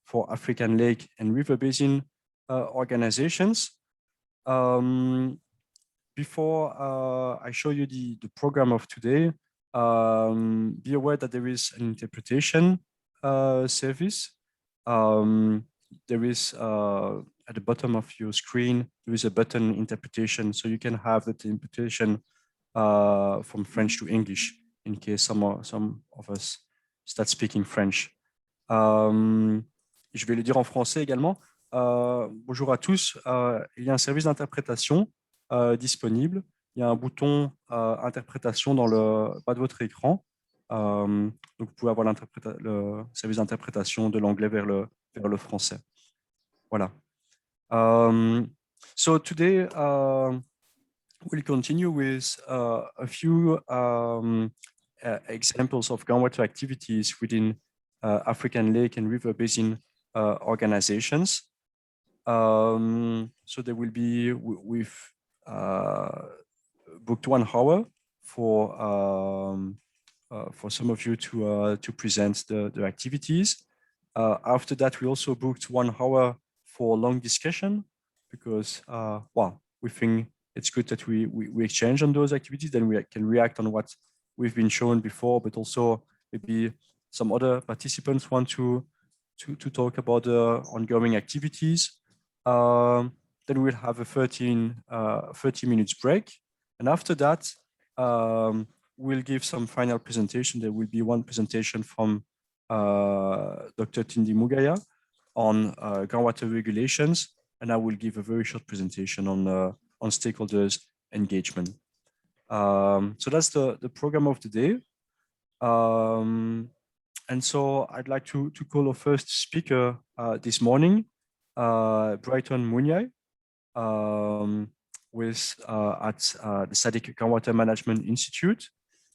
for African lake and river basin organizations. Before I show you the program of today, be aware that there is an interpretation service. There is at the bottom of your screen, there is a button interpretation, so you can have the interpretation from French to English in case some of us start speaking French. Je vais le dire en français également. Bonjour à tous. Il y a un service d'interprétation disponible. Il y a un bouton interprétation dans le bas de votre écran. Donc vous pouvez avoir le service d'interprétation de l'anglais vers le français. Voilà. So today we'll continue with a few examples of groundwater activities within African lake and river basin organizations. So there will be, we've booked 1 hour for some of you to present the activities. After that, we also booked 1 hour for long discussion because, well, we think it's good that we exchange on those activities, then we can react on what we've been shown before, but also maybe some other participants want to talk about the ongoing activities. Then we'll have a 30 minutes break. And after that, we'll give some final presentation. There will be one presentation from Dr. Tindimugaya on groundwater regulations. And I will give a very short presentation on stakeholders engagement. So that's the program of the day. And so I'd like to call our first speaker this morning, Brighton Munyai, with at the SADC Groundwater Management Institute.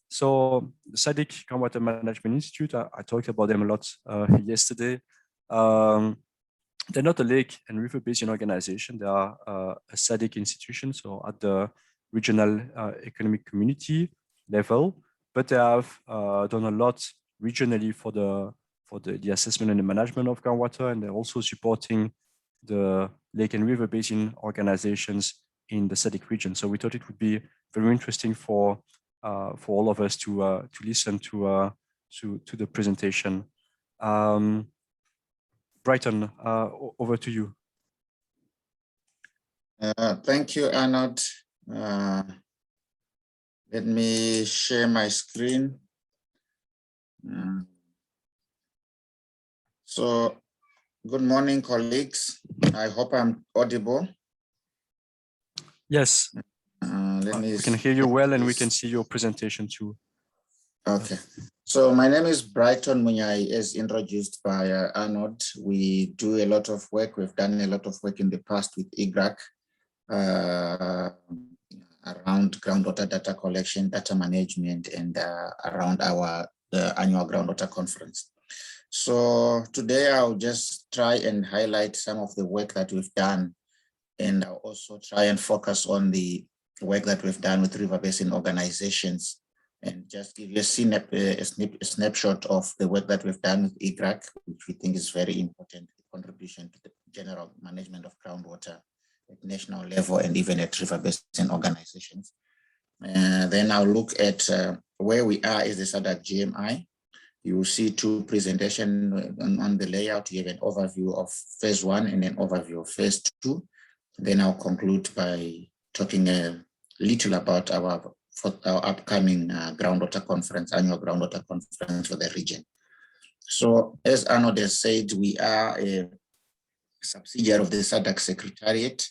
So the SADC Groundwater Management Institute, I talked about them a lot yesterday. They're not a lake and river basin organization. They are a SADC institution, so at the regional economic community level, but they have done a lot regionally for the assessment and the management of groundwater, and they're also supporting the lake and river basin organizations in the SADC region. So we thought it would be very interesting for all of us to listen to the presentation. Brighton, over to you. Thank you, Arnaud. Let me share my screen. So, good morning, colleagues. I hope I'm audible. Yes, we can hear you well and we can see your presentation too. Okay, so my name is Brighton Munyai, as introduced by Arnaud. We do a lot of work. We've done a lot of work in the past with IGRAC around groundwater data collection, data management, and around our annual groundwater conference. So today I'll just try and highlight some of the work that we've done, and I'll also try and focus on the work that we've done with river basin organizations, and just give you a snapshot of the work that we've done with IGRAC, which we think is very important contribution to the general management of groundwater at national level and even at river basin organizations. Then I'll look at where we are as the SADC GMI. You will see 2 presentations on the layout. You have an overview of phase 1 and an overview of phase 2. Then I'll conclude by talking a little about our upcoming groundwater conference, annual groundwater conference for the region. So as Arnaud has said, we are a subsidiary of the SADC Secretariat,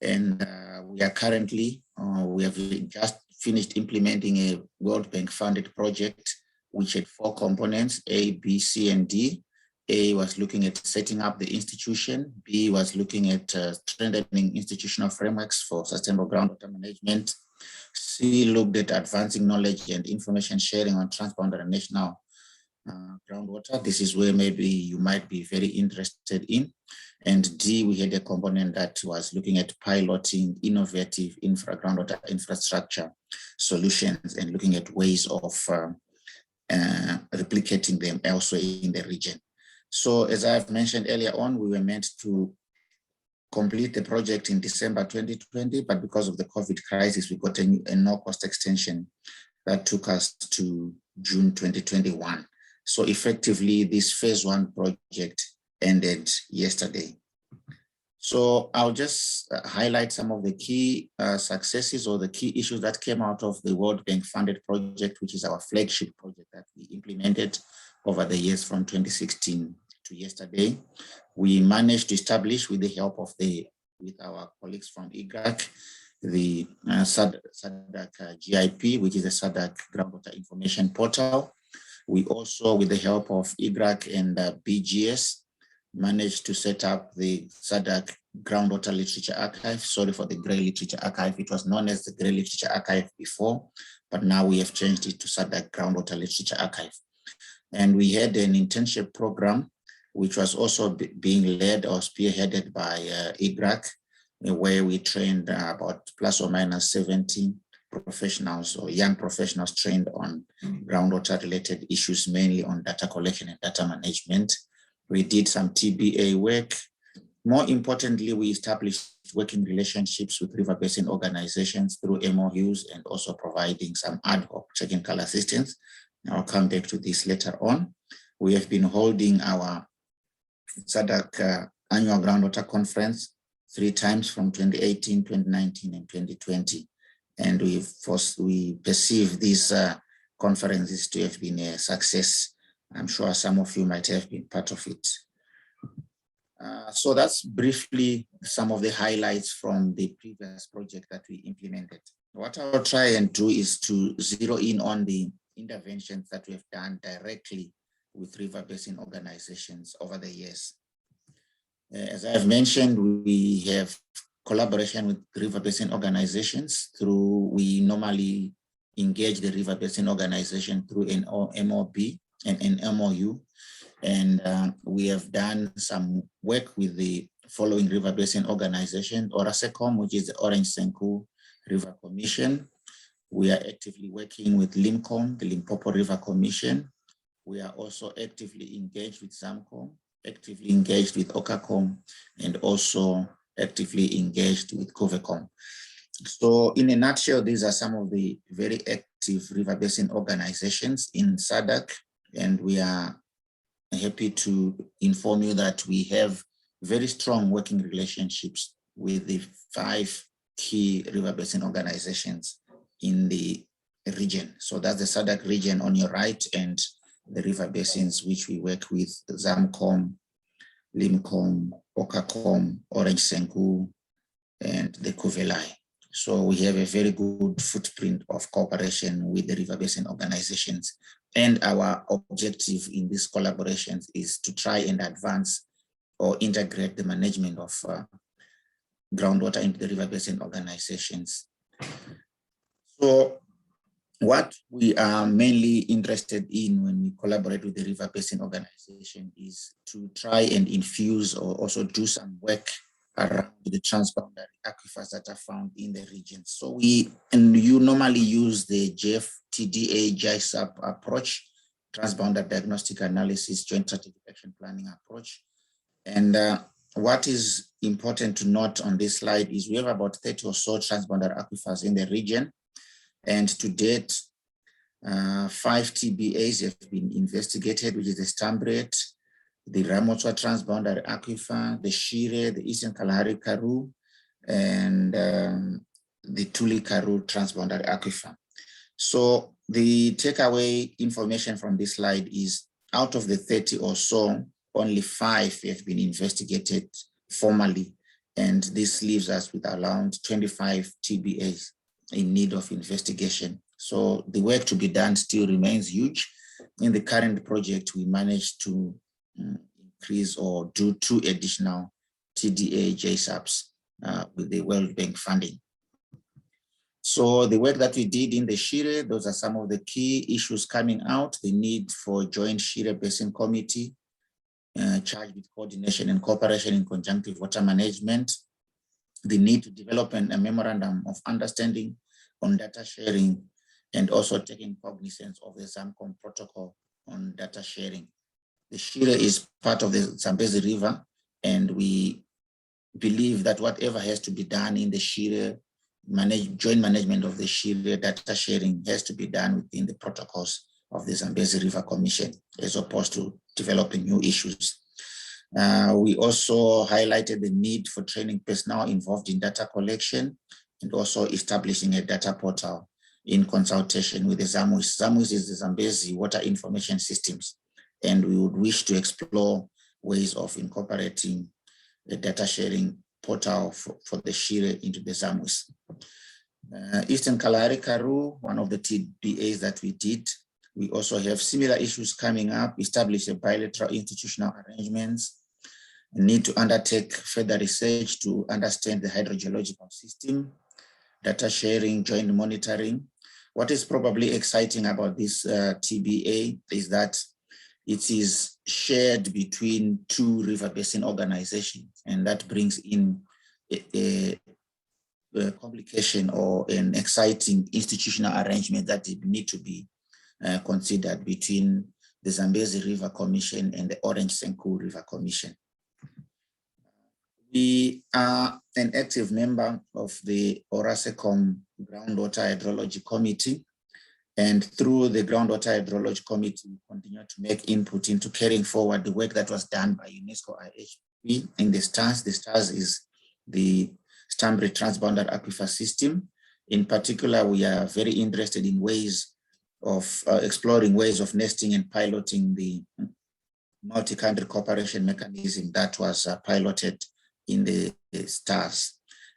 and we are currently, we have just finished implementing a World Bank funded project which had 4 components, A, B, C, and D. A was looking at setting up the institution. B was looking at strengthening institutional frameworks for sustainable groundwater management. C looked at advancing knowledge and information sharing on transboundary and national groundwater. This is where maybe you might be very interested in. And D, we had a component that was looking at piloting innovative groundwater infrastructure solutions and looking at ways of replicating them elsewhere in the region. So as I've mentioned earlier on, we were meant to complete the project in December 2020, but because of the COVID crisis, we got a no-cost extension that took us to June 2021. So effectively, this phase 1 project ended yesterday. So I'll just highlight some of the key successes or the key issues that came out of the World Bank funded project, which is our flagship project that we implemented over the years from 2016 to yesterday. We managed to establish, with the help of our colleagues from IGRAC, the Sterckx GIP, which is the Sterckx Groundwater Information Portal. We also, with the help of IGRAC and BGS, managed to set up the Sterckx Groundwater Literature Archive. Sorry for the Grey Literature Archive. It was known as the Grey Literature Archive before, but now we have changed it to Sterckx Groundwater Literature Archive. And we had an internship program, which was also being led or spearheaded by IGRAC, where we trained about plus or minus 70 professionals or young professionals trained on groundwater related issues, mainly on data collection and data management. We did some TBA work. More importantly, we established working relationships with river basin organizations through MOUs and also providing some ad hoc technical assistance. I'll come back to this later on. We have been holding our Sterckx annual groundwater conference 3 times from 2018, 2019, and 2020. And we perceive these conferences to have been a success. I'm sure some of you might have been part of it. So that's briefly some of the highlights from the previous project that we implemented. What I'll try and do is to zero in on the interventions that we have done directly with river basin organizations over the years. As I've mentioned, we have collaboration with river basin organizations we normally engage the river basin organization through an MOB and an MOU. And we have done some work with the following river basin organizations: ORASECOM, which is the Orange Senku River Commission. We are actively working with LIMCOM, the Limpopo River Commission. We are also actively engaged with ZAMCOM, actively engaged with OCACOM, and also actively engaged with COVECOM. So in a nutshell, these are some of the very active river basin organizations in Sterckx, and we are happy to inform you that we have very strong working relationships with the 5 key river basin organizations in the region. So that's the Sterckx region on your right, and the river basins which we work with: ZAMCOM, LIMCOM, OCACOM, Orange Senku, and the Kuvelai. So we have a very good footprint of cooperation with the river basin organizations. And our objective in these collaborations is to try and advance or integrate the management of groundwater into the river basin organizations. So what we are mainly interested in when we collaborate with the river basin organization is to try and infuse or also do some work around the transboundary aquifers that are found in the region. So you normally use the JFTDA JISAP approach, transboundary diagnostic analysis, joint strategic action planning approach. And what is important to note on this slide is we have about 30 or so transboundary aquifers in the region. And to date, 5 TBAs have been investigated, which is the Stambriet, the Ramotswa transboundary aquifer, the Shire, the Eastern Kalahari Karoo, and the Tuli Karoo transboundary aquifer. So the takeaway information from this slide is out of the 30 or so, only 5 have been investigated formally. And this leaves us with around 25 TBAs in need of investigation. So the work to be done still remains huge. In the current project, we managed to increase or do 2 additional TDA JSAPs with the World Bank funding. So the work that we did in the Shire, those are some of the key issues coming out: the need for joint Shire Basin Committee charged with coordination and cooperation in conjunctive water management, the need to develop a memorandum of understanding on data sharing, and also taking cognizance of the ZAMCOM protocol on data sharing. The Shire is part of the Zambezi River, and we believe that whatever has to be done in the Shire, joint management of the Shire data sharing has to be done within the protocols of the Zambezi River Commission, as opposed to developing new issues. We also highlighted the need for training personnel involved in data collection and also establishing a data portal in consultation with the ZAMWIS. ZAMWIS is the Zambezi Water Information Systems, and we would wish to explore ways of incorporating the data sharing portal for the Shire into the ZAMWIS. Eastern Kalahari Karoo, one of the TBAs that we did, we also have similar issues coming up, establish a bilateral institutional arrangements, need to undertake further research to understand the hydrogeological system, data sharing, joint monitoring. What is probably exciting about this TBA is that it is shared between 2 river basin organizations, and that brings in a complication or an exciting institutional arrangement that need to be considered between the Zambezi River Commission and the Orange Senku River Commission. We are an active member of the Orasecom Groundwater Hydrology Committee, and through the Groundwater Hydrology Committee, we continue to make input into carrying forward the work that was done by UNESCO IHP in the STARS. The STARS is the Stanbury Transboundary Aquifer System. In particular, we are very interested in ways of exploring ways of nesting and piloting the multi-country cooperation mechanism that was piloted in the STARS.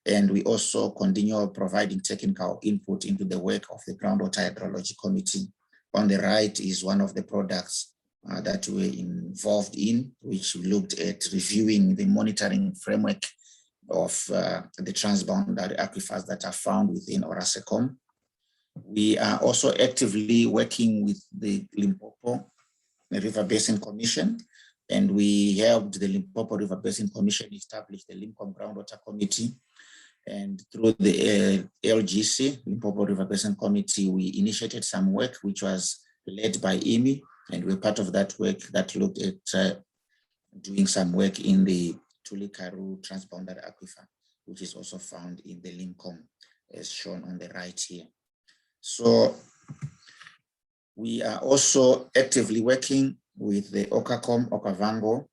And we also continue providing technical input into the work of the Groundwater Hydrology Committee. On the right is one of the products that we're involved in, which looked at reviewing the monitoring framework of the transboundary aquifers that are found within Orasecom. We are also actively working with the Limpopo River Basin Commission, and we helped the Limpopo River Basin Commission establish the Limcom Groundwater Committee. And through the LGC, Limpopo River Basin Committee, we initiated some work which was led by IMI, and we're part of that work that looked at doing some work in the Tuli Karoo Transboundary Aquifer, which is also found in the Limcom, as shown on the right here. So we are also actively working with the Okacom, Okavango,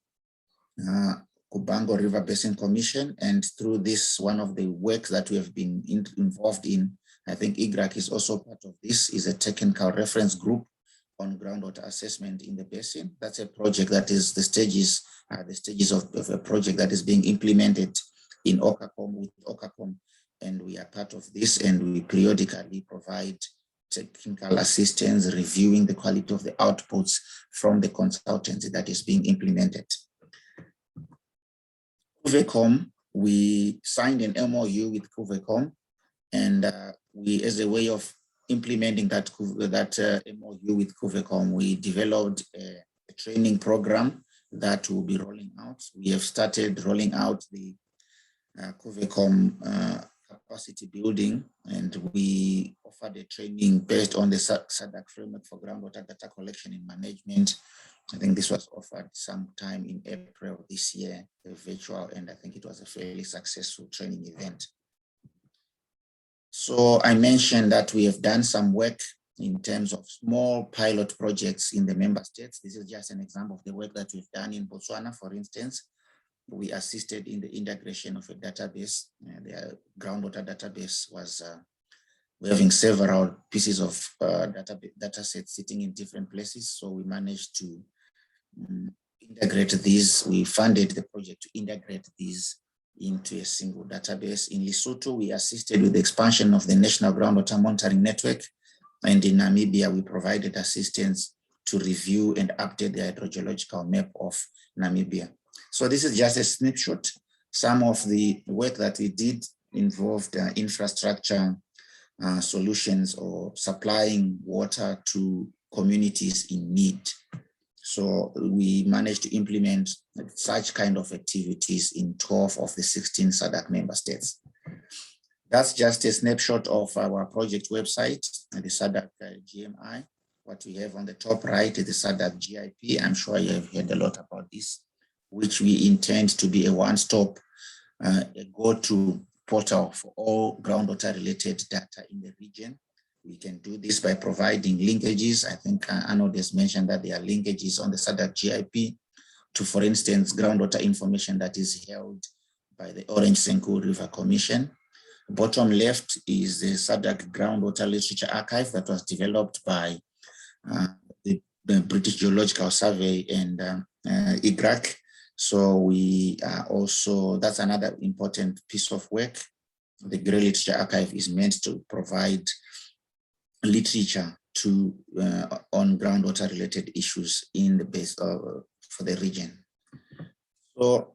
Kubango River Basin Commission, and through this, one of the works that we have been involved in, I think IGRAC is also part of this, is a technical reference group on groundwater assessment in the basin. That's a project that is the stages of a project that is being implemented in Okacom with Okacom, and we are part of this, and we periodically provide technical assistance, reviewing the quality of the outputs from the consultancy that is being implemented. Cuvecom, we signed an MOU with Cuvecom, and we, as a way of implementing that MOU with Cuvecom, we developed a training program that will be rolling out. We have started rolling out the Cuvecom capacity building, and we offered a training based on the SADC framework for groundwater data collection and management. I think this was offered sometime in April this year, virtual, and I think it was a fairly successful training event. So I mentioned that we have done some work in terms of small pilot projects in the member states. This is just an example of the work that we've done in Botswana, for instance. We assisted in the integration of a database. The groundwater database was, we're having several pieces of data sets sitting in different places. So we managed to integrate these. We funded the project to integrate these into a single database. In Lesotho, we assisted with the expansion of the National Groundwater Monitoring Network. And in Namibia, we provided assistance to review and update the hydrogeological map of Namibia. So this is just a snapshot. Some of the work that we did involved infrastructure solutions or supplying water to communities in need. So we managed to implement such kind of activities in 12 of the 16 SADC member states. That's just a snapshot of our project website, the SADC GMI. What we have on the top right is the SADC GIP. I'm sure you have heard a lot about this, which we intend to be a one-stop, a go-to portal for all groundwater related data in the region. We can do this by providing linkages. I think Arnaud has mentioned that there are linkages on the SADC GIP to, for instance, groundwater information that is held by the Orange Senku River Commission. Bottom left is the SADC Groundwater Literature Archive that was developed by the British Geological Survey and IGRAC. So we are also, that's another important piece of work. The Grey Literature Archive is meant to provide literature to on groundwater related issues in the base for the region. So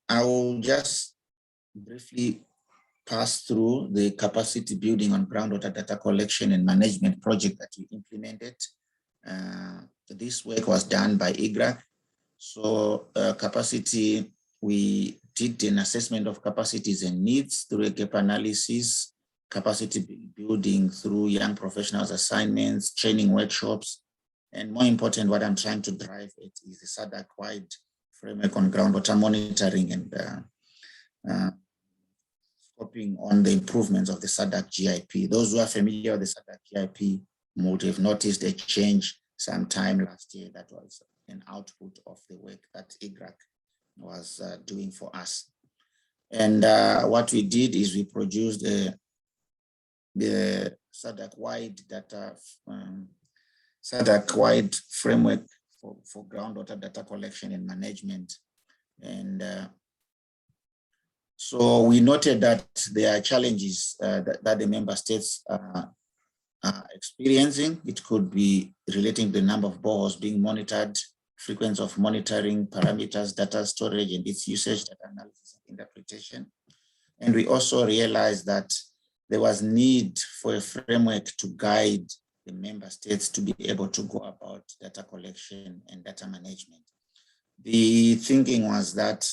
I will just briefly pass through the capacity building on groundwater data collection and management project that we implemented. This work was done by IGRAC. So capacity, we did an assessment of capacities and needs through a gap analysis, capacity building through young professionals assignments, training workshops, and more important, what I'm trying to drive at is the SADC-wide framework on groundwater monitoring and scoping on the improvements of the SADC GIP. Those who are familiar with the SADC GIP would have noticed a change sometime last year that was an output of the work that IGRAC was doing for us. And what we did is we produced the SADC-wide data, SADC-wide framework for groundwater data collection and management. And so we noted that there are challenges that the member states are experiencing. It could be relating to the number of boreholes being monitored, frequency of monitoring, parameters, data storage, and its usage, data analysis and interpretation. And we also realized that there was need for a framework to guide the member states to be able to go about data collection and data management. The thinking was that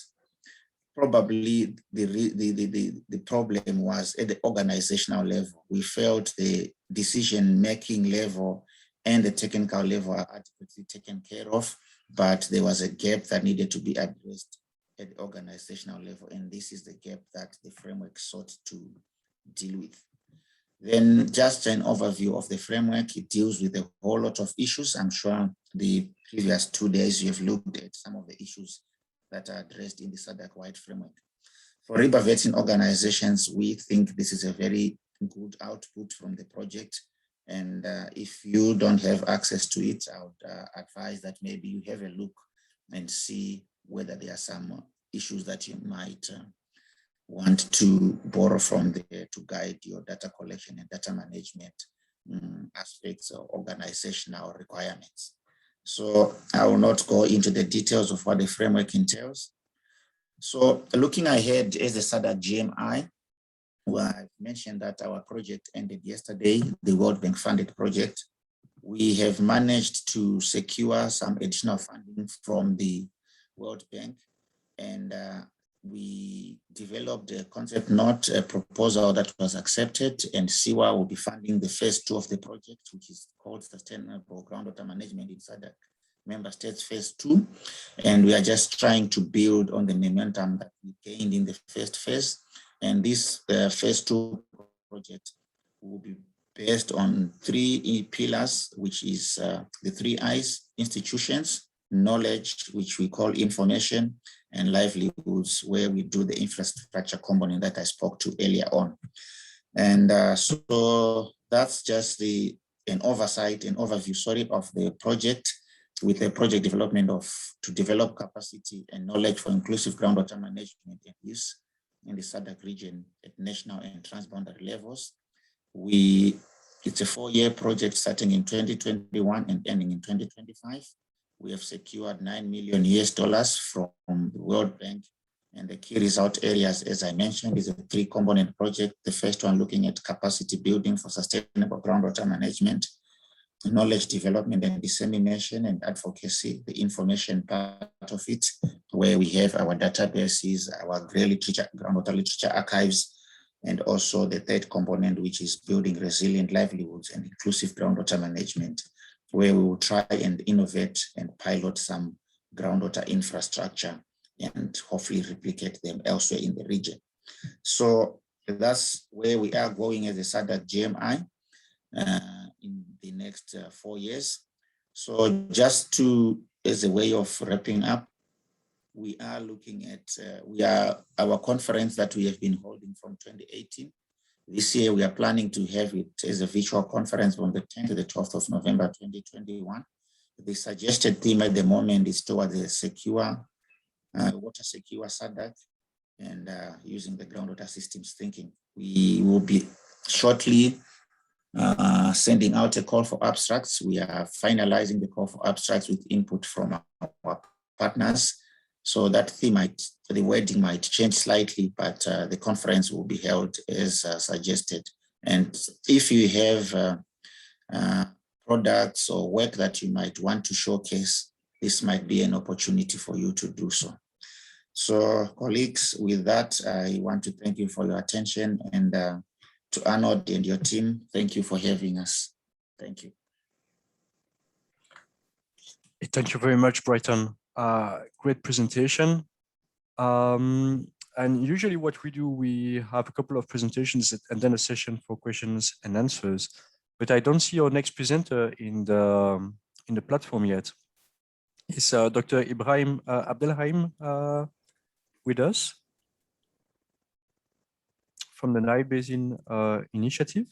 probably the problem was at the organizational level. We felt the decision-making level and the technical level are adequately taken care of, but there was a gap that needed to be addressed at the organizational level. And this is the gap that the framework sought to deal with. Then just an overview of the framework. It deals with a whole lot of issues. I'm sure the previous 2 days you have looked at some of the issues that are addressed in the SADC-wide framework. For river vetting organizations, we think this is a very good output from the project. And if you don't have access to it, I would advise that maybe you have a look and see whether there are some issues that you might want to borrow from there to guide your data collection and data management aspects of organizational requirements. So I will not go into the details of what the framework entails. So looking ahead as the SADC GMI, well, I've mentioned that our project ended yesterday, the World Bank funded project. We have managed to secure some additional funding from the World Bank, and we developed a concept note, a proposal that was accepted, and SIWA will be funding the phase 2 of the project, which is called Sustainable Groundwater Management in SADC Member States phase 2. And we are just trying to build on the momentum that we gained in the first phase. And this phase 2 project will be based on 3 pillars, which is the 3 I's: institutions, knowledge, which we call information, and livelihoods, where we do the infrastructure component that I spoke to earlier on. And so that's just an overview of the project, with the project development to develop capacity and knowledge for inclusive groundwater management and use in the SADC region at national and transboundary levels. It's a 4-year project starting in 2021 and ending in 2025. We have secured $9 million from the World Bank, and the key result areas, as I mentioned, is a 3-component project. The first one looking at capacity building for sustainable groundwater management, knowledge development and dissemination, and advocacy, the information part of it, where we have our databases, our groundwater literature archives, and also the 3rd component, which is building resilient livelihoods and inclusive groundwater management where we will try and innovate and pilot some groundwater infrastructure and hopefully replicate them elsewhere in the region. So that's where we are going as a SADC GMI in the next 4 years. So just as a way of wrapping up, we are looking at our conference that we have been holding from 2018. This year, we are planning to have it as a virtual conference from the 10th to the 12th of November, 2021. The suggested theme at the moment is towards a secure, water secure SADC and using the groundwater systems thinking. We will be shortly sending out a call for abstracts. We are finalizing the call for abstracts with input from our partners. So that theme the wording might change slightly, but the conference will be held as suggested. And if you have products or work that you might want to showcase, this might be an opportunity for you to do so. So colleagues, with that, I want to thank you for your attention, and to Arnaud and your team, thank you for having us. Thank you. Thank you very much, Brighton. Great presentation. And usually what we do, we have a couple of presentations and then a session for questions and answers. But I don't see our next presenter in the platform yet. Is Dr. Ibrahim Abdelrahim with us from the Nile Basin Initiative?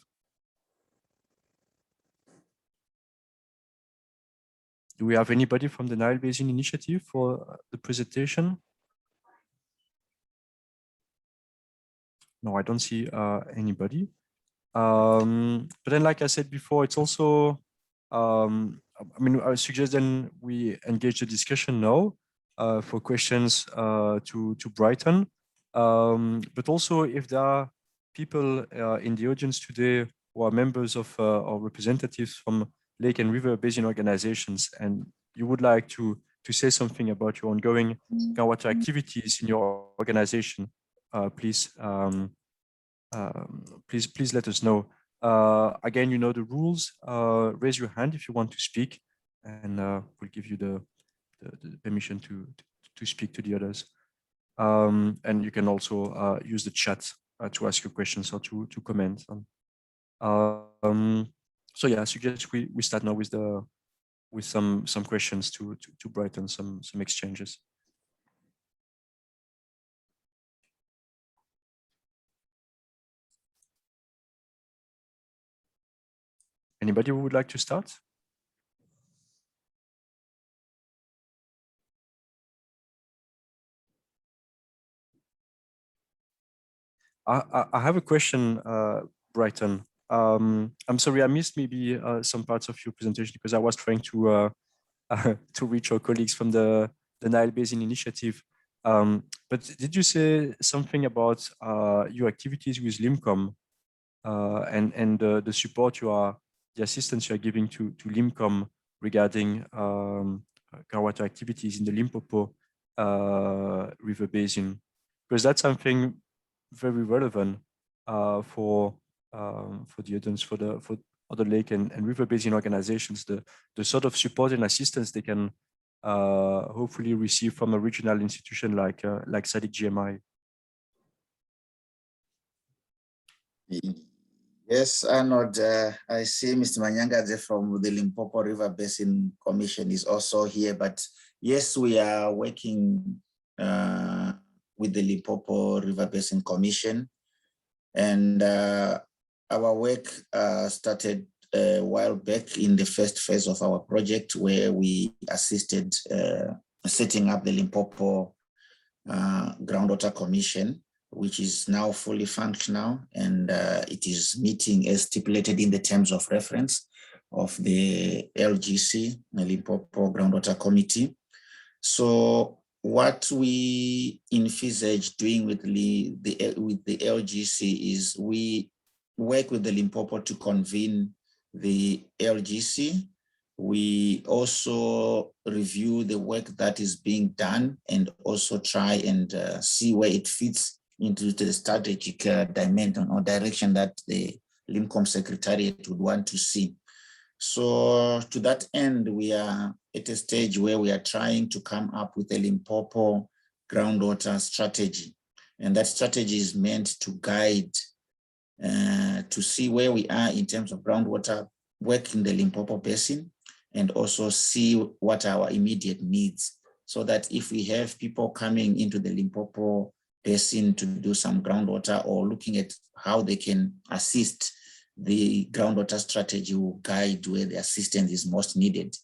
Do we have anybody from the Nile Basin Initiative for the presentation? No, I don't see anybody. But then, like I said before, it's also, I mean, I suggest then we engage the discussion now for questions to Brighton. But also, if there are people in the audience today who are members of or representatives from Lake and River Basin organizations, and you would like to say something about your ongoing groundwater activities in your organization, please let us know. Again, you know the rules. Raise your hand if you want to speak, and we'll give you the permission to speak to the others. And you can also use the chat to ask your questions or to comment on. So yeah, I suggest we start now with some questions to Brighton, some exchanges. Anybody who would like to start? I have a question, Brighton. I'm sorry, I missed maybe some parts of your presentation because I was trying to reach our colleagues from the Nile Basin Initiative. But did you say something about your activities with LIMCOM and the support the assistance you are giving to LIMCOM regarding groundwater activities in the Limpopo River Basin? Because that's something very relevant for the audience, for other lake and river basin organizations, the sort of support and assistance they can hopefully receive from a regional institution like SADC GMI. Yes, Arnaud, I see Mr. Manyangadze from the Limpopo River Basin Commission is also here, but yes, we are working with the Limpopo River Basin Commission, and our work started a while back in the first phase of our project, where we assisted setting up the Limpopo Groundwater Commission, which is now fully functional, and it is meeting as stipulated in the terms of reference of the LGC, the Limpopo Groundwater Committee. So what we envisage doing with the LGC is we work with the Limpopo to convene the LGC. We also review the work that is being done and also try and see where it fits into the strategic dimension or direction that the LIMCOM Secretariat would want to see. So to that end, we are at a stage where we are trying to come up with a Limpopo groundwater strategy. And that strategy is meant to guide, to see where we are in terms of groundwater work in the Limpopo Basin, and also see what are our immediate needs, so that if we have people coming into the Limpopo Basin to do some groundwater or looking at how they can assist, the groundwater strategy will guide where the assistance is most needed.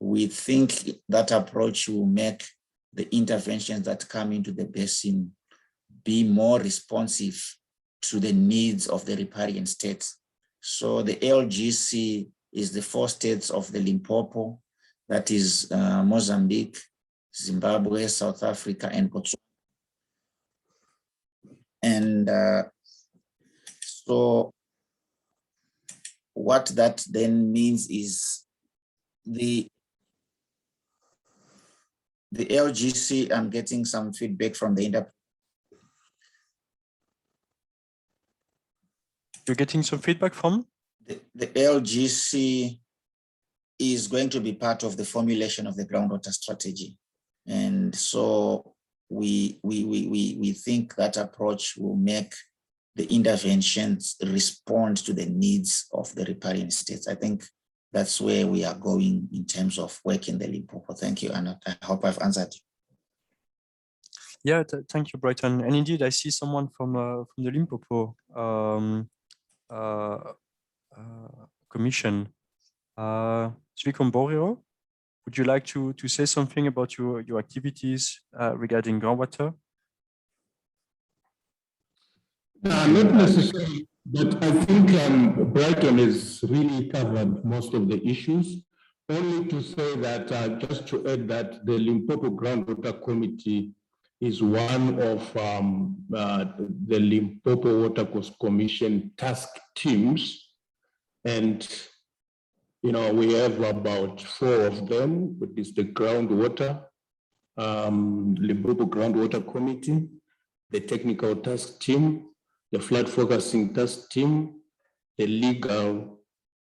We think that approach will make the interventions that come into the basin be more responsive to the needs of the riparian states. So the LGC is the 4 states of the Limpopo, that is Mozambique, Zimbabwe, South Africa, and Botswana. And so what that then means is the LGC, I'm getting some feedback from the interpreter. You're getting some feedback from? The LGC is going to be part of the formulation of the groundwater strategy. And so we think that approach will make the interventions respond to the needs of the riparian states. I think that's where we are going in terms of working the Limpopo. Thank you, Arnaud. I hope I've answered you. Yeah, thank you, Brighton. And indeed, I see someone from the Limpopo Commission. Zwikon Borero, would you like to say something about your activities regarding groundwater? Not necessarily, but I think Brighton has really covered most of the issues. Only to say that, just to add that the Limpopo Groundwater Committee is one of the Limpopo Water Course Commission task teams. And, you know, we have about 4 of them, which is the groundwater, Limpopo Groundwater Committee, the technical task team, the flood focusing task team, the legal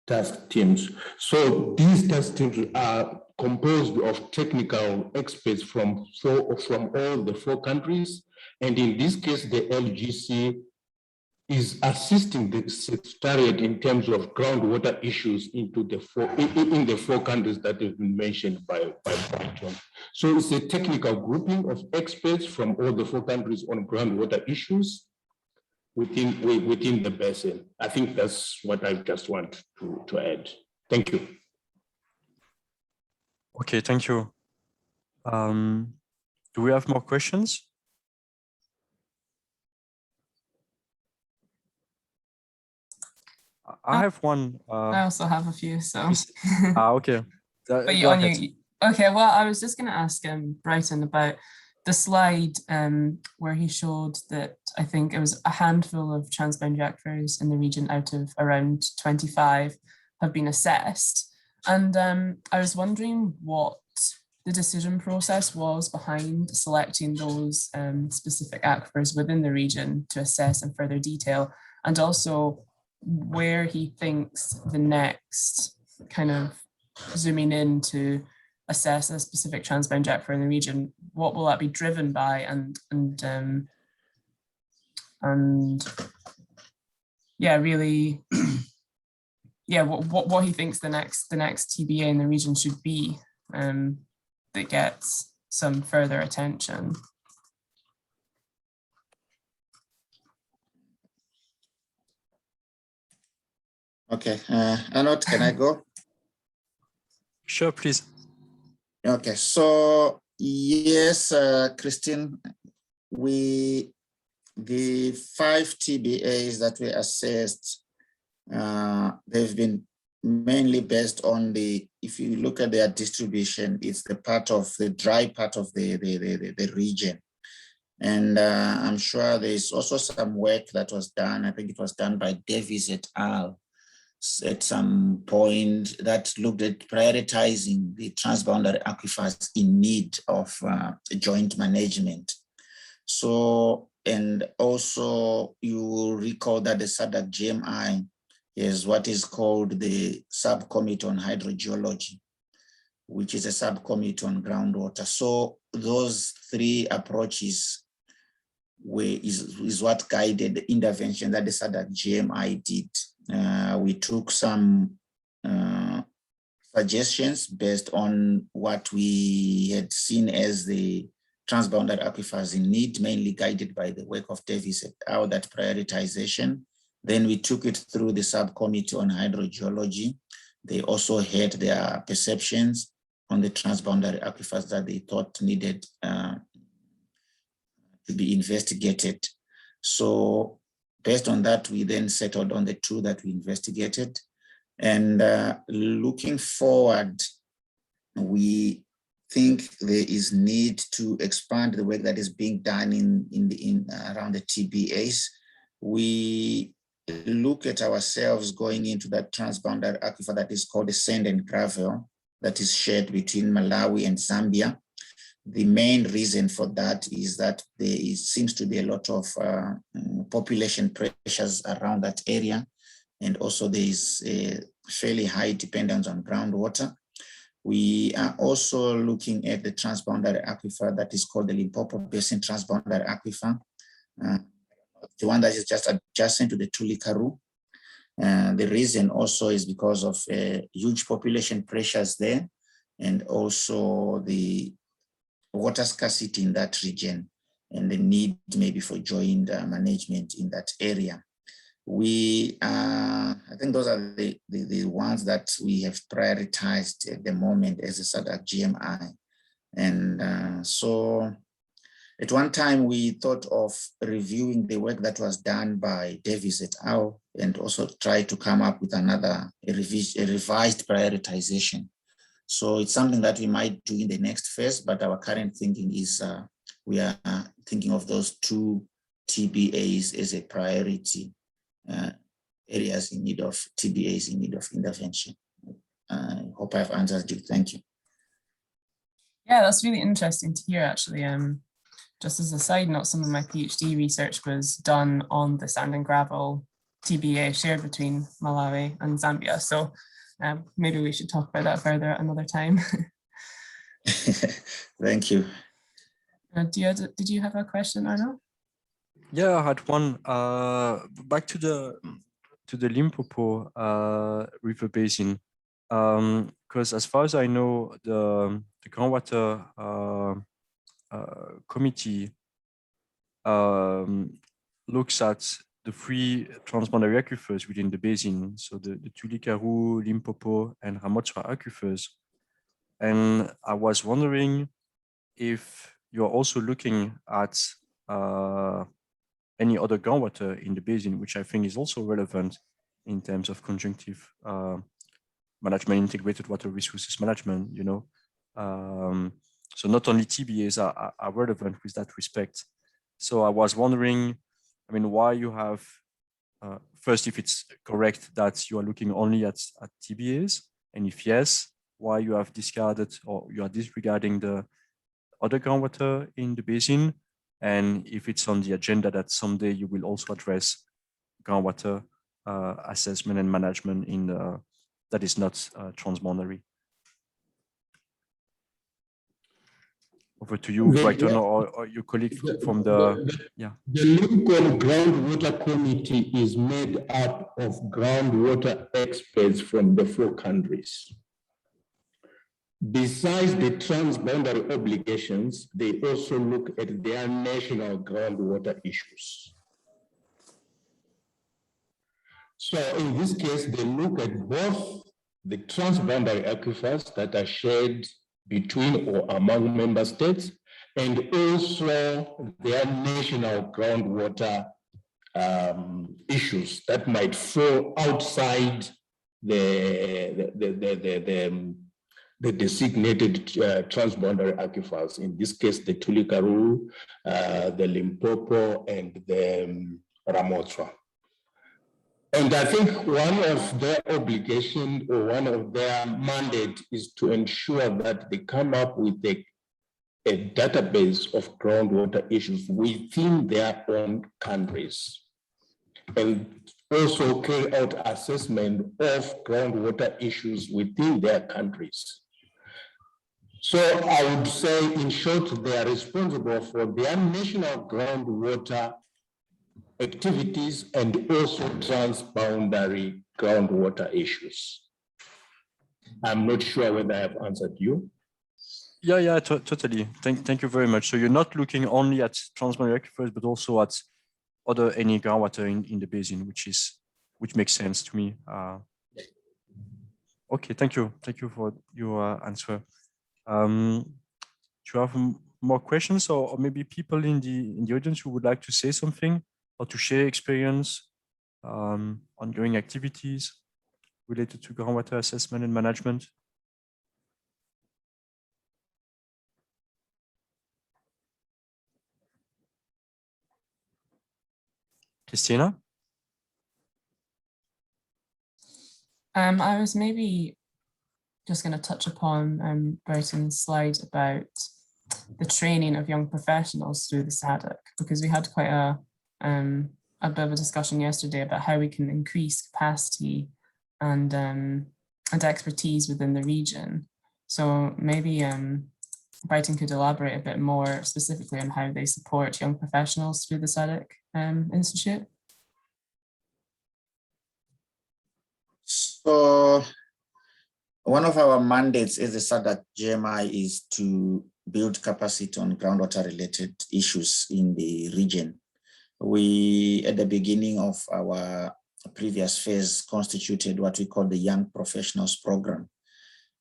task teams. So these task teams are composed of technical experts from all the 4 countries. And in this case, the LGC is assisting the Secretariat in terms of groundwater issues into the 4 countries that have been mentioned by Brighton. So it's a technical grouping of experts from all the 4 countries on groundwater issues within the basin. I think that's what I just want to add. Thank you. Okay, thank you. Do we have more questions? I have one. I also have a few, so. Okay. But okay, well, I was just going to ask Brighton about the slide where he showed that I think it was a handful of transboundary aquifers in the region out of around 25 have been assessed. And I was wondering what the decision process was behind selecting those specific aquifers within the region to assess in further detail, and also where he thinks the next kind of zooming in to assess a specific transboundary aquifer in the region, what will that be driven by, and yeah, really, yeah, what he thinks the next TBA in the region should be that gets some further attention. Okay, Arnaud, can I go? Sure, please. Okay, so yes, Christine, the 5 TBAs that we assessed, they've been mainly based on if you look at their distribution, it's the part of the dry part of the region. And I'm sure there's also some work that was done. I think it was done by Davies et al. At some point that looked at prioritizing the transboundary aquifers in need of joint management. So, and also you will recall that the SADC GMI is what is called the Subcommittee on Hydrogeology, which is a subcommittee on groundwater. So those three approaches is what guided the intervention that the SADC GMI did. We took some suggestions based on what we had seen as the transboundary aquifers in need, mainly guided by the work of Davis et al., that prioritization. Then we took it through the subcommittee on hydrogeology. They also had their perceptions on the transboundary aquifers that they thought needed to be investigated. So based on that, we then settled on the two that we investigated. And looking forward, we think there is need to expand the work that is being done around the TBAs. We look at ourselves going into that transboundary aquifer that is called the sand and gravel that is shared between Malawi and Zambia. The main reason for that is that there seems to be a lot of population pressures around that area. And also there is a fairly high dependence on groundwater. We are also looking at the transboundary aquifer that is called the Limpopo Basin transboundary aquifer, the one that is just adjacent to the Tulikaru. The reason also is because of huge population pressures there, and also the water scarcity in that region, and the need maybe for joint management in that area. I think those are the ones that we have prioritized at the moment as a SADC GMI. And so at one time we thought of reviewing the work that was done by Davis et al. And also try to come up with a revised prioritization. So it's something that we might do in the next phase, but our current thinking is we are thinking of those two TBAs as a priority. Areas in need of TBAs in need of intervention. I hope I've answered you. Thank you. Yeah, that's really interesting to hear, actually. Just as a side note, some of my PhD research was done on the sand and gravel TBA shared between Malawi and Zambia. So maybe we should talk about that further at another time. Thank you. Did you have a question, Arnaud? Yeah, I had one. Back to the Limpopo River Basin, because as far as I know, the Groundwater Committee looks at the three transboundary aquifers within the basin, so the Tulikaru, Limpopo, and Ramotswa aquifers. And I was wondering if you're also looking at any other groundwater in the basin, which I think is also relevant in terms of conjunctive management, integrated water resources management, you know. So not only TBAs are relevant with that respect. So I was wondering, I mean, why you have, first, if it's correct that you are looking only at TBAs, and if yes, why you have discarded or you are disregarding the other groundwater in the basin, and if it's on the agenda that someday you will also address groundwater assessment and management in that is not transboundary. Over to you, Brighton, or your colleague from the yeah. The Lincoln Groundwater Committee is made up of groundwater experts from the 4 countries. Besides the transboundary obligations, they also look at their national groundwater issues. So in this case, they look at both the transboundary aquifers that are shared between or among member states, and also their national groundwater issues that might fall outside the designated transboundary aquifers, in this case, the Tulikaru, the Limpopo, and the Ramotswa. And I think one of their obligation or one of their mandate is to ensure that they come up with a database of groundwater issues within their own countries. And also carry out assessment of groundwater issues within their countries. So I would say, in short, they are responsible for their national groundwater activities and also transboundary groundwater issues. I'm not sure whether I have answered you. Yeah, totally. Thank you very much. So you're not looking only at transboundary aquifers, but also at any groundwater in the basin, which makes sense to me. Okay, thank you for your answer. Do you have more questions, or maybe people in the audience who would like to say something or to share experience, ongoing activities related to groundwater assessment and management? Christina? I was maybe just going to touch upon Brighton's slide about the training of young professionals through the SADC, because we had quite a bit of a discussion yesterday about how we can increase capacity and expertise within the region. So maybe Brighton could elaborate a bit more specifically on how they support young professionals through the SADC Institute. So one of our mandates as a SADC GMI is to build capacity on groundwater related issues in the region. We, at the beginning of our previous phase, constituted what we call the Young Professionals Program.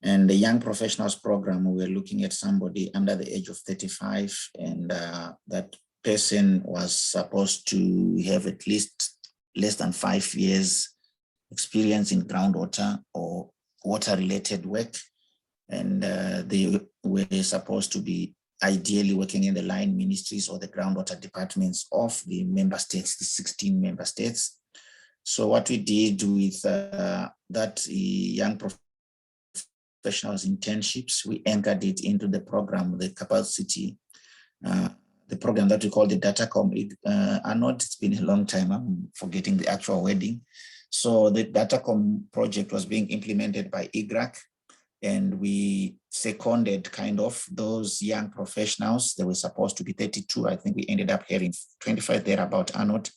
And the Young Professionals Program, we were looking at somebody under the age of 35, and that person was supposed to have at least less than 5 years experience in groundwater or water-related work. And they were supposed to be ideally working in the line ministries or the groundwater departments of the member states, the 16 member states. So what we did with that young professionals internships, we anchored it into the program, the capacity, the program that we call the Datacom. Arnaud, it's been a long time, I'm forgetting the actual wording. So the Datacom project was being implemented by IGRAC, and we seconded kind of those young professionals. They were supposed to be 32. I think we ended up having 25 there about Arnaud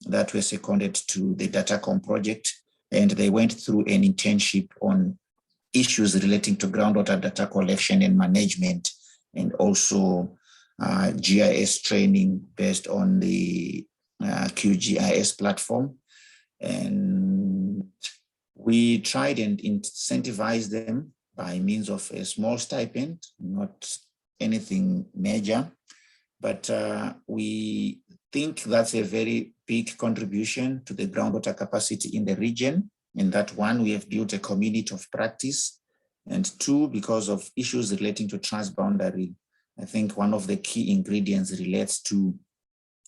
that were seconded to the Datacom project. And they went through an internship on issues relating to groundwater data collection and management, and also GIS training based on the QGIS platform. And we tried and incentivized them by means of a small stipend, not anything major, but we think that's a very big contribution to the groundwater capacity in the region. In that, one, we have built a community of practice, and two, because of issues relating to transboundary, I think one of the key ingredients relates to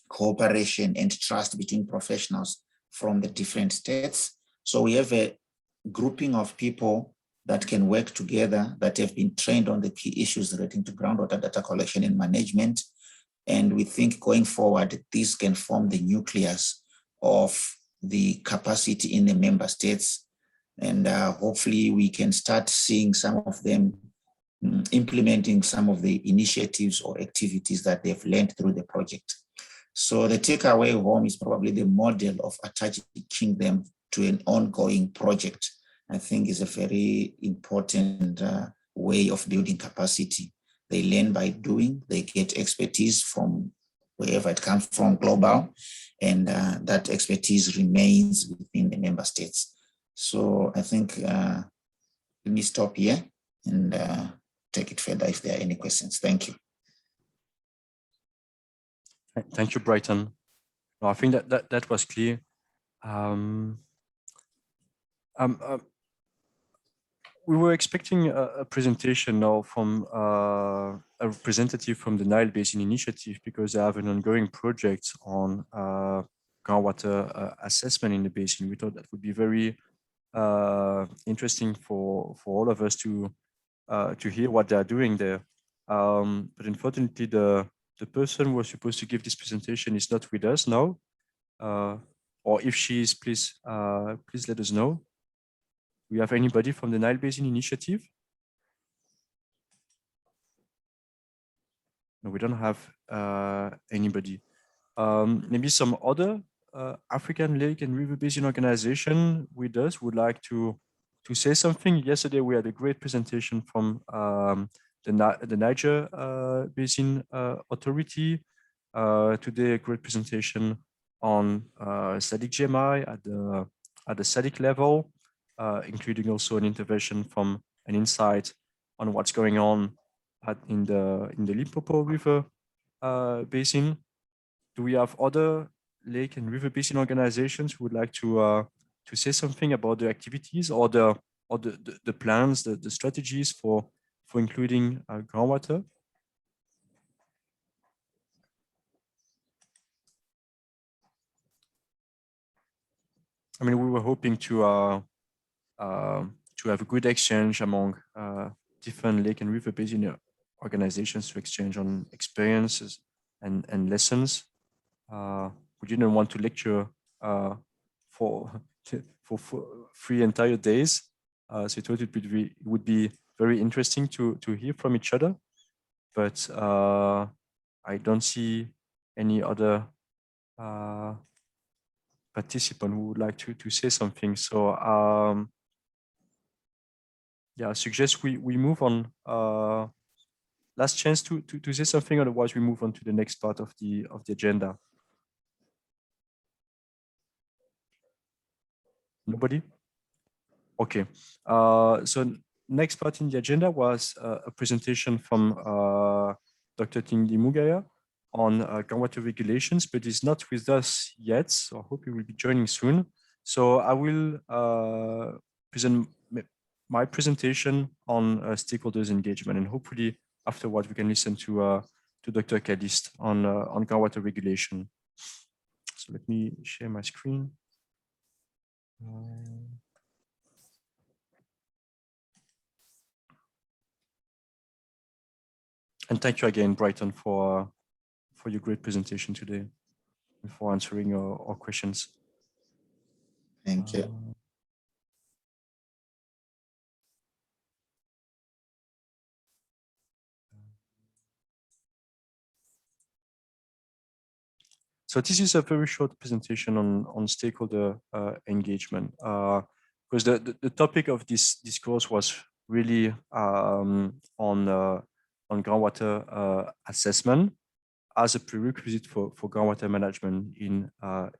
cooperation and trust between professionals from the different states. So we have a grouping of people that can work together, that have been trained on the key issues relating to groundwater data collection and management. And we think going forward, this can form the nucleus of the capacity in the member states. And hopefully we can start seeing some of them implementing some of the initiatives or activities that they've learned through the project. So the takeaway home is probably the model of attaching them to an ongoing project. I think is a very important way of building capacity. They learn by doing, they get expertise from wherever it comes from, global, and that expertise remains within the member states. So I think, let me stop here and take it further if there are any questions. Thank you. Thank you, Brighton. No, I think that was clear. We were expecting a presentation now from a representative from the Nile Basin Initiative, because they have an ongoing project on groundwater assessment in the basin. We thought that would be very interesting for all of us to hear what they are doing there. But unfortunately, the person who was supposed to give this presentation is not with us now. or if she is, please let us know. Do we have anybody from the Nile Basin Initiative? No, we don't have anybody. Maybe some other African Lake and River Basin organization with us would like to say something. Yesterday we had a great presentation from the Niger Basin Authority. Today a great presentation on SADC-GMI at the SADC level, including also an intervention from an insight on what's going on in the Limpopo River Basin. Do we have other lake and river basin organizations who would like to say something about the activities or the plans, the strategies for including groundwater? I mean, we were hoping to have a good exchange among different lake and river basin organizations to exchange on experiences and lessons. We didn't want to lecture for 3 entire days, so I thought it would be very interesting to hear from each other. But I don't see any other participant who would like to say something. So yeah, I suggest we move on. Last chance to say something, otherwise we move on to the next part of the agenda. Nobody? Okay. So next part in the agenda was a presentation from Dr. Tindimugaya on groundwater regulations, but he's not with us yet. So I hope he will be joining soon. So I will present my presentation on stakeholders engagement, and hopefully afterwards we can listen to Dr. Callist on groundwater regulation. So let me share my screen. And thank you again, Brighton, for your great presentation today and for answering our questions. Thank you. So this is a very short presentation on stakeholder engagement, because the topic of this course was really on groundwater assessment as a prerequisite for groundwater management in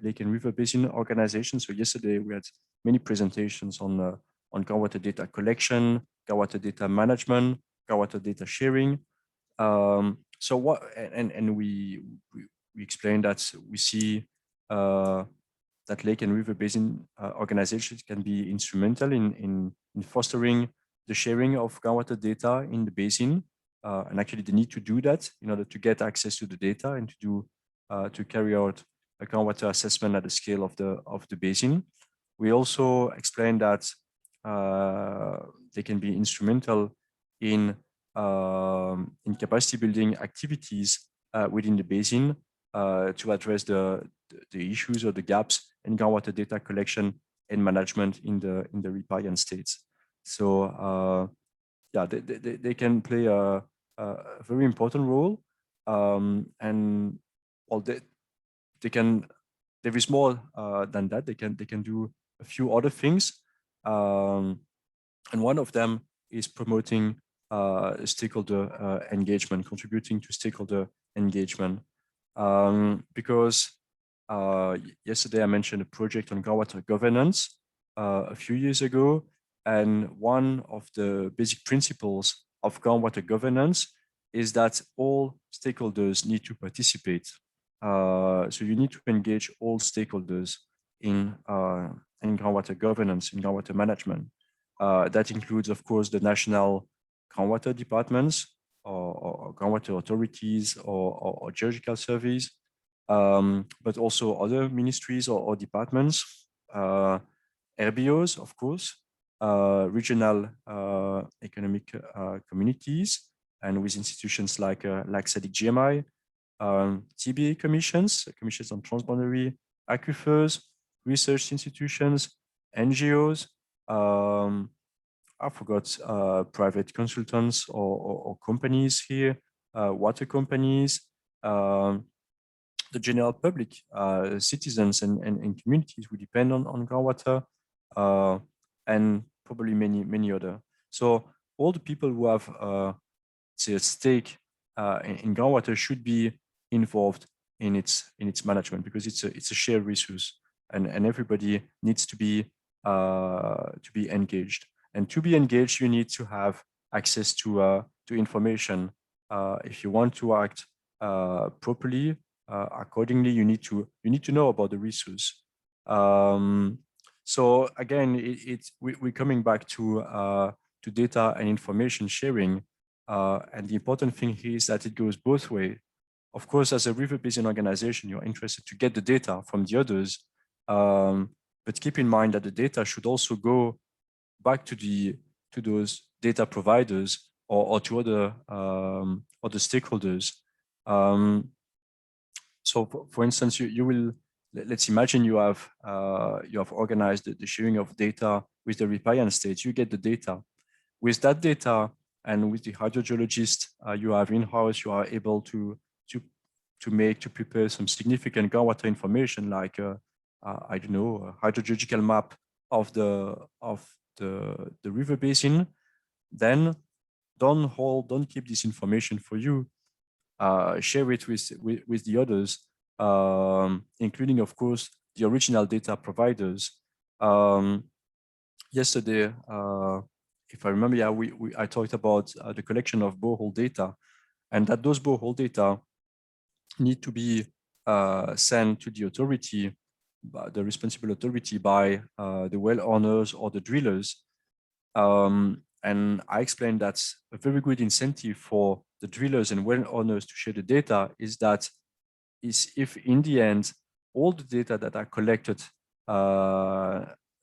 lake and river basin organizations. So yesterday we had many presentations on groundwater data collection, groundwater data management, groundwater data sharing. So what, and we explained that we see that lake and river basin organizations can be instrumental in fostering the sharing of groundwater data in the basin. And actually they need to do that in order to get access to the data and to carry out a groundwater assessment at the scale of the basin. We also explained that they can be instrumental in capacity building activities within the basin to address the issues or the gaps in groundwater data collection and management in the riparian states. So yeah, they can play a very important role, and well, they can. There is more than that. They can do a few other things, and one of them is promoting stakeholder engagement, contributing to stakeholder engagement. Because yesterday I mentioned a project on groundwater governance a few years ago, and one of the basic principles of groundwater governance is that all stakeholders need to participate. So you need to engage all stakeholders in groundwater governance, in groundwater management. That includes, of course, the national groundwater departments, or groundwater authorities, or geological surveys, but also other ministries or departments, RBOs, of course, regional economic communities, and with institutions like SADC-GMI, TBA commissions on transboundary aquifers, research institutions, NGOs, I forgot private consultants or companies here, water companies, the general public, citizens and communities who depend on groundwater, and probably many other. So all the people who have say a stake in groundwater should be involved in its management, because it's a shared resource, and everybody needs to be engaged. And to be engaged, you need to have access to information. If you want to act properly, accordingly, you need to know about the resource. So again, we're coming back to data and information sharing, and the important thing here is that it goes both ways. Of course, as a river basin organization, you're interested to get the data from the others, but keep in mind that the data should also go back to those data providers or to other stakeholders. So for instance, you will, let's imagine you have organized the sharing of data with the riparian states. You get the data. With that data and with the hydrogeologist you have in-house, you are able to prepare some significant groundwater information, like I don't know, a hydrogeological map of the river basin. Then don't keep this information for you. Share it with the others, including, of course, the original data providers. Yesterday, if I remember, yeah, I talked about the collection of borehole data, and that those borehole data need to be sent to the authority, the responsible authority, by the well owners or the drillers. And I explained that a very good incentive for the drillers and well owners to share the data is if in the end all the data that are collected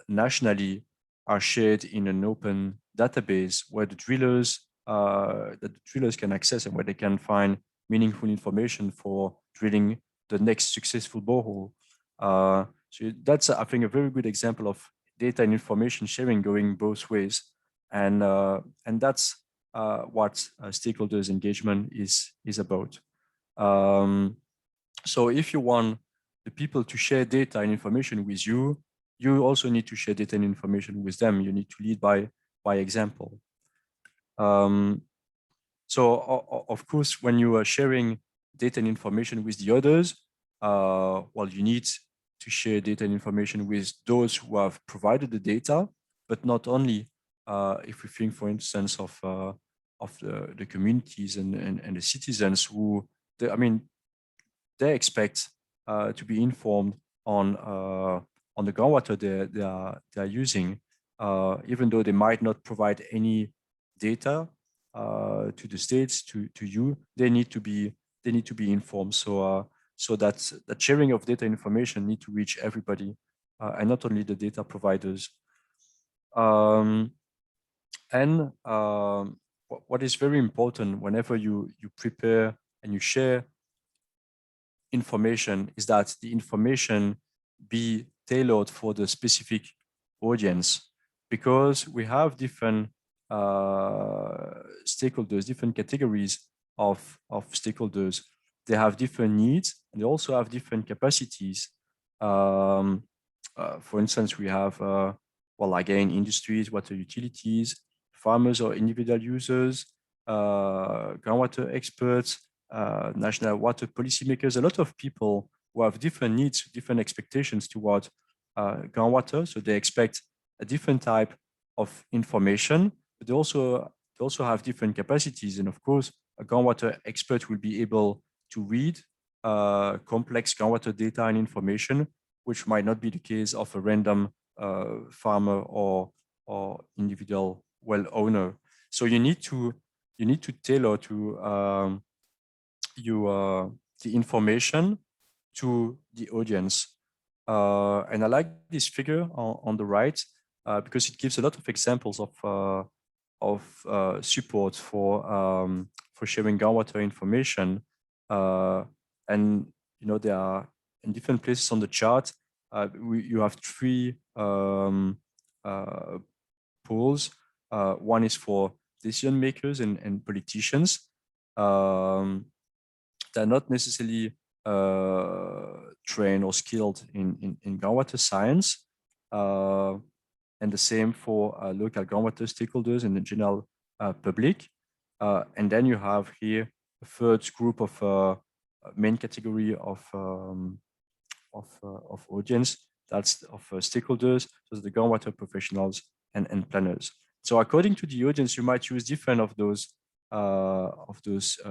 nationally are shared in an open database where the drillers can access and where they can find meaningful information for drilling the next successful borehole. So that's, I think, a very good example of data and information sharing going both ways, and that's what stakeholders engagement is about. So if you want the people to share data and information with you, you also need to share data and information with them. You need to lead by example. So of course, when you are sharing data and information with the others, well, you need to share data and information with those who have provided the data, but not only. If we think, for instance, of the communities and the citizens who, they expect to be informed on the groundwater they are using, even though they might not provide any data to the states, to you, they need to be informed. So that the sharing of data information need to reach everybody, and not only the data providers. What is very important whenever you prepare and you share information is that the information be tailored for the specific audience, because we have different stakeholders, different categories of stakeholders. They have different needs, and they also have different capacities. For instance, we have, well, again, industries, water utilities, farmers or individual users, groundwater experts, national water policymakers, a lot of people who have different needs, different expectations toward groundwater. So they expect a different type of information, but they also have different capacities. And of course, a groundwater expert will be able to read complex groundwater data and information, which might not be the case of a random farmer or individual well owner. So you need to tailor to the information to the audience. And I like this figure on the right because it gives a lot of examples of support for sharing groundwater information. And there are in different places on the chart. you have three pools. One is for decision makers and politicians. They're not necessarily trained or skilled in groundwater science. And the same for local groundwater stakeholders and the general public. And then you have here a third group of main category of audience, that's of stakeholders, so the groundwater professionals and planners. So according to the audience, you might use different of those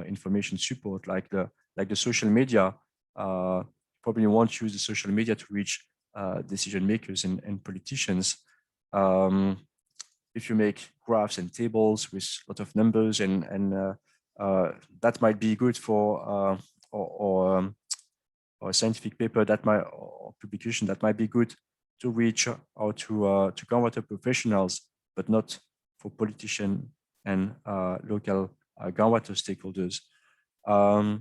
information support, like the social media. Probably won't use the social media to reach decision makers and politicians. If you make graphs and tables with a lot of numbers and that might be good for or a scientific paper that might or publication that might be good to reach out to groundwater professionals, but not for politicians and local groundwater stakeholders. So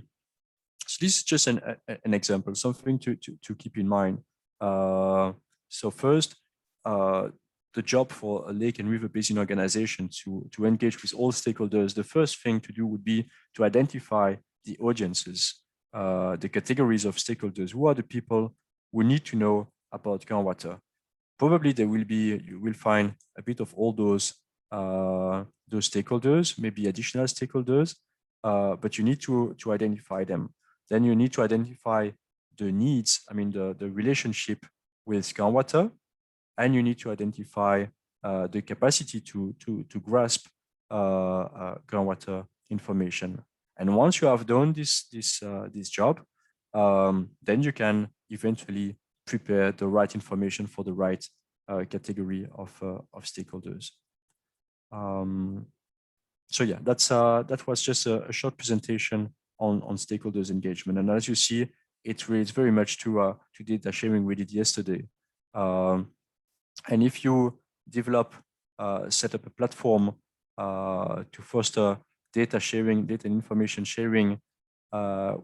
this is just an example, something to keep in mind. So first, the job for a lake and river basin organization to engage with all stakeholders, the first thing to do would be to identify the audiences, the categories of stakeholders. Who are the people who need to know about groundwater? Probably you will find a bit of all those stakeholders, maybe additional stakeholders, but you need to identify them. Then you need to identify the needs, I mean the relationship with groundwater, and you need to identify the capacity to grasp groundwater information. And once you have done this job, then you can eventually prepare the right information for the right category of stakeholders. So yeah, that was just a short presentation on stakeholders engagement. And as you see, it relates very much to data sharing we did yesterday. And if you develop, set up a platform to foster data sharing, data and information sharing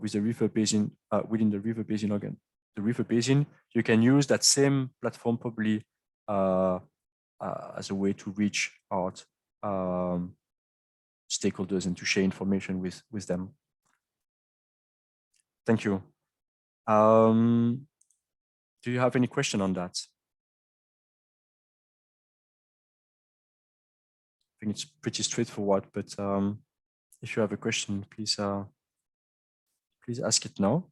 with the river basin, within the river basin, you can use that same platform probably as a way to reach out stakeholders and to share information with them. Thank you. Do you have any question on that? I think it's pretty straightforward, but if you have a question, please ask it now.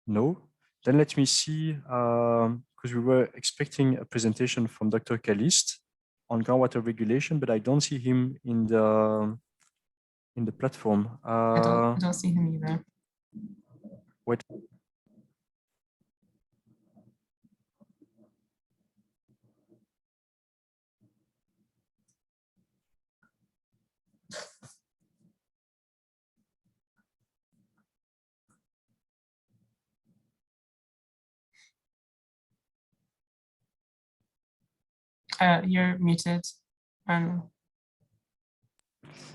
No? Then let me see, because we were expecting a presentation from Dr. Callist on groundwater regulation, but I don't see him in the platform. I don't see him either. Wait. You're muted.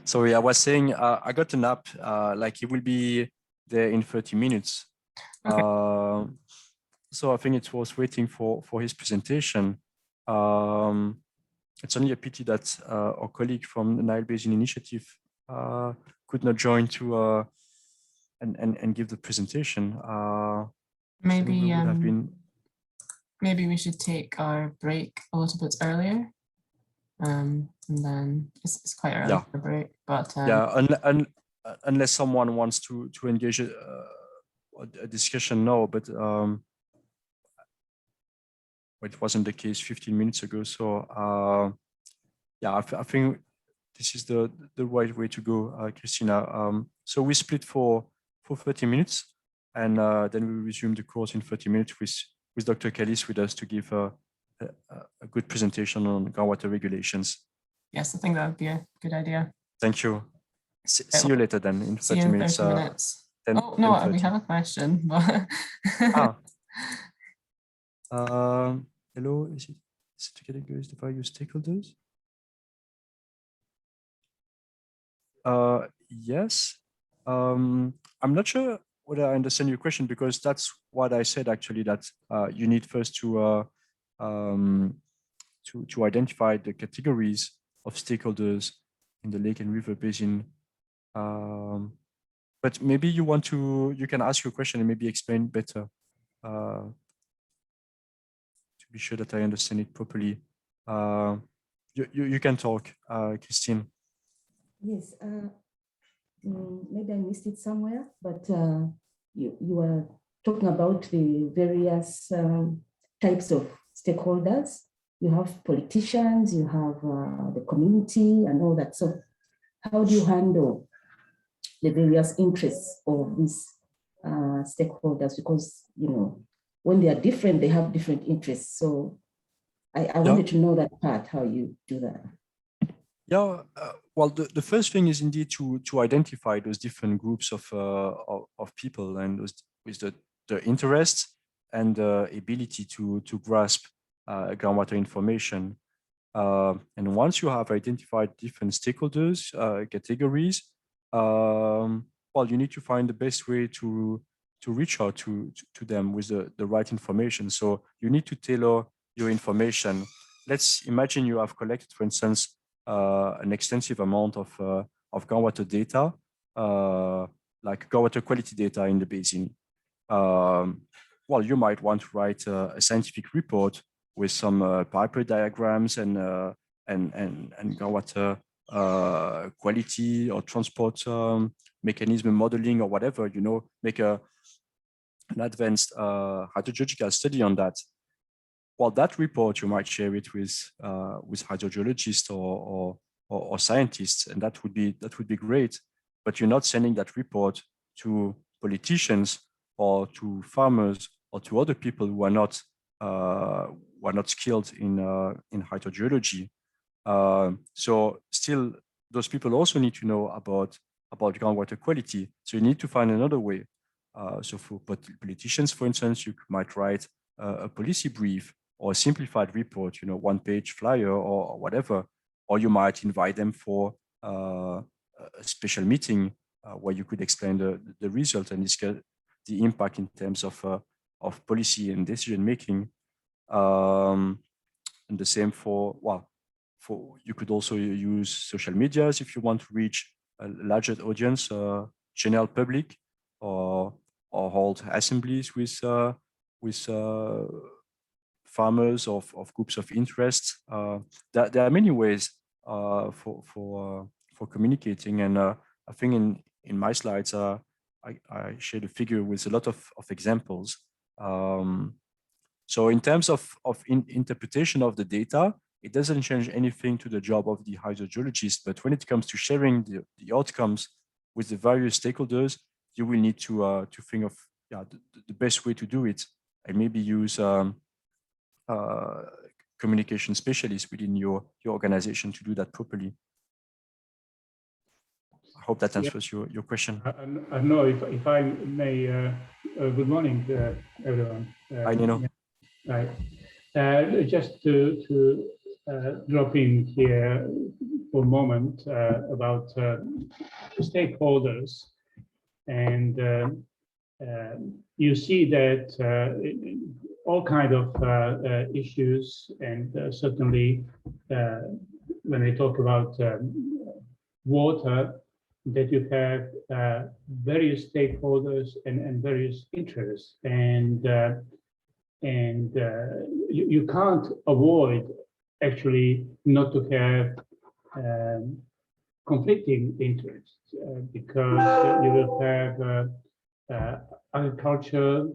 Sorry, I was saying I got an app, like it will be there in 30 minutes. Okay. So I think it was waiting for his presentation. It's only a pity that our colleague from the Nile Basin Initiative could not join to and give the presentation. Maybe have been... maybe we should take our break a little bit earlier. And then it's quite early for a break, but yeah, unless someone wants to engage a discussion now, but it wasn't the case 15 minutes ago. So yeah, I think this is the right way to go, Christina. So we split for 30 minutes, and then we resume the course in 30 minutes with Dr. Callist with us to give a good presentation on groundwater regulations. Yes, I think that would be a good idea. Thank you. See you later then in 30 minutes. 30 minutes. Oh, no, we have a question. But hello, is it to categorize the various stakeholders? Yes. I'm not sure whether I understand your question, because that's what I said actually, that you need first to identify the categories of stakeholders in the lake and river basin. But maybe you can ask your question and maybe explain better to be sure that I understand it properly. You can talk, Christine. Yes, maybe I missed it somewhere, but you were talking about the various types of stakeholders. You have politicians, you have the community and all that. So how do you handle the various interests of these stakeholders? Because, you know, when they are different, they have different interests. So I wanted to know that part, how you do that. Yeah, well, the first thing is indeed to identify those different groups of people, and those with the interests and the ability to grasp groundwater information. And once you have identified different stakeholders, categories, well, you need to find the best way to reach out to them with the right information. So you need to tailor your information. Let's imagine you have collected, for instance, an extensive amount of groundwater data, like groundwater quality data in the basin. Well, you might want to write a scientific report with some pipeline diagrams and groundwater quality or transport mechanism modeling or whatever, you know, make an advanced hydrogeological study on that. Well, that report, you might share it with hydrogeologists or scientists, and that would be great. But you're not sending that report to politicians or to farmers or to other people who are not skilled in hydrogeology. So still, those people also need to know about groundwater quality. So you need to find another way. So for politicians, for instance, you might write a policy brief or a simplified report, you know, one-page flyer or whatever, or you might invite them for a special meeting where you could explain the result and discuss the impact in terms of policy and decision making. And the same for you could also use social medias if you want to reach a larger audience, general public, or hold assemblies with farmers of groups of interest. There are many ways for communicating, and I think in my slides I shared a figure with a lot of examples. So in terms of interpretation of the data, it doesn't change anything to the job of the hydrogeologist, but when it comes to sharing the outcomes with the various stakeholders, you will need to think of the best way to do it, and maybe use communication specialists within your organization to do that properly. I hope that answers your question. I know if I may, good morning, everyone. Hi, Nino. Just to drop in here for a moment about stakeholders, and you see that all kinds of issues, and certainly when I talk about water, that you have various stakeholders and various interests, and you can't avoid actually not to have conflicting interests, because you will have agriculture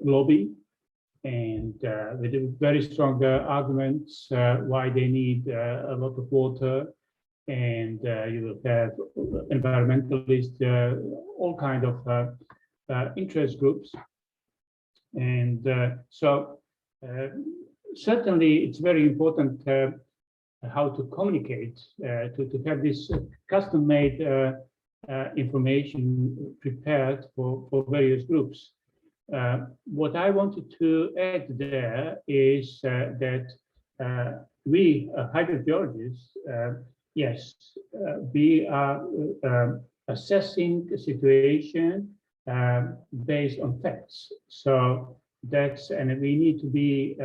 lobby, and with very strong arguments why they need a lot of water, and you will have environmentalists, all kinds of interest groups. And so certainly it's very important how to communicate, to have this custom-made information prepared for various groups. What I wanted to add there is that we hydrogeologists, yes, we are assessing the situation based on facts. So that's, and we need to be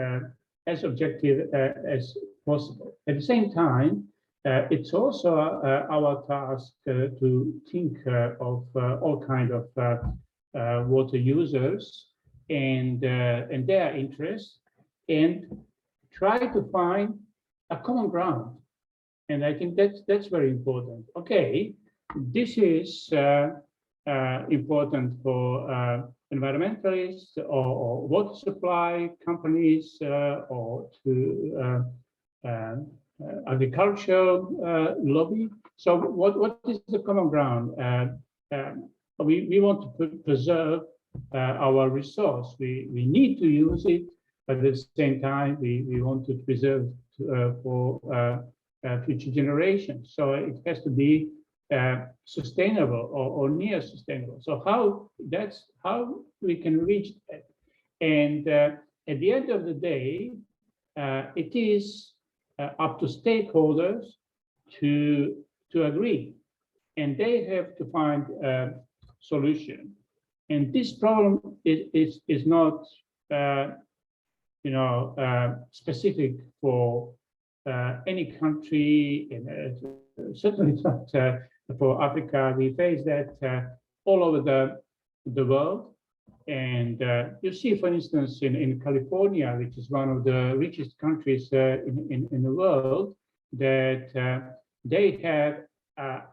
as objective as possible. At the same time, it's also our task to think of all kinds of water users and their interests, and try to find a common ground. And I think that's very important. Okay, this is important for environmentalists or water supply companies or to agricultural lobby. So what is the common ground? We want to preserve our resource. We need to use it, but at the same time, we want to preserve for future generations. So it has to be sustainable or near sustainable. So how we can reach that. And at the end of the day, it is up to stakeholders to agree, and they have to find a solution. And this problem is not specific for any country, and certainly not for Africa. We face that all over the world. And you see, for instance, in California, which is one of the richest countries in the world, that they have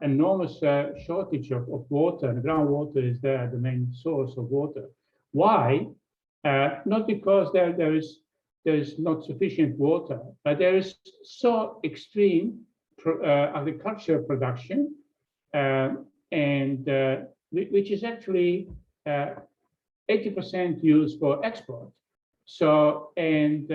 enormous shortage of water. And groundwater is there, the main source of water. Why? Not because there is not sufficient water, but there is so extreme agricultural production, and which is actually 80% used for export. So and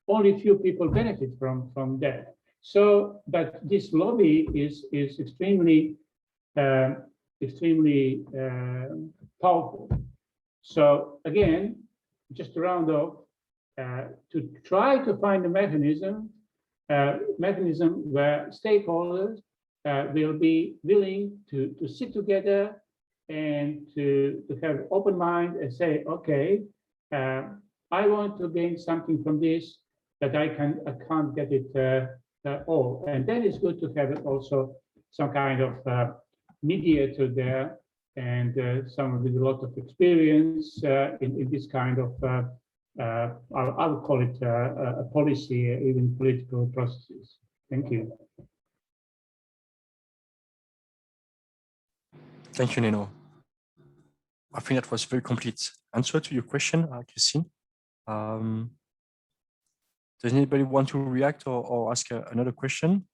only few people benefit from that. So, but this lobby is extremely powerful. So again, just to round off, to try to find a mechanism where stakeholders will be willing to sit together and to have open mind and say, okay, I want to gain something from this, but I can't get it all. And then it's good to have also some kind of mediator there, and someone with a lot of experience in this kind of, I would call it a policy, even political processes. Thank you. Thank you, Nino. I think that was a very complete answer to your question, Christine. Does anybody want to react or ask another question?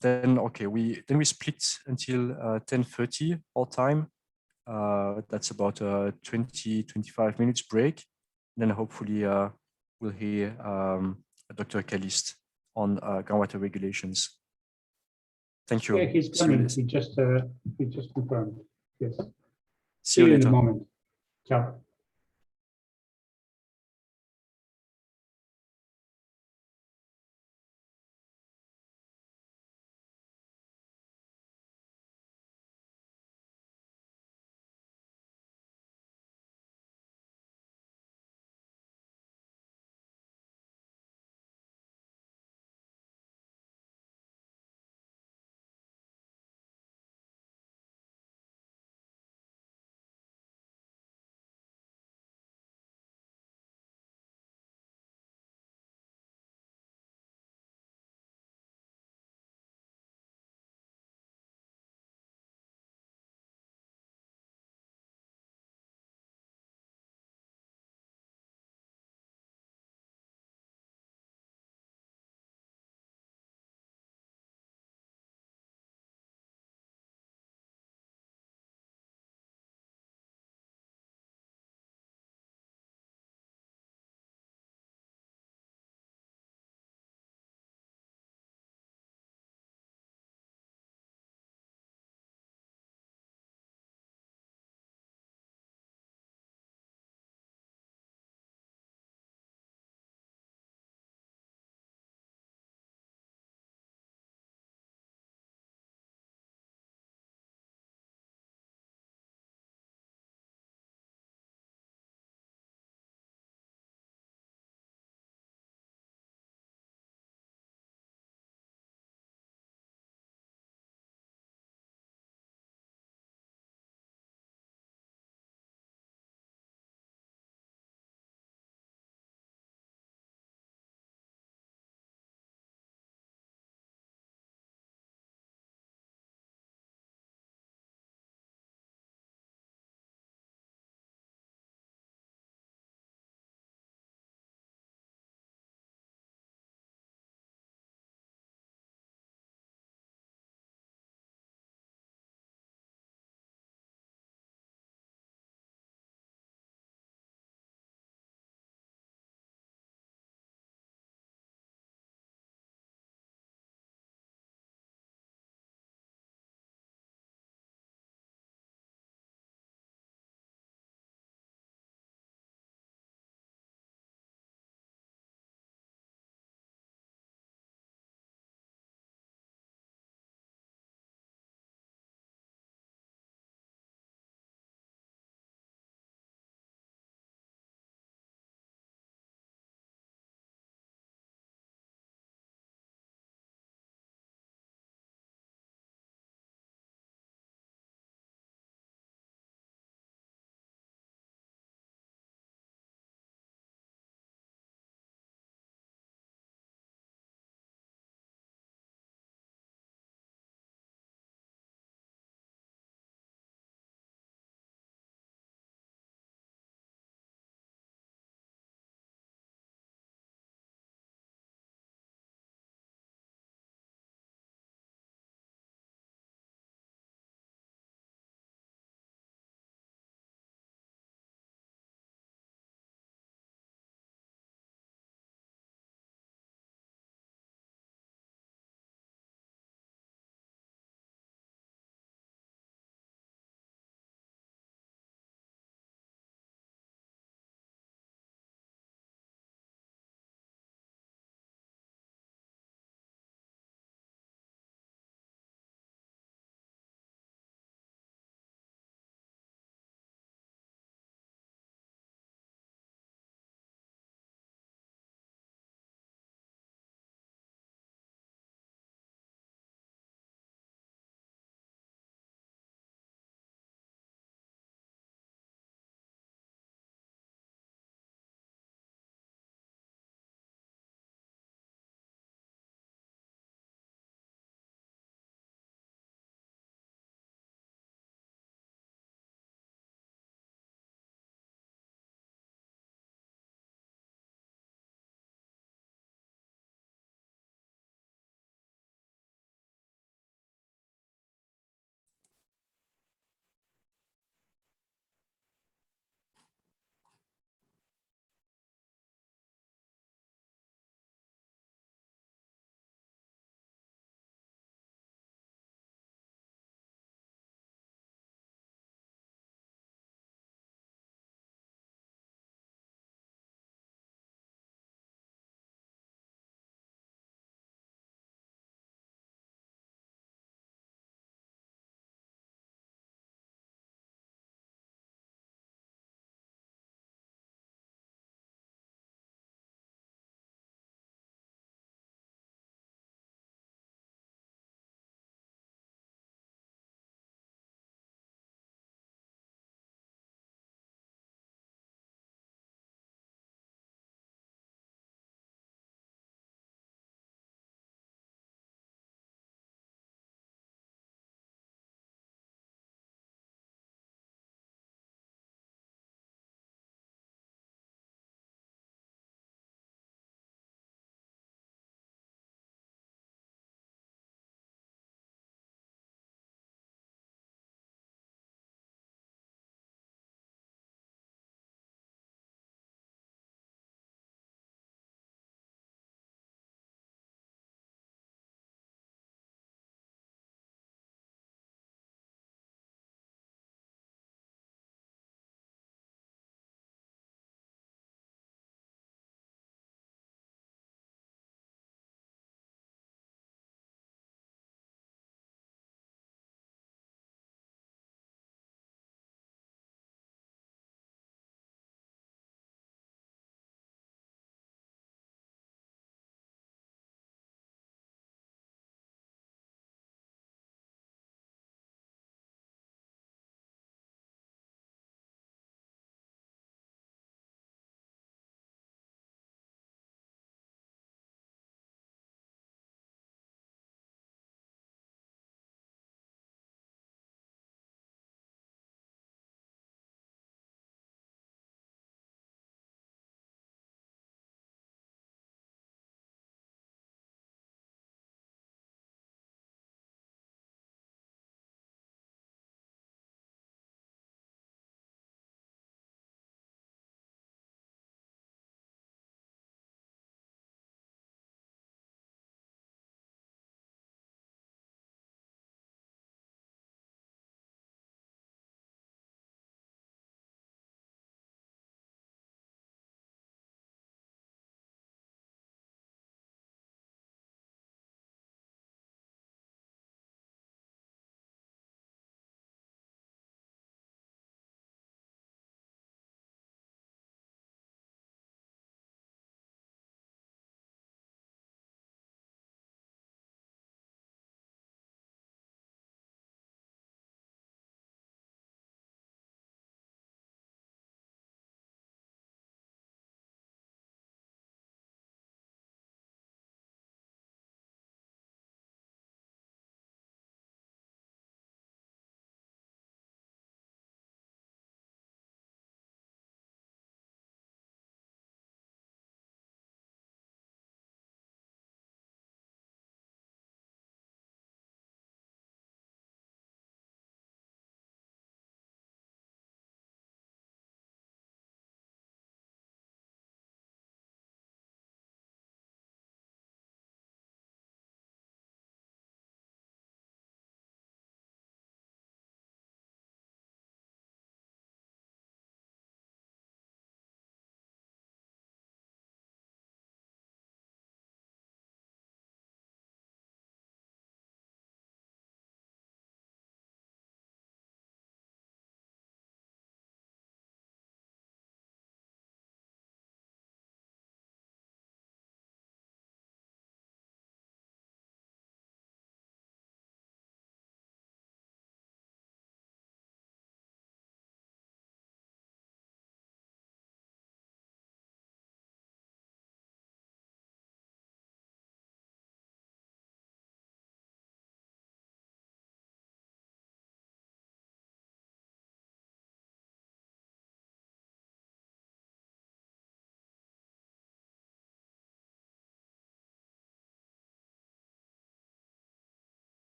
Then, okay, we split until 10:30 all time. That's about a 20-25 minutes break. Then hopefully we'll hear Dr. Callist on groundwater regulations. Thank you. Yeah, he's coming. He just confirmed. Yes. See you later. In a moment. Ciao.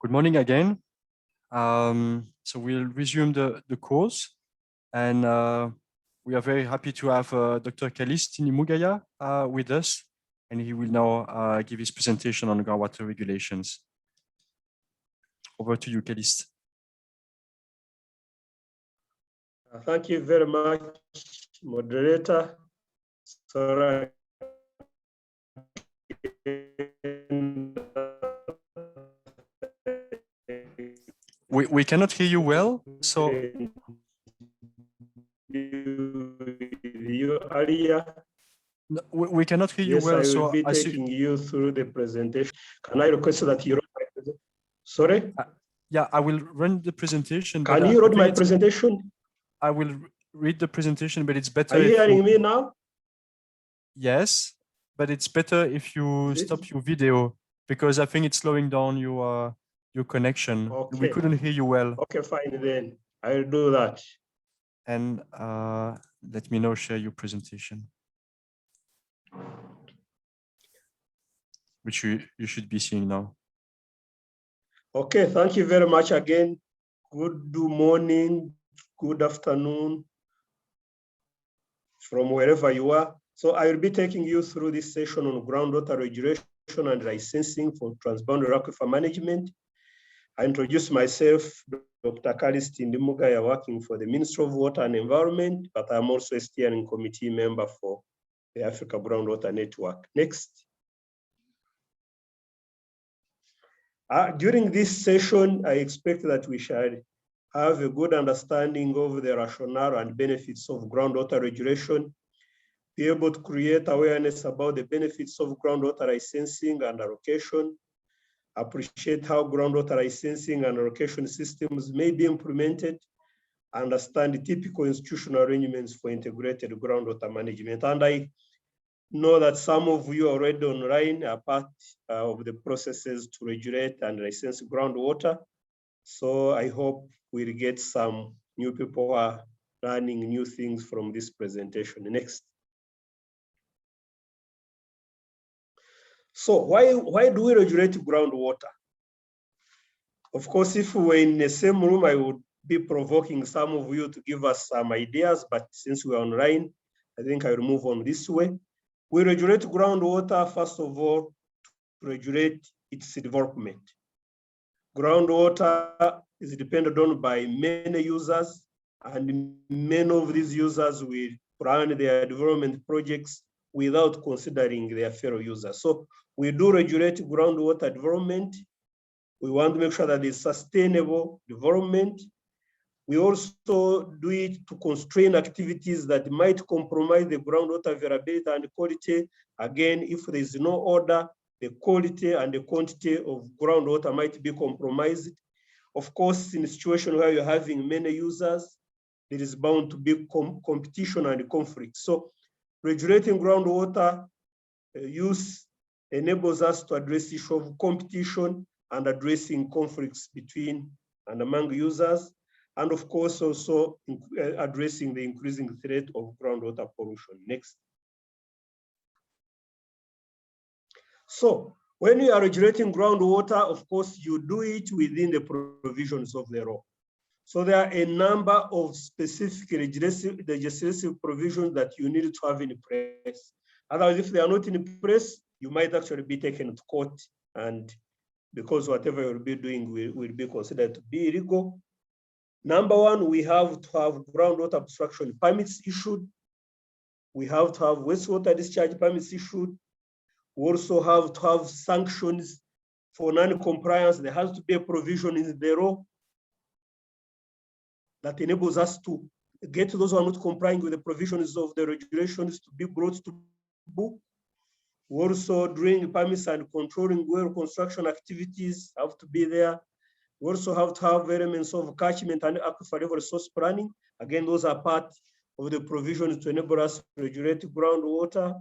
Good morning again. So we'll resume the course, and we are very happy to have Dr. Callist Tindimugaya with us, and he will now give his presentation on groundwater regulations. Over to you, Callist. Thank you very much, moderator. Sorry. We cannot hear you well, so you earlier. no, we cannot hear you Yes, well. I will So be taking you through the presentation. Can I request that you read my presentation? Sorry? Yeah, I will run the presentation. Can you read my presentation? I will read the presentation, but it's better. Are you hearing me now? Yes, but it's better if you stop your video, because I think it's slowing down your connection. Okay. We couldn't hear you well. Okay, fine then. I'll do that. And let me now share your presentation, which you should be seeing now. Okay, thank you very much again. Good morning, good afternoon from wherever you are. So I will be taking you through this session on groundwater regulation and licensing for transboundary aquifer management. I introduce myself, Dr. Callist Tindimugaya, working for the Ministry of Water and Environment, but I'm also a steering committee member for the Africa Groundwater Network. Next. During this session, I expect that we shall have a good understanding of the rationale and benefits of groundwater regulation, be able to create awareness about the benefits of groundwater licensing and allocation, appreciate how groundwater licensing and allocation systems may be implemented, understand the typical institutional arrangements for integrated groundwater management. And I know that some of you already online are part of the processes to regulate and license groundwater. So I hope we'll get some new people who are learning new things from this presentation. Next. So why do we regulate groundwater? Of course, if we were in the same room, I would be provoking some of you to give us some ideas, but since we're online, I think I will move on this way. We regulate groundwater, first of all, to regulate its development. Groundwater is depended on by many users, and many of these users will plan their development projects without considering their fellow users. So we do regulate groundwater development. We want to make sure that there's sustainable development. We also do it to constrain activities that might compromise the groundwater availability and quality. Again, if there is no order, the quality and the quantity of groundwater might be compromised. Of course, in a situation where you're having many users, there is bound to be competition and conflict. So regulating groundwater use enables us to address the issue of competition and addressing conflicts between and among users, and of course also addressing the increasing threat of groundwater pollution. Next. So when you are regulating groundwater, of course, you do it within the provisions of the law. So there are a number of specific legislative provisions that you need to have in place. Otherwise, if they are not in place, you might actually be taken to court, and because whatever you'll be doing will be considered to be illegal. Number one, we have to have groundwater abstraction permits issued. We have to have wastewater discharge permits issued. We also have to have sanctions for non-compliance. There has to be a provision in the law that enables us to get those who are not complying with the provisions of the regulations to be brought to book. We also, during permits and controlling well construction activities, have to be there. We also have to have elements of catchment and aquifer level resource planning. Again, those are part of the provisions to enable us to regulate groundwater.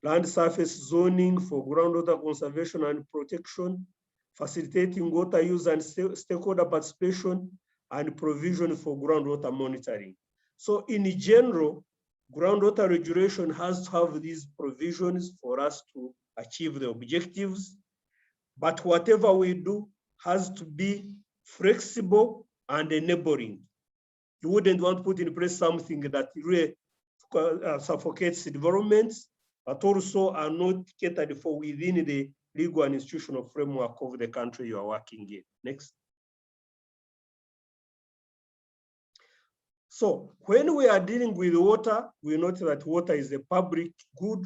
Land surface zoning for groundwater conservation and protection, facilitating water use and stakeholder participation, and provision for groundwater monitoring. So in general, groundwater regulation has to have these provisions for us to achieve the objectives. But whatever we do has to be flexible and enabling. You wouldn't want to put in place something that really suffocates developments, but also are not catered for within the legal and institutional framework of the country you are working in. Next. So when we are dealing with water, we note that water is a public good.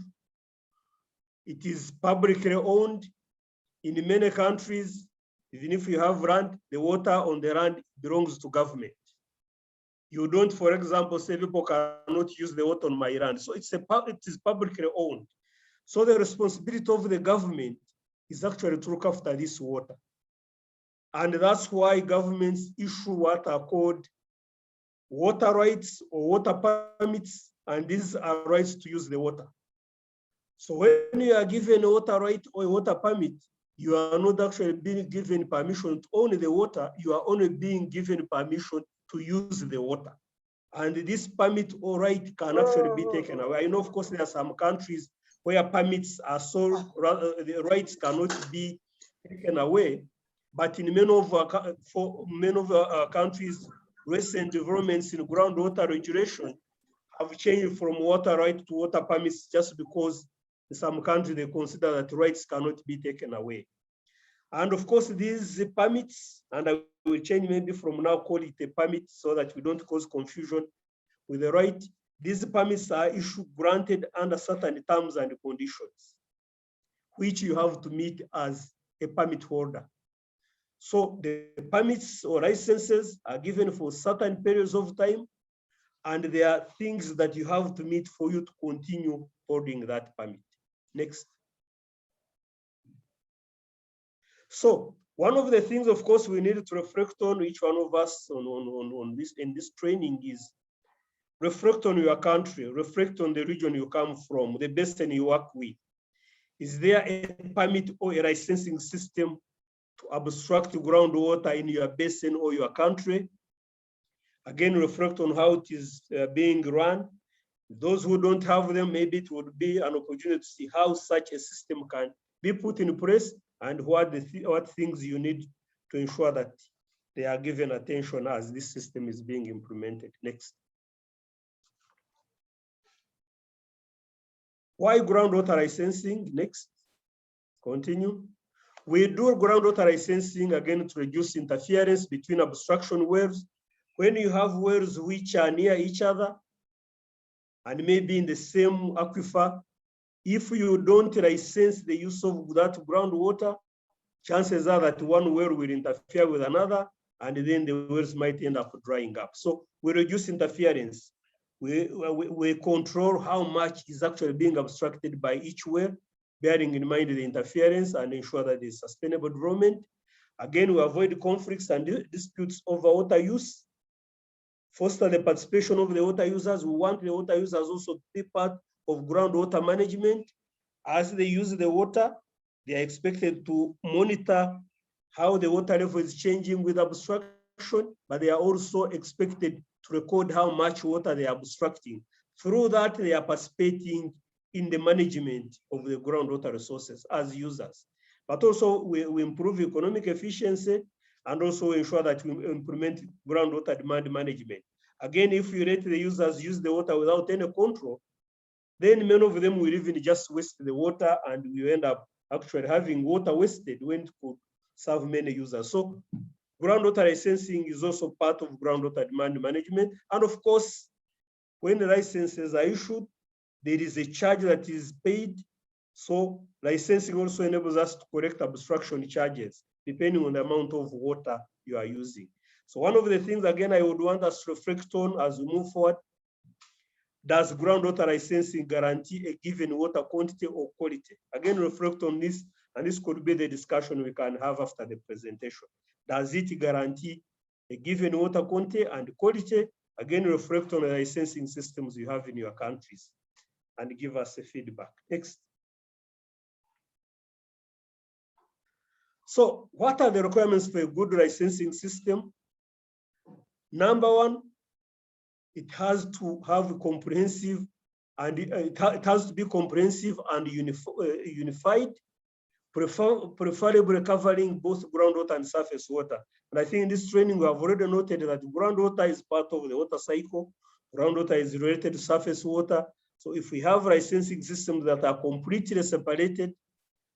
It is publicly owned. In many countries, even if you have land, the water on the land belongs to government. You don't, for example, say people cannot use the water on my land. So it is publicly owned. So the responsibility of the government is actually to look after this water. And that's why governments issue what are called water rights or water permits, and these are rights to use the water. So when you are given a water right or a water permit, you are not actually being given permission to own the water, you are only being given permission to use the water. And this permit or right can actually be taken away. I know, of course, there are some countries where permits are so, the rights cannot be taken away. But in many of our countries, recent developments in groundwater regulation have changed from water right to water permits just because in some countries they consider that rights cannot be taken away. And of course, these permits, and I will change maybe from now, call it a permit so that we don't cause confusion with the right. These permits are issued, granted under certain terms and conditions, which you have to meet as a permit holder. So the permits or licenses are given for certain periods of time, and there are things that you have to meet for you to continue holding that permit. Next. So one of the things, of course, we need to reflect on, each one of us on this in this training, is reflect on your country, reflect on the region you come from, the basin you work with. Is there a permit or a licensing system to abstract groundwater in your basin or your country? Again, reflect on how it is being run. Those who don't have them, maybe it would be an opportunity to see how such a system can be put in place and what things you need to ensure that they are given attention as this system is being implemented. Next. Why groundwater licensing? Next. Continue. We do groundwater licensing again to reduce interference between abstraction wells. When you have wells which are near each other and maybe in the same aquifer, if you don't license the use of that groundwater, chances are that one well will interfere with another, and then the wells might end up drying up. So we reduce interference. We control how much is actually being abstracted by each well, bearing in mind the interference, and ensure that there's sustainable development. Again, we avoid conflicts and disputes over water use, foster the participation of the water users. We want the water users also to be part of groundwater management. As they use the water, they are expected to monitor how the water level is changing with abstraction, but they are also expected to record how much water they are abstracting. Through that, they are participating in the management of the groundwater resources as users. But also we improve economic efficiency and also ensure that we implement groundwater demand management. Again, if you let the users use the water without any control, then many of them will even just waste the water, and we end up actually having water wasted when it could serve many users. So groundwater licensing is also part of groundwater demand management. And of course, when the licenses are issued, there is a charge that is paid. So licensing also enables us to collect abstraction charges, depending on the amount of water you are using. So one of the things, again, I would want us to reflect on as we move forward, does groundwater licensing guarantee a given water quantity or quality? Again, reflect on this, and this could be the discussion we can have after the presentation. Does it guarantee a given water quantity and quality? Again, reflect on the licensing systems you have in your countries and give us a feedback. Next. So what are the requirements for a good licensing system? Number one, it has to have comprehensive, and it has to be comprehensive and unified, preferably covering both groundwater and surface water. And I think in this training, we have already noted that groundwater is part of the water cycle. Groundwater is related to surface water. So if we have licensing systems that are completely separated,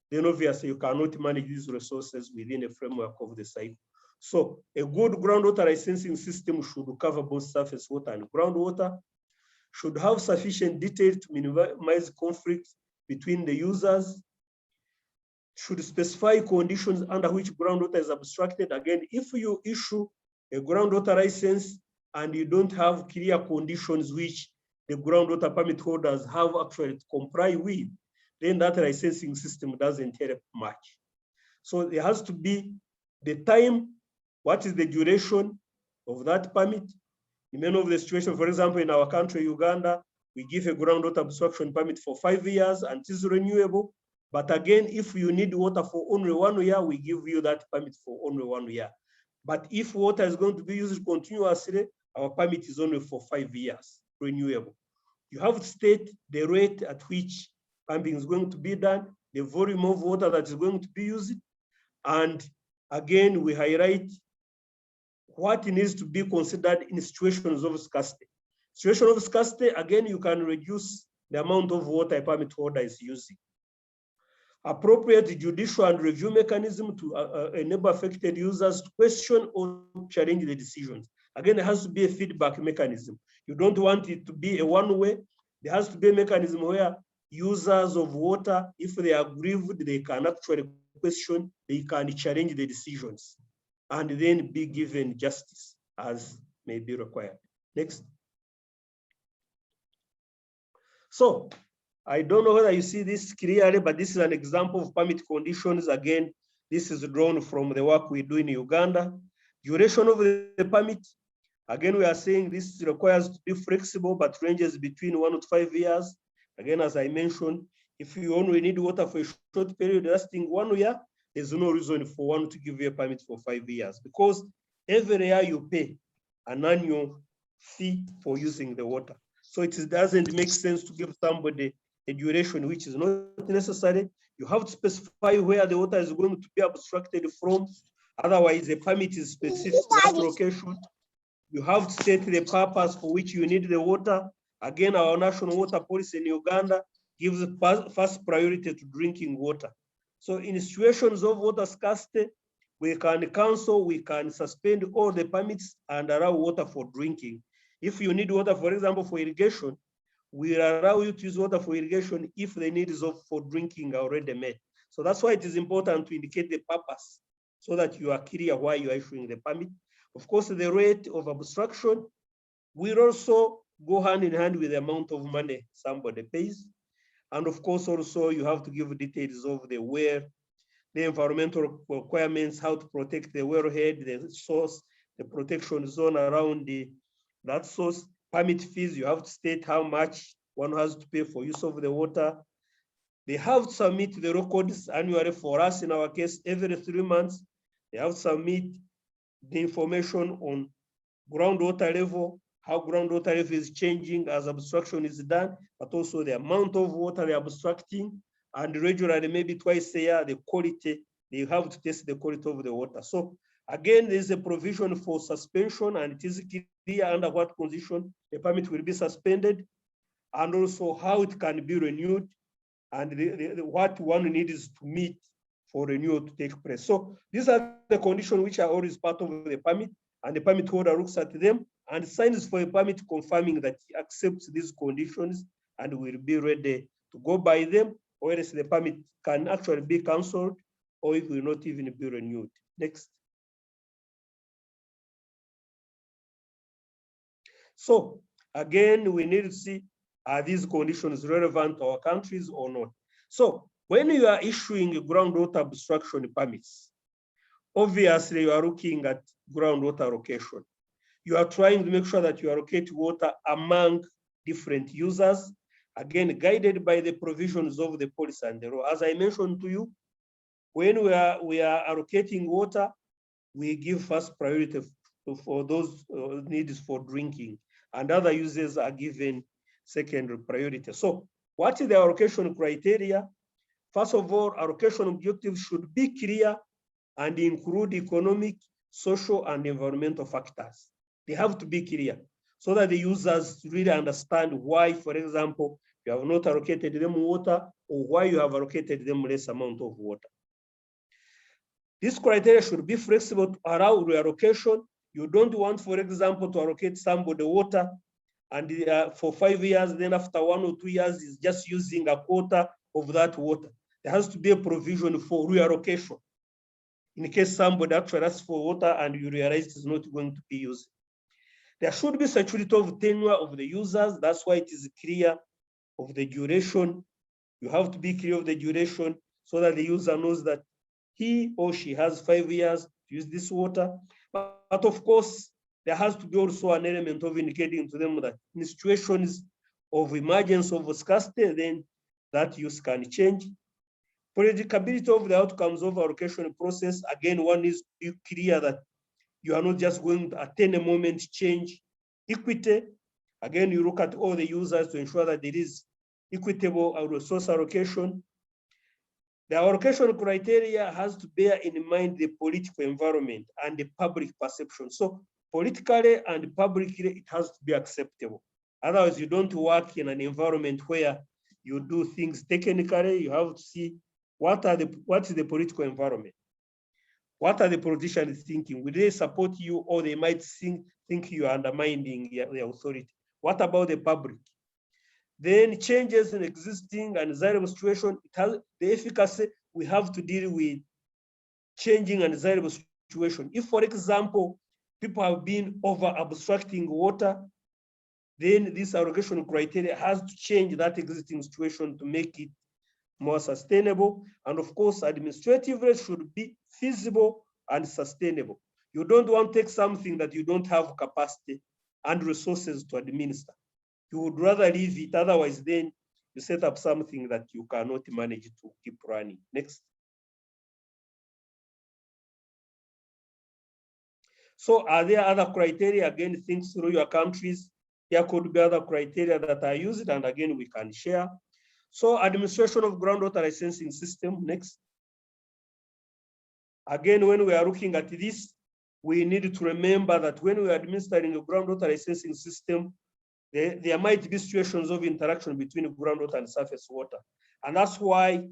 then obviously you cannot manage these resources within a framework of the cycle. So a good groundwater licensing system should cover both surface water and groundwater, should have sufficient detail to minimize conflicts between the users, should specify conditions under which groundwater is abstracted. Again, if you issue a groundwater license and you don't have clear conditions which the groundwater permit holders have actually to comply with, then that licensing system doesn't help much. So there has to be the time, what is the duration of that permit? In many of the situations, for example, in our country, Uganda, we give a groundwater abstraction permit for 5 years and it is renewable. But again, if you need water for only 1 year, we give you that permit for only 1 year. But if water is going to be used continuously, our permit is only for 5 years, renewable. You have to state the rate at which pumping is going to be done, the volume of water that is going to be used. And again, we highlight what needs to be considered in situations of scarcity. Situation of scarcity, again, you can reduce the amount of water a permit holder is using. Appropriate judicial and review mechanism to enable affected users to question or challenge the decisions. Again, there has to be a feedback mechanism. You don't want it to be a one-way. There has to be a mechanism where users of water, if they are aggrieved, they can actually question, they can challenge the decisions, and then be given justice as may be required. Next. So, I don't know whether you see this clearly, but this is an example of permit conditions. Again, this is drawn from the work we do in Uganda. Duration of the permit. Again, we are saying this requires to be flexible, but ranges between 1 to 5 years. Again, as I mentioned, if you only need water for a short period lasting 1 year, there's no reason for one to give you a permit for 5 years, because every year you pay an annual fee for using the water. So it doesn't make sense to give somebody a duration which is not necessary. You have to specify where the water is going to be abstracted from. Otherwise, the permit is specific to that location. You have to state the purpose for which you need the water. Again, our national water policy in Uganda gives first priority to drinking water. So in situations of water scarcity, we can cancel, we can suspend all the permits and allow water for drinking. If you need water, for example, for irrigation, we allow you to use water for irrigation if the need is for drinking are already met. So that's why it is important to indicate the purpose so that you are clear why you are issuing the permit. Of course, the rate of abstraction will also go hand in hand with the amount of money somebody pays. And of course, also you have to give details of the well, the environmental requirements, how to protect the wellhead, the source, the protection zone around that source. Permit fees, you have to state how much one has to pay for use of the water. They have to submit the records annually. For us, in our case, every 3 months. They have to submit the information on groundwater level, how groundwater level is changing as abstraction is done, but also the amount of water they are abstracting, and regularly, maybe twice a year, the quality, they have to test the quality of the water. So again, there's a provision for suspension, and it is clear under what condition the permit will be suspended, and also how it can be renewed, and what one needs to meet for renewal to take place. So these are the conditions which are always part of the permit, and the permit holder looks at them and signs for a permit confirming that he accepts these conditions and will be ready to go by them, or else the permit can actually be cancelled or it will not even be renewed. Next. So again, we need to see, are these conditions relevant to our countries or not? So when you are issuing groundwater abstraction permits, obviously you are looking at groundwater allocation. You are trying to make sure that you allocate water among different users, again, guided by the provisions of the policy and the law. As I mentioned to you, when we are allocating water, we give first priority for those needs for drinking, and other users are given secondary priority. So what is the allocation criteria? First of all, allocation objectives should be clear and include economic, social, and environmental factors. They have to be clear so that the users really understand why, for example, you have not allocated them water or why you have allocated them less amount of water. This criteria should be flexible to allow reallocation. You don't want, for example, to allocate somebody water and for 5 years, then after 1 or 2 years, is just using a quarter of that water. There has to be a provision for reallocation in case somebody actually asks for water and you realize it's not going to be used. There should be security of tenure of the users. That's why it is clear of the duration. You have to be clear of the duration so that the user knows that he or she has 5 years to use this water. But of course, there has to be also an element of indicating to them that in situations of emergence of scarcity, then that use can change. Predictability of the outcomes of allocation process, again, one is to be clear that you are not just going to at any moment change. Equity, again, you look at all the users to ensure that there is equitable resource allocation. The allocation criteria has to bear in mind the political environment and the public perception. So politically and publicly, it has to be acceptable. Otherwise, you don't work in an environment where you do things technically. You have to see what is the political environment? What are the politicians thinking? Will they support you, or they might think you are undermining the authority? What about the public? Then changes in existing and desirable situation, it has the efficacy. We have to deal with changing and desirable situation. If, for example, people have been over abstracting water, then this allocation criteria has to change that existing situation to make it more sustainable. And of course, administratively should be feasible and sustainable. You don't want to take something that you don't have capacity and resources to administer. You would rather leave it, otherwise then you set up something that you cannot manage to keep running. Next. So are there other criteria? Again, think through your countries. There could be other criteria that are used, and again, we can share. So administration of groundwater licensing system, next. Again, when we are looking at this, we need to remember that when we are administering a groundwater licensing system, there might be situations of interaction between groundwater and surface water. And that's why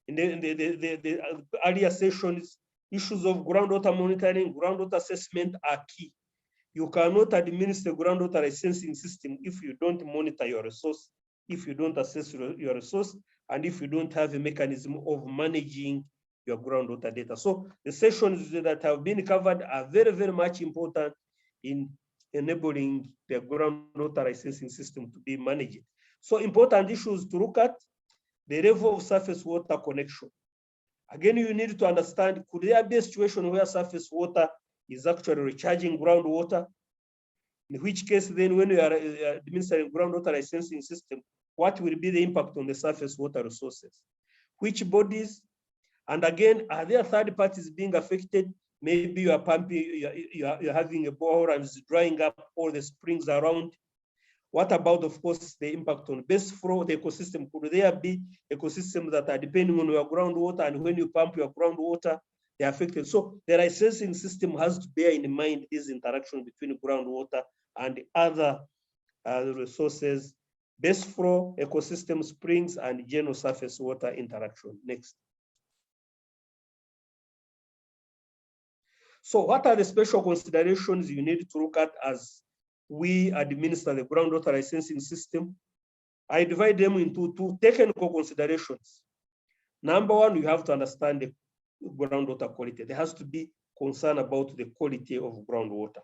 in the earlier sessions, issues of groundwater monitoring, groundwater assessment are key. You cannot administer groundwater licensing system if you don't monitor your resource, if you don't assess your resource, and if you don't have a mechanism of managing your groundwater data. So the sessions that have been covered are very, very much important in enabling the groundwater licensing system to be managed. So important issues to look at: the level of surface water connection. Again, you need to understand, could there be a situation where surface water is actually recharging groundwater? In which case, then when you are administering groundwater licensing system, what will be the impact on the surface water resources? Which bodies? And again, are there third parties being affected? Maybe you are pumping, you're having a borehole and it's drying up all the springs around. What about, of course, the impact on base flow, the ecosystem? Could there be ecosystems that are depending on your groundwater, and when you pump your groundwater, they're affected? So the licensing system has to bear in mind this interaction between groundwater and other resources, base flow, ecosystem, springs, and general surface water interaction. Next. So what are the special considerations you need to look at as we administer the groundwater licensing system? I divide them into two technical considerations. Number one, you have to understand the groundwater quality. There has to be concern about the quality of groundwater.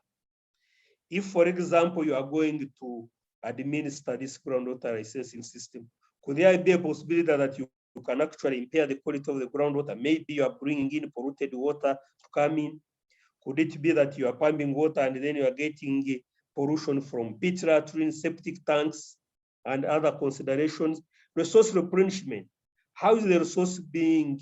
If, for example, you are going to administer this groundwater licensing system, could there be a possibility that you can actually impair the quality of the groundwater? Maybe you are bringing in polluted water to come in. Could it be that you are pumping water and then you are getting pollution from pit latrines, septic tanks, and other considerations? Resource replenishment. How is the resource being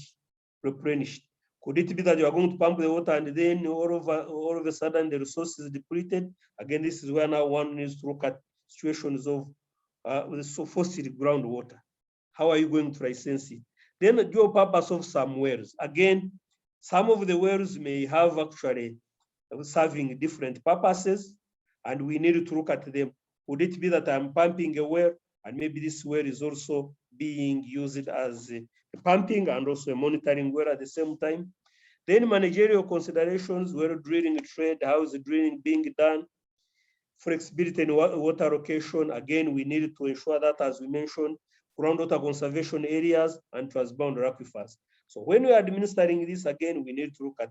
replenished? Could it be that you are going to pump the water and then all of a sudden the resource is depleted? Again, this is where now one needs to look at situations of fossil groundwater. How are you going to license it? Then the dual purpose of some wells. Again, some of the wells may have actually serving different purposes, and we need to look at them. Would it be that I'm pumping a well, and maybe this well is also being used as a pumping and also a monitoring well at the same time? Then managerial considerations, well drilling trade, how is the drilling being done? Flexibility in water allocation. Again, we need to ensure that, as we mentioned, groundwater conservation areas and transboundary aquifers. So when we are administering this, again, we need to look at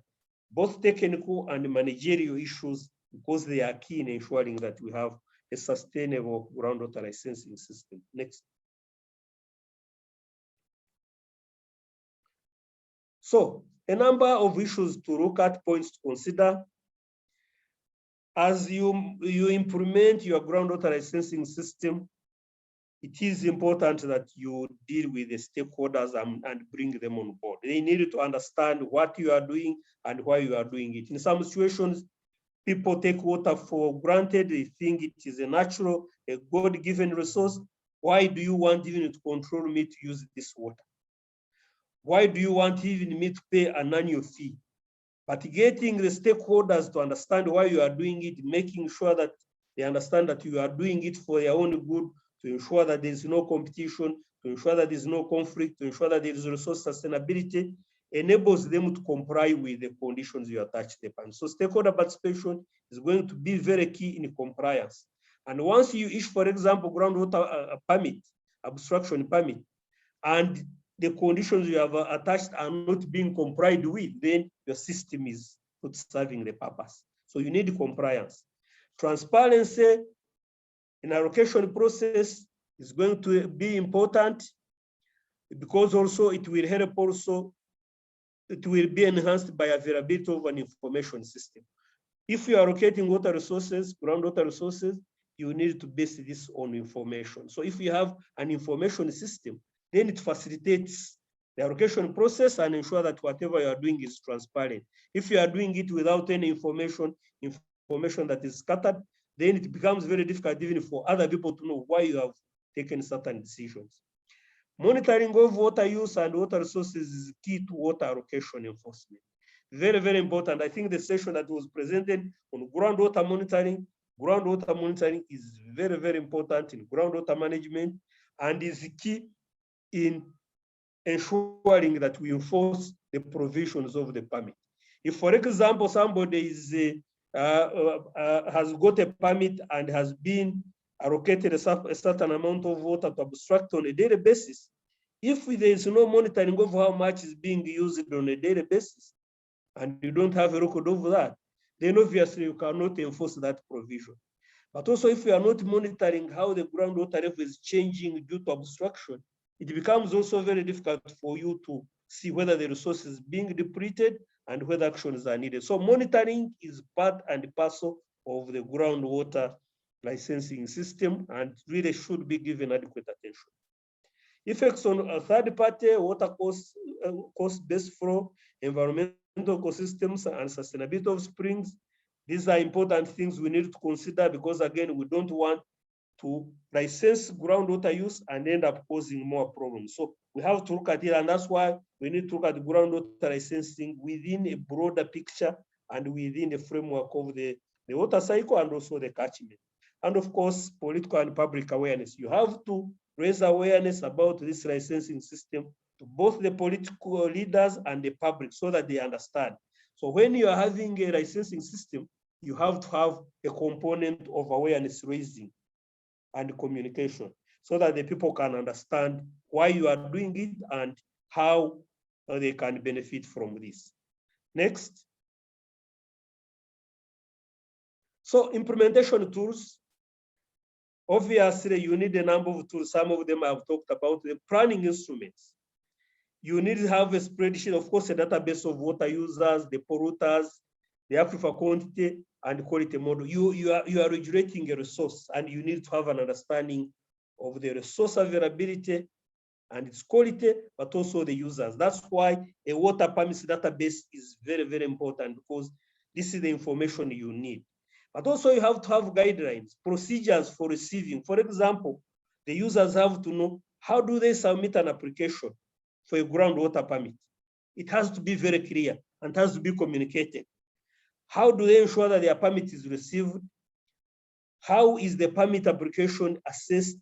both technical and managerial issues, because they are key in ensuring that we have a sustainable groundwater licensing system. Next. So a number of issues to look at, points to consider. As you implement your groundwater licensing system, it is important that you deal with the stakeholders and bring them on board. They need to understand what you are doing and why you are doing it. In some situations, people take water for granted. They think it is a natural, a God-given resource. Why do you want even to control me to use this water? Why do you want even me to pay an annual fee? But getting the stakeholders to understand why you are doing it, making sure that they understand that you are doing it for their own good, to ensure that there is no competition, to ensure that there is no conflict, to ensure that there is resource sustainability, enables them to comply with the conditions you attach to the permit. So stakeholder participation is going to be very key in compliance. And once you issue, for example, groundwater permit, obstruction permit, and the conditions you have attached are not being complied with, then your system is not serving the purpose. So you need compliance. Transparency in allocation process is going to be important, because also it will help also, it will be enhanced by availability of an information system. If you are allocating water resources, groundwater resources, you need to base this on information. So if you have an information system, then it facilitates the allocation process and ensure that whatever you are doing is transparent. If you are doing it without any information that is scattered, then it becomes very difficult even for other people to know why you have taken certain decisions. Monitoring of water use and water resources is key to water allocation enforcement. Very, very important. I think the session that was presented on groundwater monitoring is very, very important in groundwater management, and is key in ensuring that we enforce the provisions of the permit. If, for example, somebody has got a permit and has been allocated a certain amount of water to obstruct on a daily basis, if there is no monitoring of how much is being used on a daily basis, and you don't have a record of that, then obviously you cannot enforce that provision. But also, if you are not monitoring how the groundwater level is changing due to obstruction, it becomes also very difficult for you to see whether the resource is being depleted and whether actions are needed. So monitoring is part and parcel of the groundwater licensing system, and really should be given adequate attention. Effects on a third-party water cost-based flow, environmental ecosystems, and sustainability of springs. These are important things we need to consider, because again, we don't want to license groundwater use and end up causing more problems. So we have to look at it, and that's why we need to look at groundwater licensing within a broader picture and within the framework of the water cycle and also the catchment. And of course, political and public awareness. You have to raise awareness about this licensing system to both the political leaders and the public, so that they understand. So when you are having a licensing system, you have to have a component of awareness raising and communication, so that the people can understand why you are doing it and how they can benefit from this. Next. So implementation tools. Obviously, you need a number of tools. Some of them I've talked about. The planning instruments. You need to have a spreadsheet, of course, a database of water users, the polluters, the aquifer quantity and quality model. You are regulating a resource, and you need to have an understanding of the resource availability and its quality, but also the users. That's why a water permits database is very, very important, because this is the information you need. But also you have to have guidelines, procedures for receiving. For example, the users have to know, how do they submit an application? for a groundwater permit. It has to be very clear and has to be communicated. How do they ensure that their permit is received? How is the permit application assessed?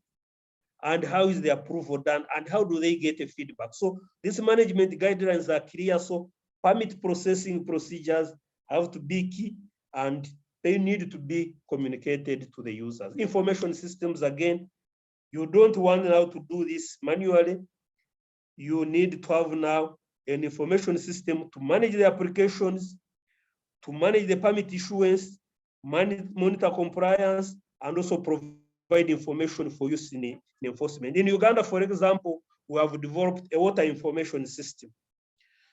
And how is the approval done? And how do they get a feedback? So these management guidelines are clear. So permit processing procedures have to be key and they need to be communicated to the users. Information systems, again, you don't want now to do this manually. You need to have now an information system to manage the applications, to manage the permit issuance, monitor compliance, and also provide information for use in enforcement. In Uganda, for example, we have developed a water information system.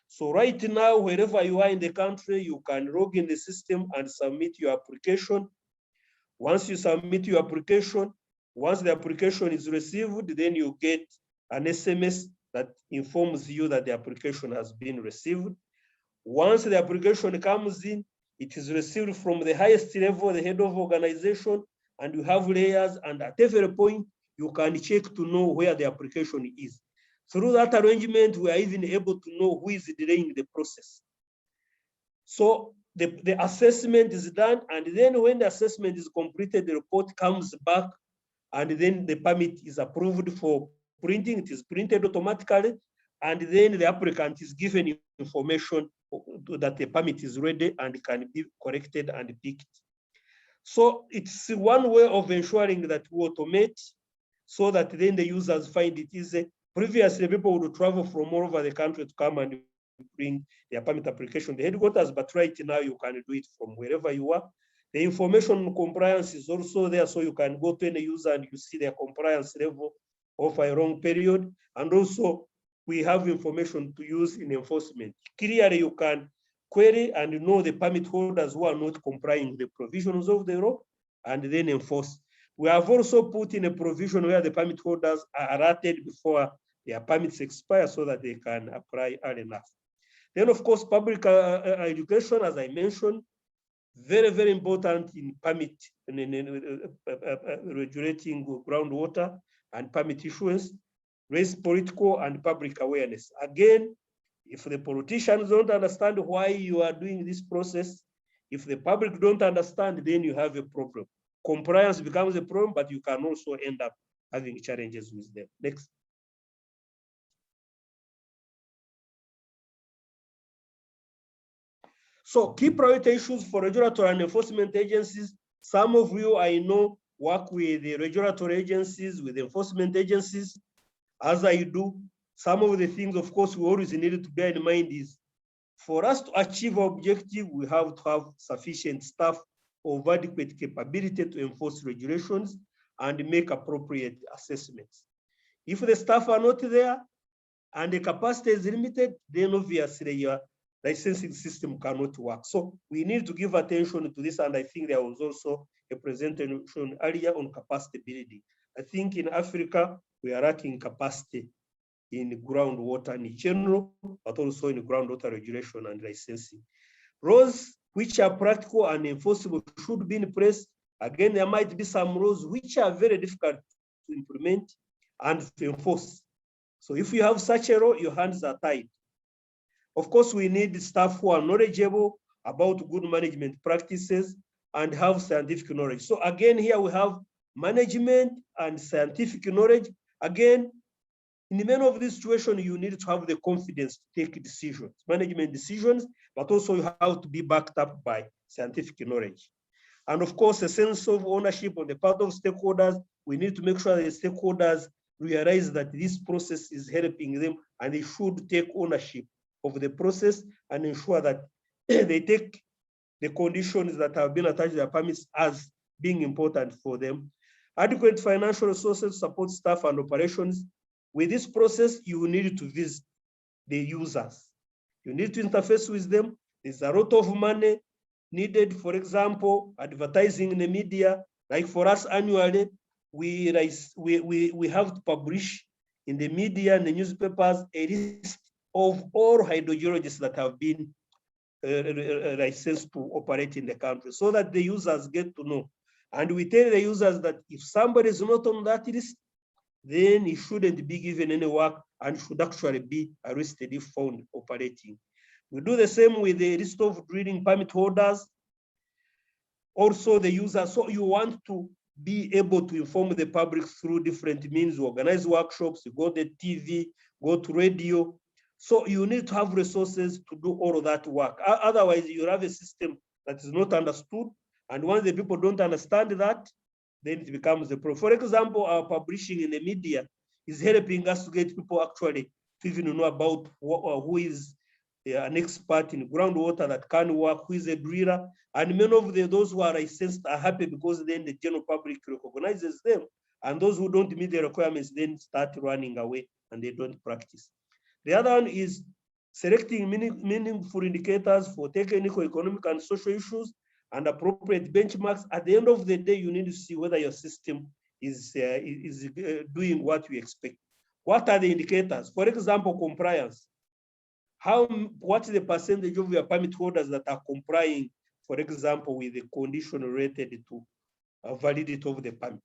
So right now, wherever you are in the country, you can log in the system and submit your application. Once you submit your application, once the application is received, then you get an SMS that informs you that the application has been received. Once the application comes in, it is received from the highest level, the head of organization, and you have layers, and at every point, you can check to know where the application is. Through that arrangement, we are even able to know who is delaying the process. So the assessment is done, and then when the assessment is completed, the report comes back, and then the permit is approved for printing. It is printed automatically, and then the applicant is given information that the permit is ready and can be corrected and picked. So it's one way of ensuring that we automate so that then the users find it easy. Previously, people would travel from all over the country to come and bring their permit application to the headquarters, but right now you can do it from wherever you are. The information compliance is also there, so you can go to any user and you see their compliance level over a long period. And also, we have information to use in enforcement. Clearly, you can query and know the permit holders who are not complying with the provisions of the law and then enforce. We have also put in a provision where the permit holders are alerted before their permits expire so that they can apply early enough. Then, of course, public education, as I mentioned, very, very important in permit regulating groundwater and permit issuance, raise political and public awareness. Again, if the politicians don't understand why you are doing this process, if the public don't understand, then you have a problem. Compliance becomes a problem, but you can also end up having challenges with them. Next. So key priority issues for regulatory and enforcement agencies. Some of you, I know, work with the regulatory agencies, with enforcement agencies, as I do. Some of the things, of course, we always need to bear in mind is for us to achieve our objective, we have to have sufficient staff of adequate capability to enforce regulations and make appropriate assessments. If the staff are not there and the capacity is limited, then obviously your licensing system cannot work. So we need to give attention to this, and I think there was also a presentation earlier on capacity building. I think in Africa, we are lacking capacity in groundwater in general, but also in groundwater regulation and licensing. Laws which are practical and enforceable should be in place. Again, there might be some laws which are very difficult to implement and to enforce. So if you have such a law, your hands are tied. Of course, we need staff who are knowledgeable about good management practices and have scientific knowledge. So again, here we have management and scientific knowledge. Again, in many of these situations, you need to have the confidence to take decisions, management decisions, but also you have to be backed up by scientific knowledge. And of course, a sense of ownership on the part of stakeholders. We need to make sure that the stakeholders realize that this process is helping them and they should take ownership of the process and ensure that they take the conditions that have been attached to their permits as being important for them. Adequate financial resources support staff and operations. With this process, you need to visit the users. You need to interface with them. There's a lot of money needed. For example, advertising in the media. Like for us annually, we have to publish in the media and the newspapers a list of all hydrogeologists that have been licensed to operate in the country so that the users get to know. And we tell the users that if somebody is not on that list, then he shouldn't be given any work and should actually be arrested if found operating. We do the same with the list of drilling permit holders, also the user. So you want to be able to inform the public through different means, organize workshops, you go to TV, go to radio. So you need to have resources to do all of that work. Otherwise, you have a system that is not understood. And once the people don't understand that, then it becomes a problem. For example, our publishing in the media is helping us to get people actually to even know about who is an expert in groundwater that can work, who is a driller. And many of those who are licensed are happy because then the general public recognizes them. And those who don't meet the requirements then start running away and they don't practice. The other one is selecting meaningful indicators for technical, economic, and social issues and appropriate benchmarks. At the end of the day, you need to see whether your system is doing what you expect. What are the indicators? For example, compliance. What is the percentage of your permit holders that are complying, for example, with the condition related to validity of the permit?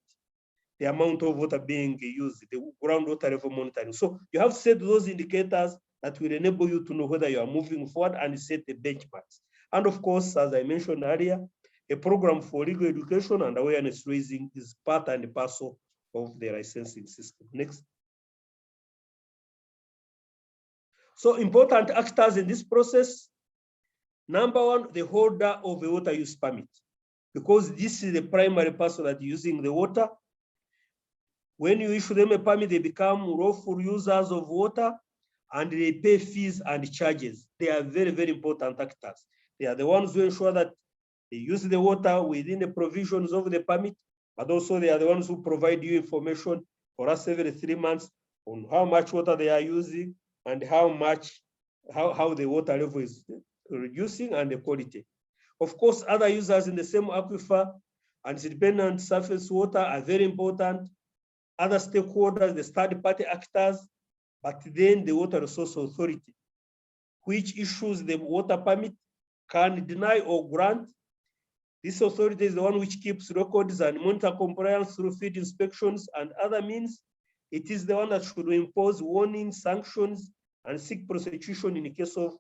The amount of water being used, the groundwater level monitoring. So you have set those indicators that will enable you to know whether you are moving forward and set the benchmarks. And of course, as I mentioned earlier, a program for legal education and awareness raising is part and parcel of the licensing system. Next. So important actors in this process. Number one, the holder of the water use permit, because this is the primary person that is using the water. When you issue them a permit, they become lawful users of water and they pay fees and charges. They are very, very important actors. They are the ones who ensure that they use the water within the provisions of the permit, but also they are the ones who provide you information for us every 3 months on how much water they are using and how the water level is reducing and the quality. Of course, other users in the same aquifer and dependent surface water are very important. Other stakeholders, the third-party actors, but then the Water Resource Authority, which issues the water permit, can deny or grant. This authority is the one which keeps records and monitor compliance through field inspections and other means. It is the one that should impose warnings, sanctions, and seek prosecution in case of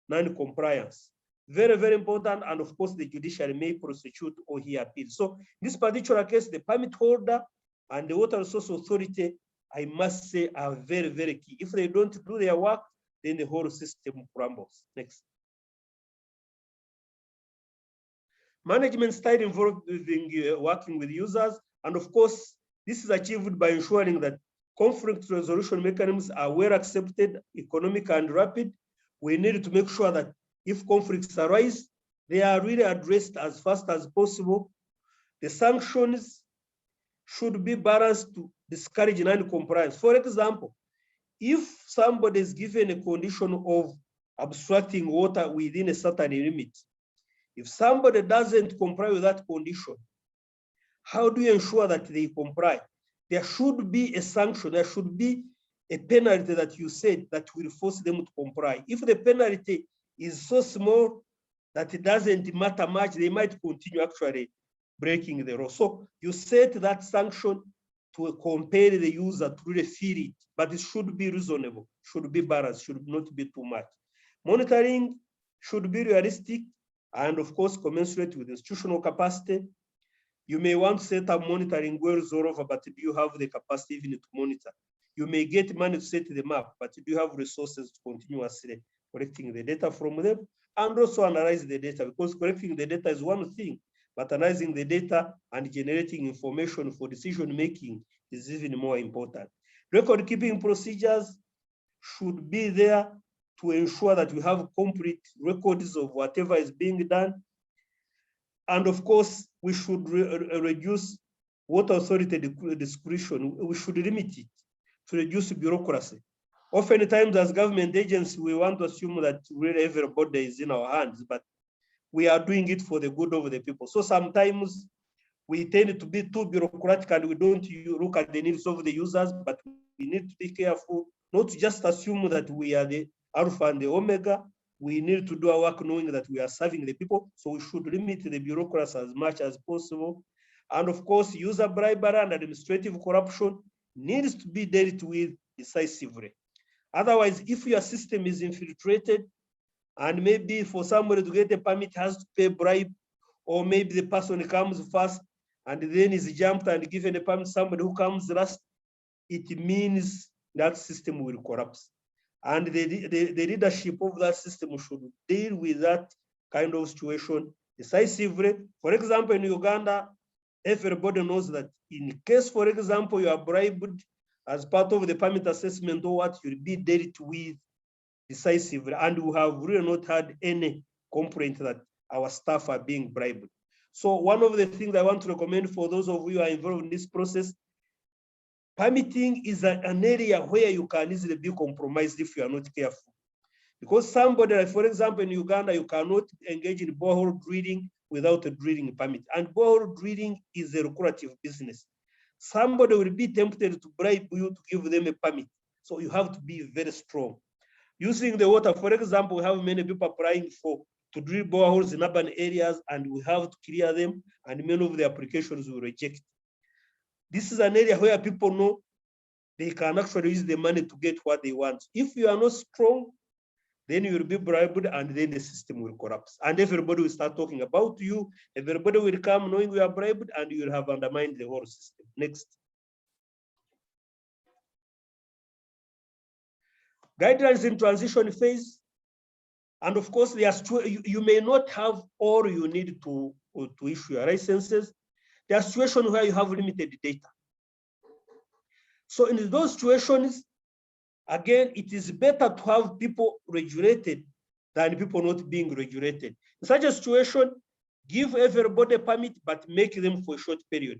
non-compliance. Very, very important. And of course, the judiciary may prosecute or hear appeal. So in this particular case, the permit holder and the Water Resource Authority, I must say, are very, very key. If they don't do their work, then the whole system crumbles. Next. Management style involving working with users. And of course, this is achieved by ensuring that conflict resolution mechanisms are well accepted, economic, and rapid. We need to make sure that if conflicts arise, they are really addressed as fast as possible. The sanctions should be balanced to discourage non-compliance. For example, if somebody is given a condition of abstracting water within a certain limit, if somebody doesn't comply with that condition, how do you ensure that they comply? There should be a sanction, there should be a penalty that you said that will force them to comply. If the penalty is so small that it doesn't matter much, they might continue actually breaking the law. So you set that sanction to compel the user to really feel it, but it should be reasonable, should be balanced, should not be too much. Monitoring should be realistic and of course commensurate with institutional capacity. You may want to set up monitoring wells all over, but do you have the capacity even to monitor? You may get money to set them up, but do you have resources to continuously collecting the data from them and also analyze the data? Because collecting the data is one thing, but analyzing the data and generating information for decision making is even more important. Record keeping procedures should be there to ensure that we have complete records of whatever is being done. And of course, we should reduce water authority discretion. We should limit it to reduce bureaucracy. Oftentimes, as government agents, we want to assume that really everybody is in our hands, but we are doing it for the good of the people. So sometimes we tend to be too bureaucratic and we don't look at the needs of the users, but we need to be careful not to just assume that we are the Alpha and the Omega. We need to do our work knowing that we are serving the people. So we should limit the bureaucracy as much as possible. And of course, user bribery and administrative corruption needs to be dealt with decisively. Otherwise, if your system is infiltrated, and maybe for somebody to get a permit has to pay bribe, or maybe the person comes first and then is jumped and given a permit, somebody who comes last, it means that system will collapse. And the leadership of that system should deal with that kind of situation decisively. For example, in Uganda, everybody knows that in case, for example, you are bribed as part of the permit assessment or what, you'll be dealt with decisively. And we have really not had any complaint that our staff are being bribed. So one of the things I want to recommend for those of you who are involved in this process, permitting is an area where you can easily be compromised if you are not careful. Because somebody, like for example, in Uganda, you cannot engage in borehole drilling without a drilling permit. And borehole drilling is a lucrative business. Somebody will be tempted to bribe you to give them a permit. So you have to be very strong. Using the water, for example, we have many people applying to drill boreholes in urban areas, and we have to clear them, and many of the applications will reject. This is an area where people know they can actually use the money to get what they want. If you are not strong, then you will be bribed, and then the system will collapse. And everybody will start talking about you. Everybody will come knowing you are bribed, and you will have undermined the whole system. Next. Guidelines in transition phase. And of course, you may not have all you need to issue your licenses. There are situations where you have limited data. So in those situations, again, it is better to have people regulated than people not being regulated. In such a situation, give everybody a permit, but make them for a short period.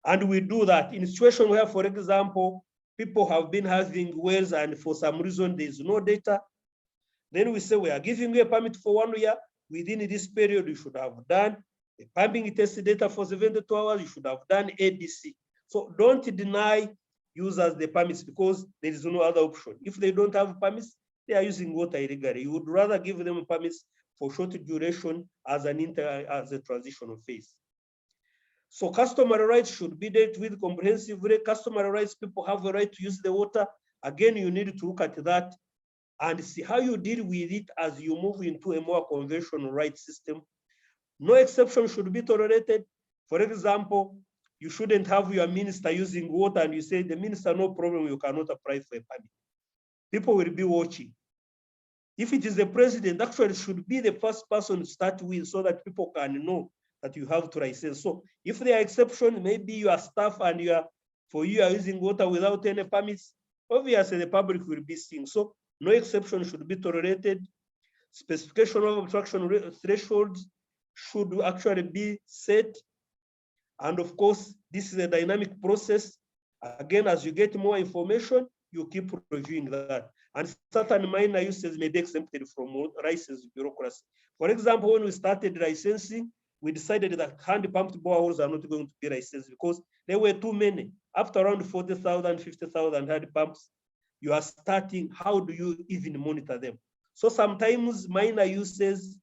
And we do that in a situation where, for example, people have been having wells and for some reason there is no data. Then we say we are giving you a permit for 1 year. Within this period, you should have done a pumping test data for 72 hours. You should have done ABC. So don't deny users the permits because there is no other option. If they don't have permits, they are using water illegally. You would rather give them permits for short duration as a transitional phase. So customer rights should be dealt with comprehensively. Customer rights, people have a right to use the water. Again, you need to look at that and see how you deal with it as you move into a more conventional rights system. No exception should be tolerated. For example, you shouldn't have your minister using water and you say, the minister, no problem, you cannot apply for a permit. People will be watching. If it is the president, actually should be the first person to start with so that people can know that you have to license. So if there are exceptions, maybe your staff and for you are using water without any permits, obviously the public will be seeing. So no exception should be tolerated. Specification of obstruction thresholds should actually be set. And of course, this is a dynamic process. Again, as you get more information, you keep reviewing that. And certain minor uses may be exempted from license bureaucracy. For example, when we started licensing, we decided that hand-pumped boreholes are not going to be licensed because there were too many. After around 40,000, 50,000 hand pumps, you are starting, how do you even monitor them? So sometimes minor uses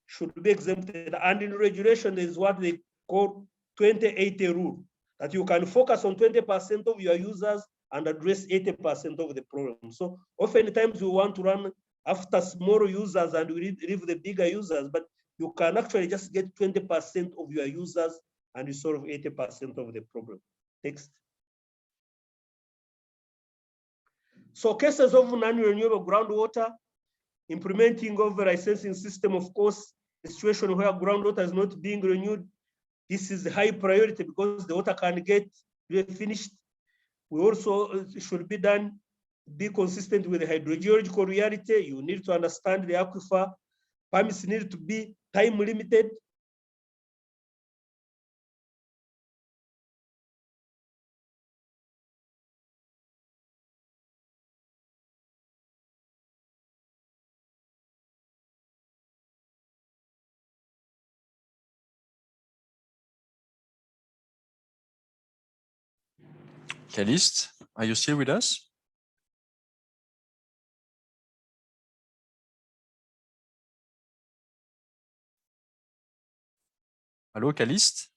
should be exempted. And in regulation, there is what they call 20-80 rule, that you can focus on 20% of your users and address 80% of the problem. So oftentimes we want to run after small users and we leave the bigger users, but you can actually just get 20% of your users and you solve 80% of the problem. Next. So cases of non-renewable groundwater, implementing of the licensing system, of course, a situation where groundwater is not being renewed, this is a high priority because the water can get finished. We also should be done, be consistent with the hydrogeological reality. You need to understand the aquifer. Permits need to be time limited. Callist, are you still with us? Hello, Callist?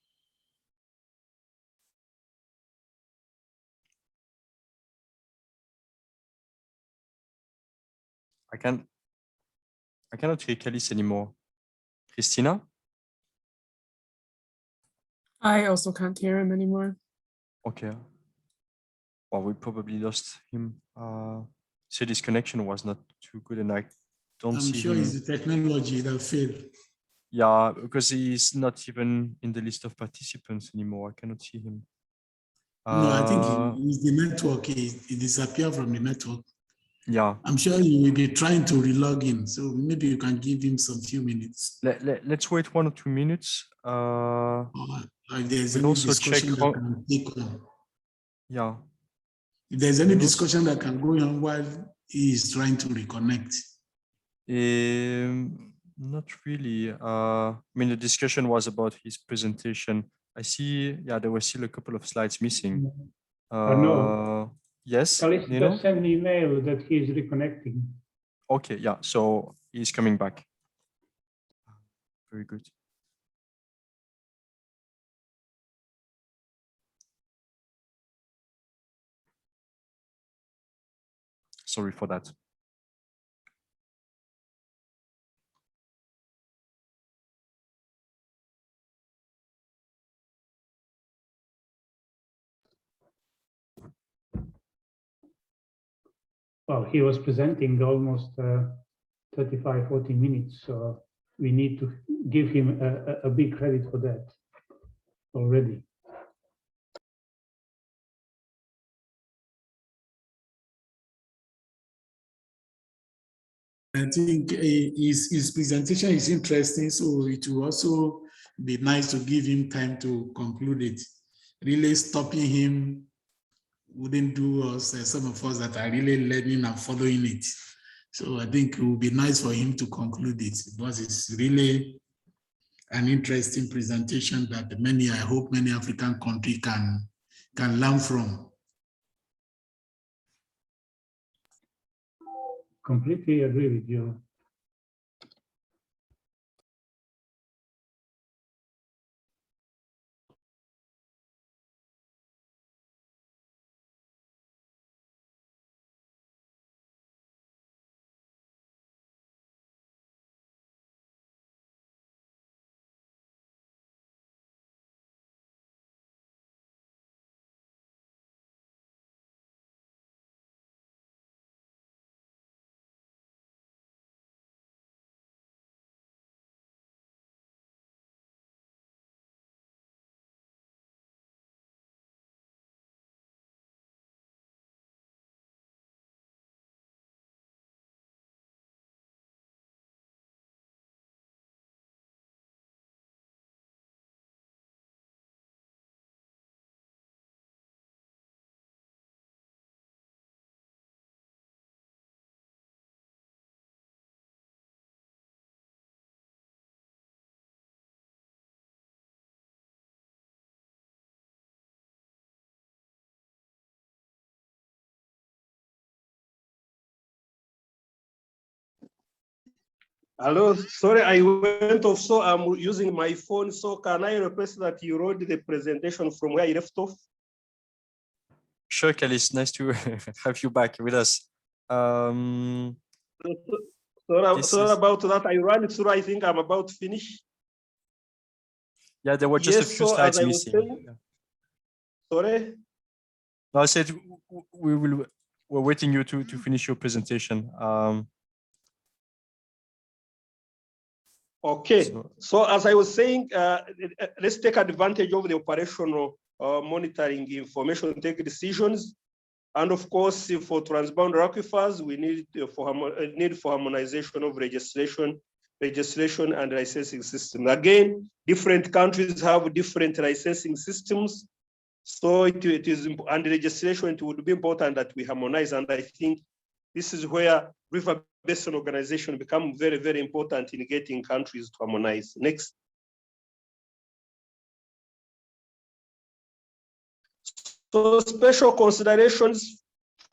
I cannot hear Callist anymore. Christina? I also can't hear him anymore. Okay. Well, we probably lost him. So this connection was not too good, and I don't I'm see sure him. it's the technology that failed. Yeah, because he's not even in the list of participants anymore. I cannot see him. No, I think it's the network. He disappeared from the network. Yeah. I'm sure he will be trying to relog in. So maybe you can give him some few minutes. Let's wait 1 or 2 minutes. Or if there's We'll any also check discussion that can take on. Yeah. If there's any discussion that can go on while he is trying to reconnect. Not really. I mean, the discussion was about his presentation. I see, yeah, there were still a couple of slides missing. No. Yes, Callist Nino? just sent an email that he is reconnecting. Okay, yeah, so he's coming back. Very good. Sorry for that. Well, he was presenting almost 35, 40 minutes, so we need to give him a big credit for that already. I think his presentation is interesting, so it will also be nice to give him time to conclude it. Really stopping him wouldn't do us, some of us that are really learning and following it. So I think it would be nice for him to conclude it, because it's really an interesting presentation that I hope many African countries can learn from. Completely agree with you. Hello, sorry, I went off, so I'm using my phone. So can I request that you wrote the presentation from where you left off? Sure, Callist, nice to have you back with us. Sorry about that. I ran it through. I think I'm about to finish. Yeah, there were just a few slides missing. Saying, sorry? No, I said we're waiting you to finish your presentation. Okay, so as I was saying, let's take advantage of the operational monitoring information, take decisions. And of course, for transboundary aquifers, we need for harmonization of legislation and licensing systems. Again, different countries have different licensing systems. So it is, and legislation, it would be important that we harmonize. And I think this is where River Basin organization become very, very important in getting countries to harmonize. Next. So special considerations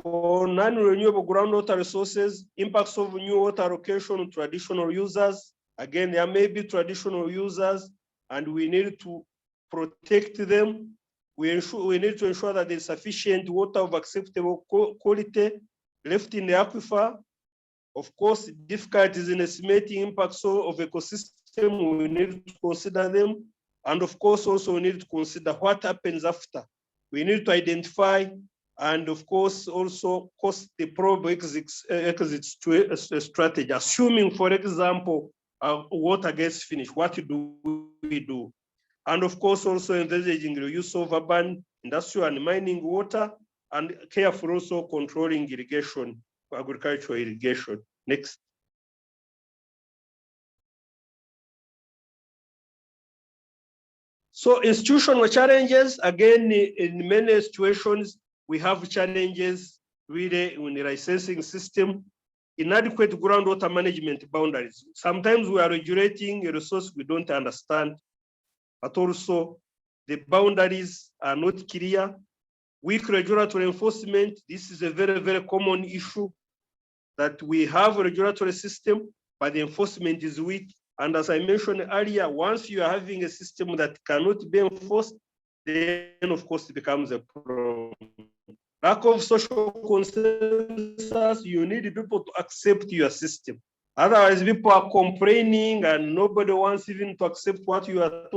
for non-renewable groundwater resources, impacts of new water allocation on traditional users. Again, there may be traditional users and we need to protect them. We need to ensure that there's sufficient water of acceptable quality left in the aquifer. Of course, difficulties in estimating impacts of ecosystem, we need to consider them. And of course, also we need to consider what happens after. We need to identify and of course also cost the probable exit strategy, assuming, for example, water gets finished, what do we do? And of course, also envisaging the use of urban, industrial and mining water, and careful also controlling irrigation, agricultural irrigation. Next. So institutional challenges, again, in many situations, we have challenges really in the licensing system, inadequate groundwater management boundaries. Sometimes we are regulating a resource we don't understand, but also the boundaries are not clear. Weak regulatory enforcement, this is a very, very common issue, that we have a regulatory system, but the enforcement is weak. And as I mentioned earlier, once you are having a system that cannot be enforced, then of course it becomes a problem. Lack of social consensus, you need people to accept your system. Otherwise, people are complaining and nobody wants even to accept what you are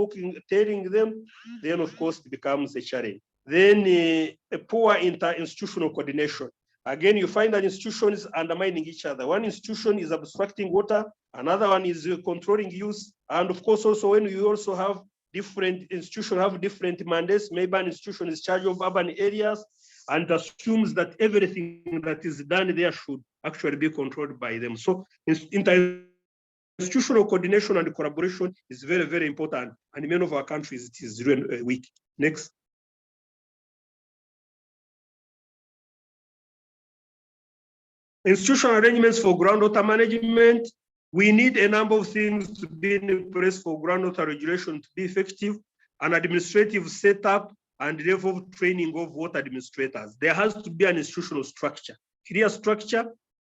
telling them. Then of course it becomes a challenge. Then a poor inter-institutional coordination. Again, you find that institutions undermining each other. One institution is obstructing water, another one is controlling use. And of course, also when you also have different institutions have different mandates, maybe an institution is in charge of urban areas and assumes that everything that is done there should actually be controlled by them. So inter-institutional coordination and collaboration is very, very important. And in many of our countries, it is really weak. Next. Institutional arrangements for groundwater management. We need a number of things to be in place for groundwater regulation to be effective, an administrative setup and level of training of water administrators. There has to be an institutional structure, clear structure,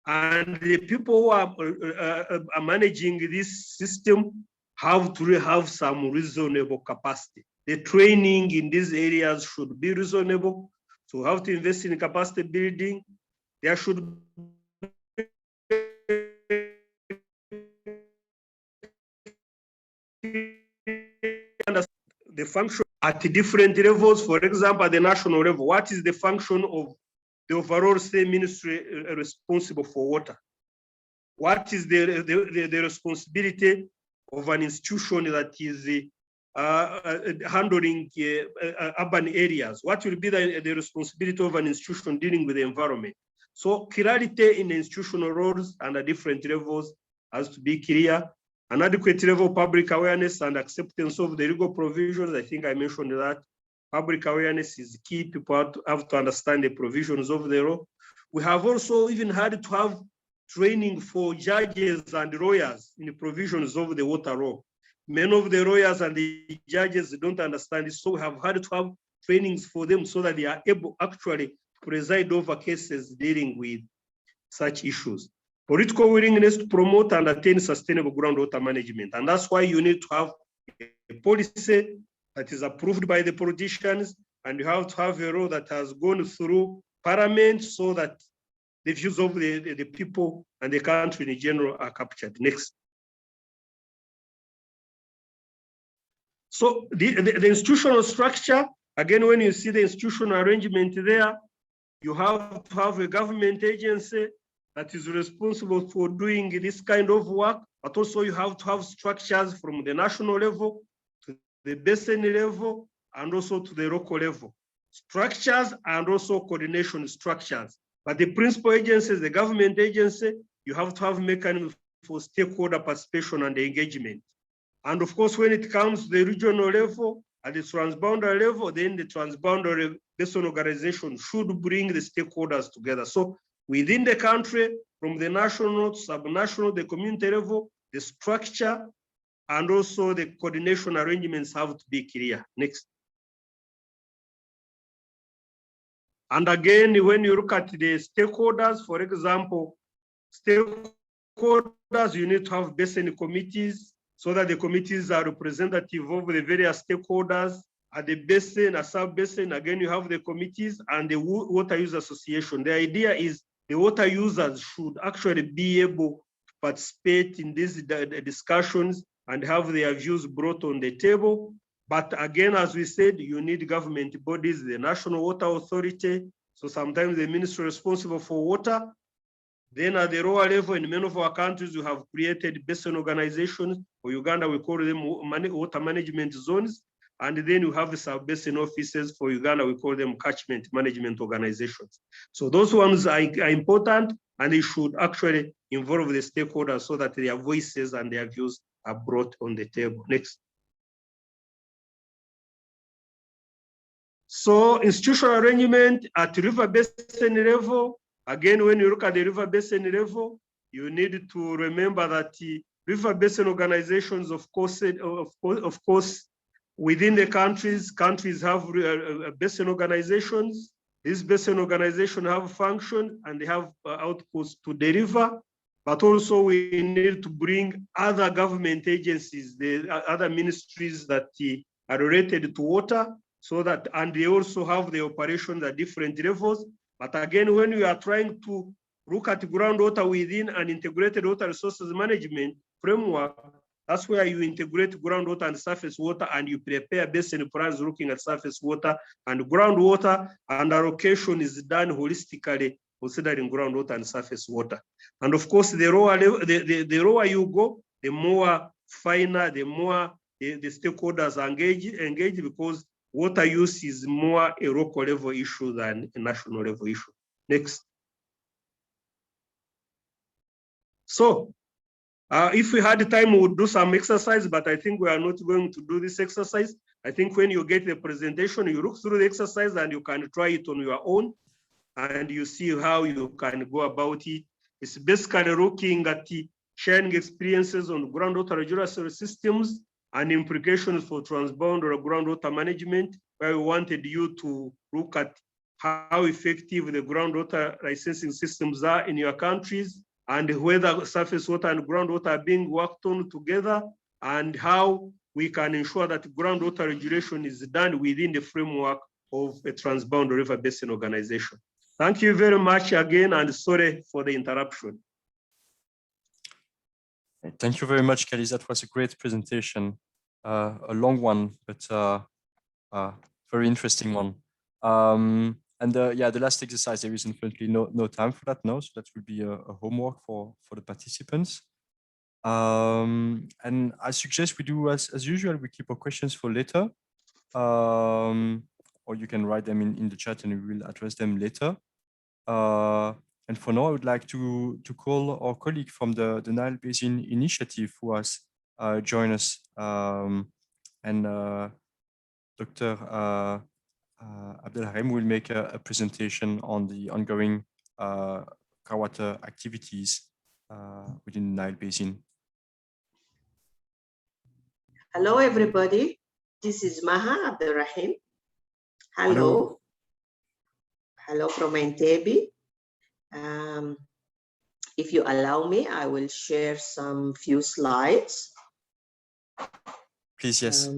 and the people who are managing this system have to have some reasonable capacity. The training in these areas should be reasonable. So we have to invest in capacity building. There should the function at different levels. For example, at the national level, what is the function of the overall state ministry responsible for water? What is the responsibility of an institution that is handling urban areas? What will be the responsibility of an institution dealing with the environment? So clarity in institutional roles and at different levels has to be clear. An adequate level of public awareness and acceptance of the legal provisions. I think I mentioned that. Public awareness is key. People have to understand the provisions of the law. We have also even had to have training for judges and lawyers in the provisions of the water law. Many of the lawyers and the judges don't understand it, so we have had to have trainings for them so that they are able actually to preside over cases dealing with such issues. Political willingness to promote and attain sustainable groundwater management. And that's why you need to have a policy that is approved by the politicians, and you have to have a law that has gone through parliament so that the views of the people and the country in general are captured. Next. So the institutional structure, again, when you see the institutional arrangement there, you have to have a government agency that is responsible for doing this kind of work, but also you have to have structures from the national level to the basin level and also to the local level. Structures and also coordination structures. But the principal agencies, the government agency, you have to have mechanisms for stakeholder participation and engagement. And of course, when it comes to the regional level, at the transboundary level, then the transboundary basin organization should bring the stakeholders together. So within the country, from the national to subnational, the community level, the structure, and also the coordination arrangements have to be clear. Next. And again, when you look at the stakeholders, for example, stakeholders, you need to have basin committees so that the committees are representative of the various stakeholders. At the basin, a sub-basin, again, you have the committees and the water use association. The idea is the water users should actually be able to participate in these discussions and have their views brought on the table. But again, as we said, you need government bodies, the National Water Authority. So sometimes the ministry responsible for water. Then at the lower level, in many of our countries, we have created basin organizations. For Uganda, we call them water management zones. And then you have the sub-basin offices. For Uganda, we call them catchment management organizations. So those ones are important, and they should actually involve the stakeholders so that their voices and their views are brought on the table. Next. So institutional arrangement at river basin level, again, when you look at the river basin level, you need to remember that river basin organizations, of course, within the countries have basin organizations. These basin organizations have function and they have outputs to deliver, but also we need to bring other government agencies, the other ministries that are related to water, so that, and they also have the operations at different levels. But again, when we are trying to look at groundwater within an integrated water resources management framework, that's where you integrate groundwater and surface water, and you prepare basin plans looking at surface water and groundwater, and allocation is done holistically, considering groundwater and surface water. And of course, the lower you go, the more finer, the more the stakeholders engage, because water use is more a local level issue than a national level issue. Next. So, if we had time, we would do some exercise, but I think we are not going to do this exercise. I think when you get the presentation, you look through the exercise and you can try it on your own, and you see how you can go about it. It's basically looking at sharing experiences on groundwater regulatory systems and implications for transboundary groundwater management, where we wanted you to look at how effective the groundwater licensing systems are in your countries, and whether surface water and groundwater are being worked on together, and how we can ensure that groundwater regulation is done within the framework of a transboundary river basin organization. Thank you very much again, and sorry for the interruption. Thank you very much, Callist. That was a great presentation, a long one, but very interesting one. Yeah, the last exercise, there is unfortunately no time for that now, so that will be a homework for the participants. And I suggest we do as usual, we keep our questions for later, or you can write them in the chat and we will address them later. And for now, I would like to call our colleague from the Nile Basin Initiative who has joined us, and Dr. Abdelharim will make a presentation on the ongoing groundwater activities within the Nile Basin. Hello, everybody. This is Maha Abdelrahim. Hello. Hello from Entebbe. If you allow me, I will share some few slides. Please, yes.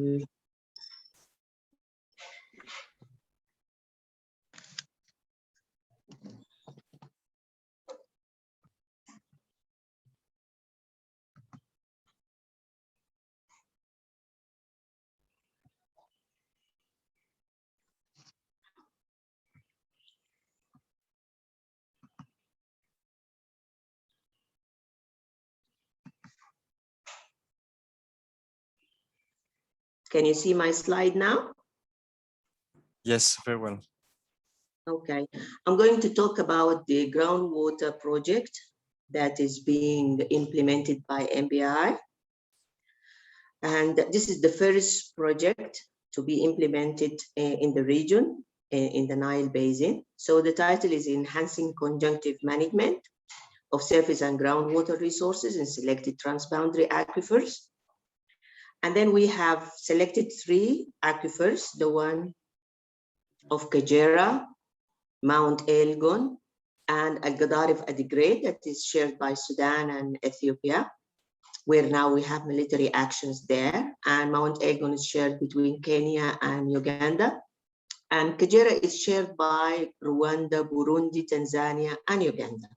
Can you see my slide now? Yes, very well. Okay, I'm going to talk about the groundwater project that is being implemented by MBI. And this is the first project to be implemented in the region, in the Nile Basin. So the title is Enhancing Conjunctive Management of Surface and Groundwater Resources in Selected Transboundary Aquifers. And then we have selected 3 aquifers, the one of Kajera, Mount Elgon, and Al-Gadarif Adigray that is shared by Sudan and Ethiopia, where now we have military actions there. And Mount Elgon is shared between Kenya and Uganda. And Kagera is shared by Rwanda, Burundi, Tanzania, and Uganda.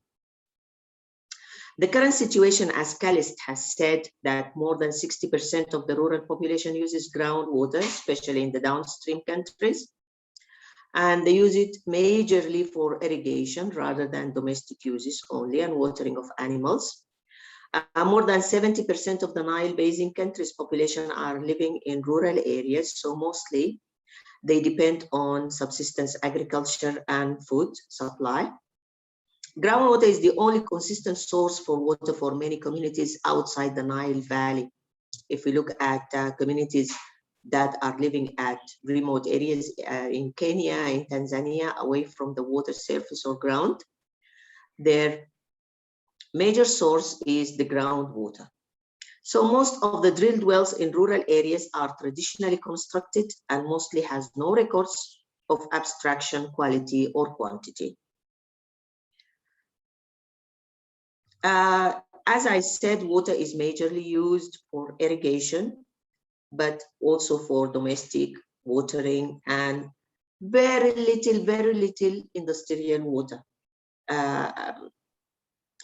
The current situation, as Callist has said, that more than 60% of the rural population uses groundwater, especially in the downstream countries. And they use it majorly for irrigation rather than domestic uses only and watering of animals. More than 70% of the Nile Basin countries' population are living in rural areas, so mostly they depend on subsistence agriculture and food supply. Groundwater is the only consistent source for water for many communities outside the Nile Valley. If we look at communities that are living at remote areas in Kenya, in Tanzania, away from the water surface or ground, their major source is the groundwater. So most of the drilled wells in rural areas are traditionally constructed and mostly has no records of abstraction, quality, or quantity. As I said, water is majorly used for irrigation, but also for domestic watering, and very little industrial water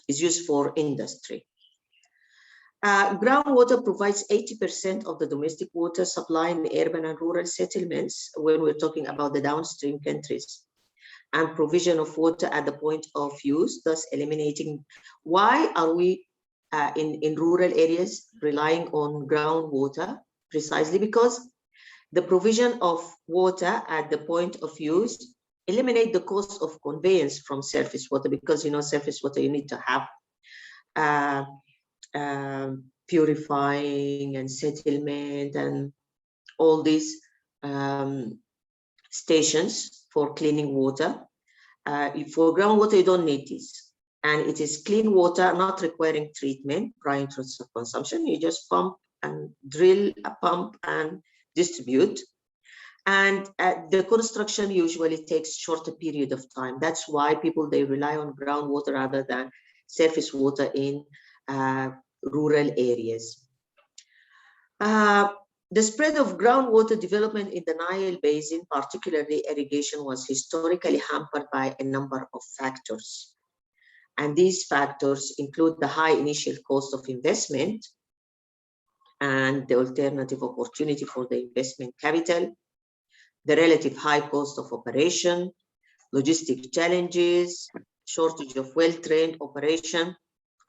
is used for industry. Groundwater provides 80% of the domestic water supply in urban and rural settlements when we're talking about the downstream countries, and provision of water at the point of use, thus eliminating. Why are we in rural areas relying on groundwater? Precisely because the provision of water at the point of use eliminate the cost of conveyance from surface water, because surface water you need to have purifying and settlement and all these stations for cleaning water. For groundwater, you don't need this. And it is clean water, not requiring treatment prior to consumption. You just pump and drill, pump and distribute. And the construction usually takes shorter period of time. That's why people, they rely on groundwater rather than surface water in rural areas. The spread of groundwater development in the Nile Basin, particularly irrigation, was historically hampered by a number of factors. And these factors include the high initial cost of investment and the alternative opportunity for the investment capital, the relative high cost of operation, logistic challenges, shortage of well-trained operation,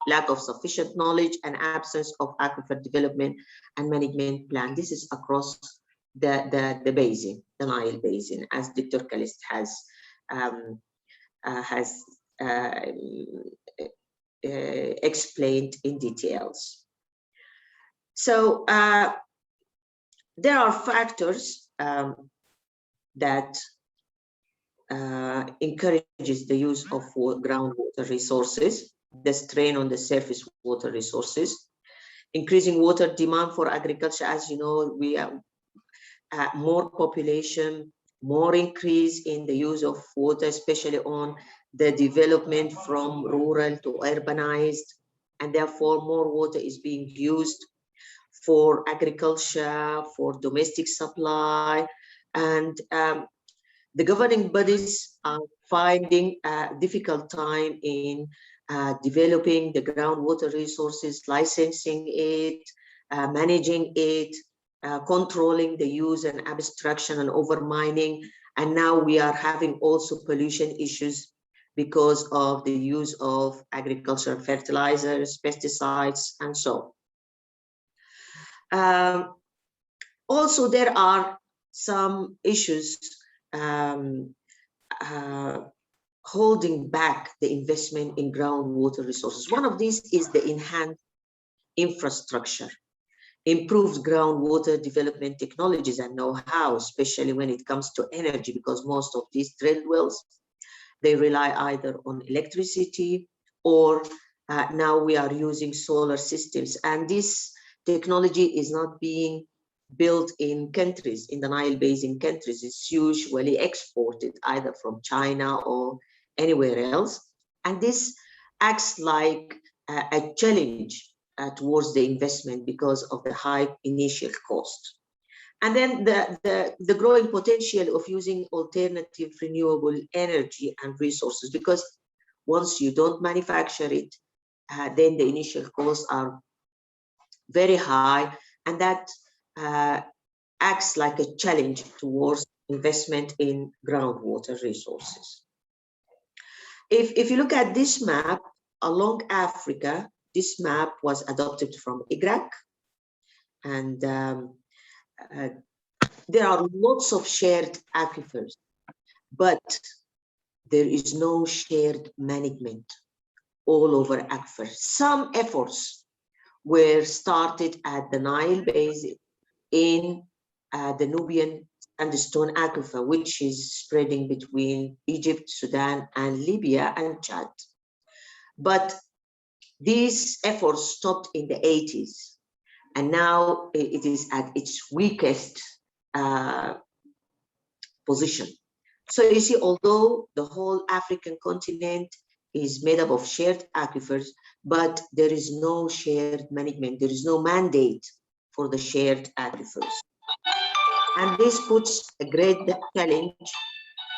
lack of sufficient knowledge, and absence of aquifer development and management plan. This is across the basin, the Nile Basin, as Dr. Callist has explained in details. So there are factors that encourages the use of groundwater resources, the strain on the surface water resources, increasing water demand for agriculture. As you know, we have more population, more increase in the use of water, especially on the development from rural to urbanized, and therefore more water is being used for agriculture, for domestic supply, and the governing bodies are finding a difficult time in developing the groundwater resources, licensing it, managing it, controlling the use and abstraction and overmining. And now we are having also pollution issues because of the use of agricultural fertilizers, pesticides, and so on. Also, there are some issues holding back the investment in groundwater resources. One of these is the enhanced infrastructure, improved groundwater development technologies and know-how, especially when it comes to energy, because most of these drilled wells, they rely either on electricity or now we are using solar systems. And this technology is not being built in countries, in the Nile Basin countries. It's usually exported either from China or anywhere else. And this acts like a challenge towards the investment because of the high initial cost. And then the growing potential of using alternative renewable energy and resources, because once you don't manufacture it, then the initial costs are very high, and that acts like a challenge towards investment in groundwater resources. If you look at this map along Africa, this map was adopted from IGRAC, and there are lots of shared aquifers, but there is no shared management all over aquifers. Some efforts were started at the Nile Basin in the Nubian sandstone aquifer, which is spreading between Egypt, Sudan, and Libya and Chad. But these efforts stopped in the 80s, and now it is at its weakest position. So you see, although the whole African continent is made up of shared aquifers, but there is no shared management, there is no mandate for the shared aquifers. And this puts a great challenge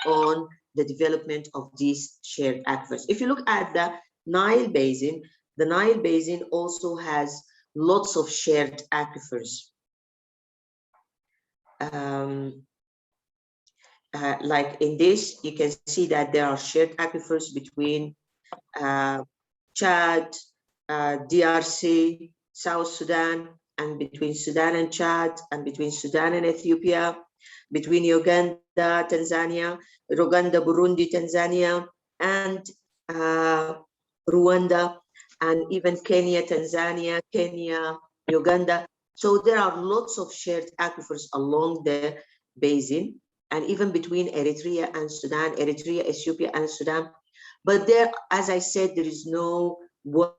on the development of these shared aquifers. If you look at the Nile Basin also has lots of shared aquifers. Like in this, you can see that there are shared aquifers between Chad, DRC, South Sudan, and between Sudan and Chad, and between Sudan and Ethiopia, between Uganda, Tanzania, Uganda, Burundi, Tanzania, and Rwanda, and even Kenya, Tanzania, Kenya, Uganda. So there are lots of shared aquifers along the basin, and even between Eritrea and Sudan, Eritrea, Ethiopia, and Sudan. But there, as I said, there is no one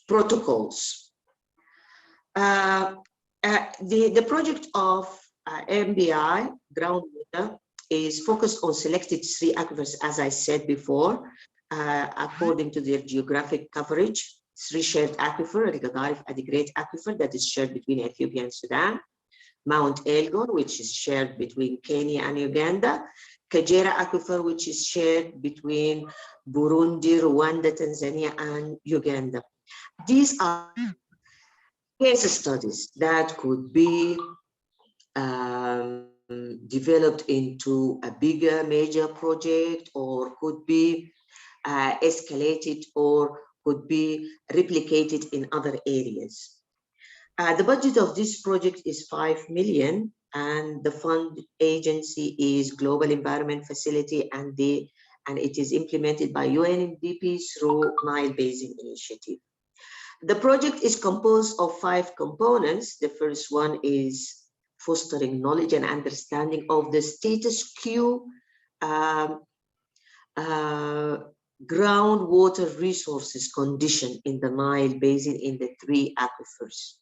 protocols. The project of MBI, Groundwater, is focused on selected 3 aquifers, as I said before, according to their geographic coverage. 3 shared aquifer, the Great Aquifer that is shared between Ethiopia and Sudan, Mount Elgon, which is shared between Kenya and Uganda, Kagera Aquifer, which is shared between Burundi, Rwanda, Tanzania, and Uganda. These are case studies that could be developed into a bigger major project, or could be escalated, or could be replicated in other areas. The budget of this project is 5 million, and the fund agency is Global Environment Facility, and it is implemented by UNDP through Nile Basin Initiative. The project is composed of 5 components. The first one is fostering knowledge and understanding of the status quo groundwater resources condition in the Nile Basin in the 3 aquifers.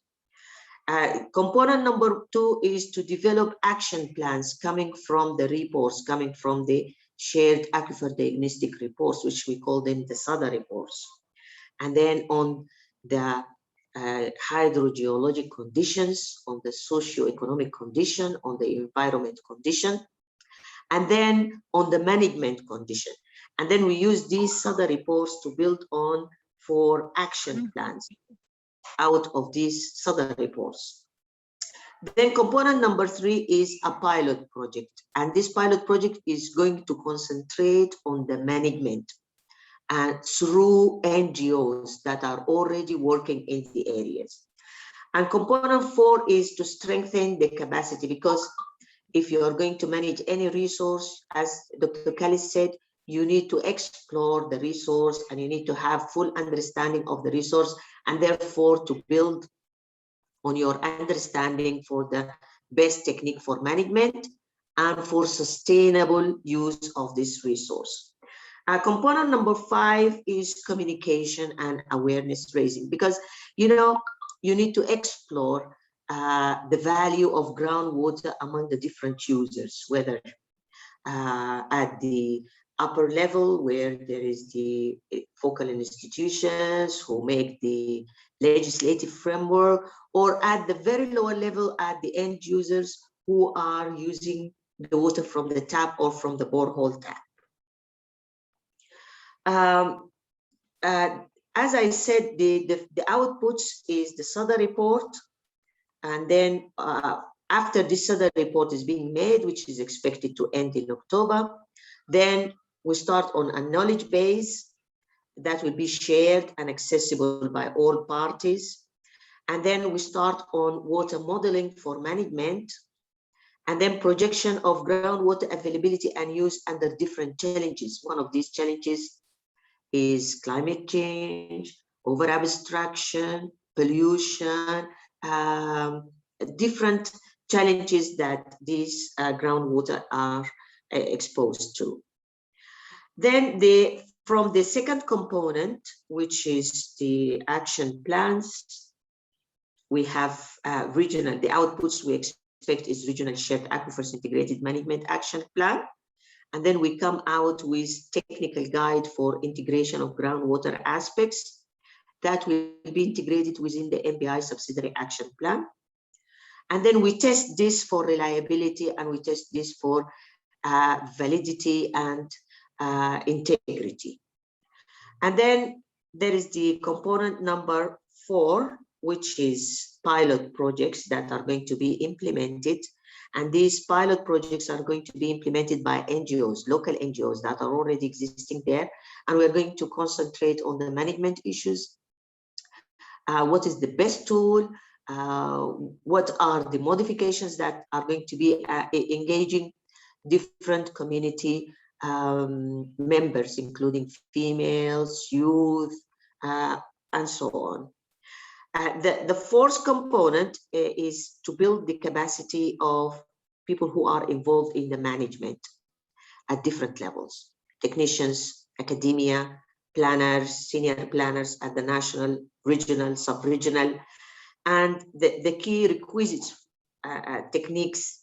Component number 2 is to develop action plans coming from the reports, coming from the shared aquifer diagnostic reports, which we call them the SADA reports. And then on the hydrogeologic conditions, on the socio-economic condition, on the environment condition, and then on the management condition. And then we use these SADA reports to build on for action plans out of these SADA reports. Then component number 3 is a pilot project. And this pilot project is going to concentrate on the management through NGOs that are already working in the areas. And component 4 is to strengthen the capacity, because if you are going to manage any resource, as Dr. Callist said, you need to explore the resource, and you need to have full understanding of the resource, and therefore to build on your understanding for the best technique for management and for sustainable use of this resource. Component number 5 is communication and awareness raising, because you need to explore the value of groundwater among the different users, whether at the upper level where there is the focal institutions who make the legislative framework, or at the very lower level at the end users who are using the water from the tap or from the borehole tap. As I said, the outputs is the SADA report, and then after this SADA report is being made, which is expected to end in October, then we start on a knowledge base that will be shared and accessible by all parties. And then we start on water modeling for management, and then projection of groundwater availability and use under different challenges. One of these challenges is climate change, over abstraction, pollution, different challenges that these groundwater are exposed to. Then from the second component, which is the action plans, we have regional, the outputs we expect is regional shared aquifers integrated management action plan. And then we come out with technical guide for integration of groundwater aspects that will be integrated within the MBI subsidiary action plan. And then we test this for reliability, and we test this for validity and integrity. And then there is the component number 4, which is pilot projects that are going to be implemented. And these pilot projects are going to be implemented by NGOs, local NGOs that are already existing there. And we're going to concentrate on the management issues. What is the best tool? What are the modifications that are going to be engaging different community members, including females, youth, and so on. The fourth component is to build the capacity of people who are involved in the management at different levels: technicians, academia, planners, senior planners at the national, regional, sub-regional, and the key requisites, techniques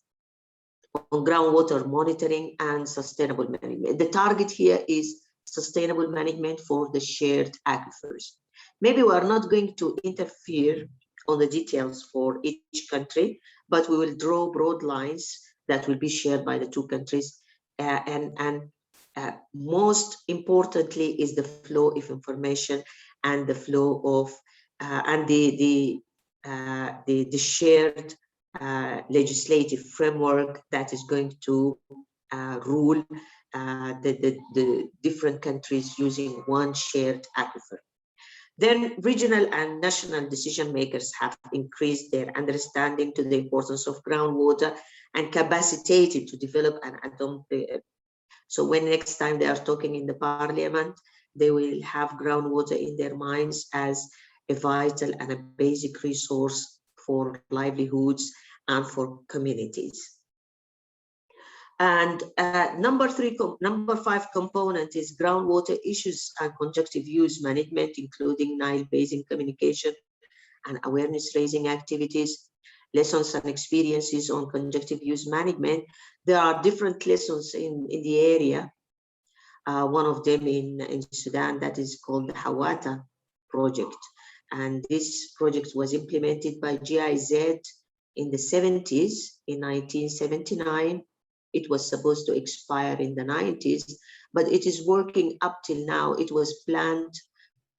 on groundwater monitoring and sustainable management. The target here is sustainable management for the shared aquifers. Maybe we are not going to interfere on the details for each country, but we will draw broad lines that will be shared by the two countries. Most importantly is the flow of information and the flow of and the shared legislative framework that is going to rule the different countries using one shared aquifer. Then regional and national decision makers have increased their understanding to the importance of groundwater and capacitated to develop and adopt. So when next time they are talking in the parliament, they will have groundwater in their minds as a vital and a basic resource for livelihoods and for communities. And number 5 component is groundwater issues and conjunctive use management, including Nile Basin communication and awareness raising activities, lessons and experiences on conjunctive use management. There are different lessons in the area. One of them in Sudan that is called the Hawata project. And this project was implemented by GIZ in the 70s, in 1979. It was supposed to expire in the 90s, but it is working up till now. It was planned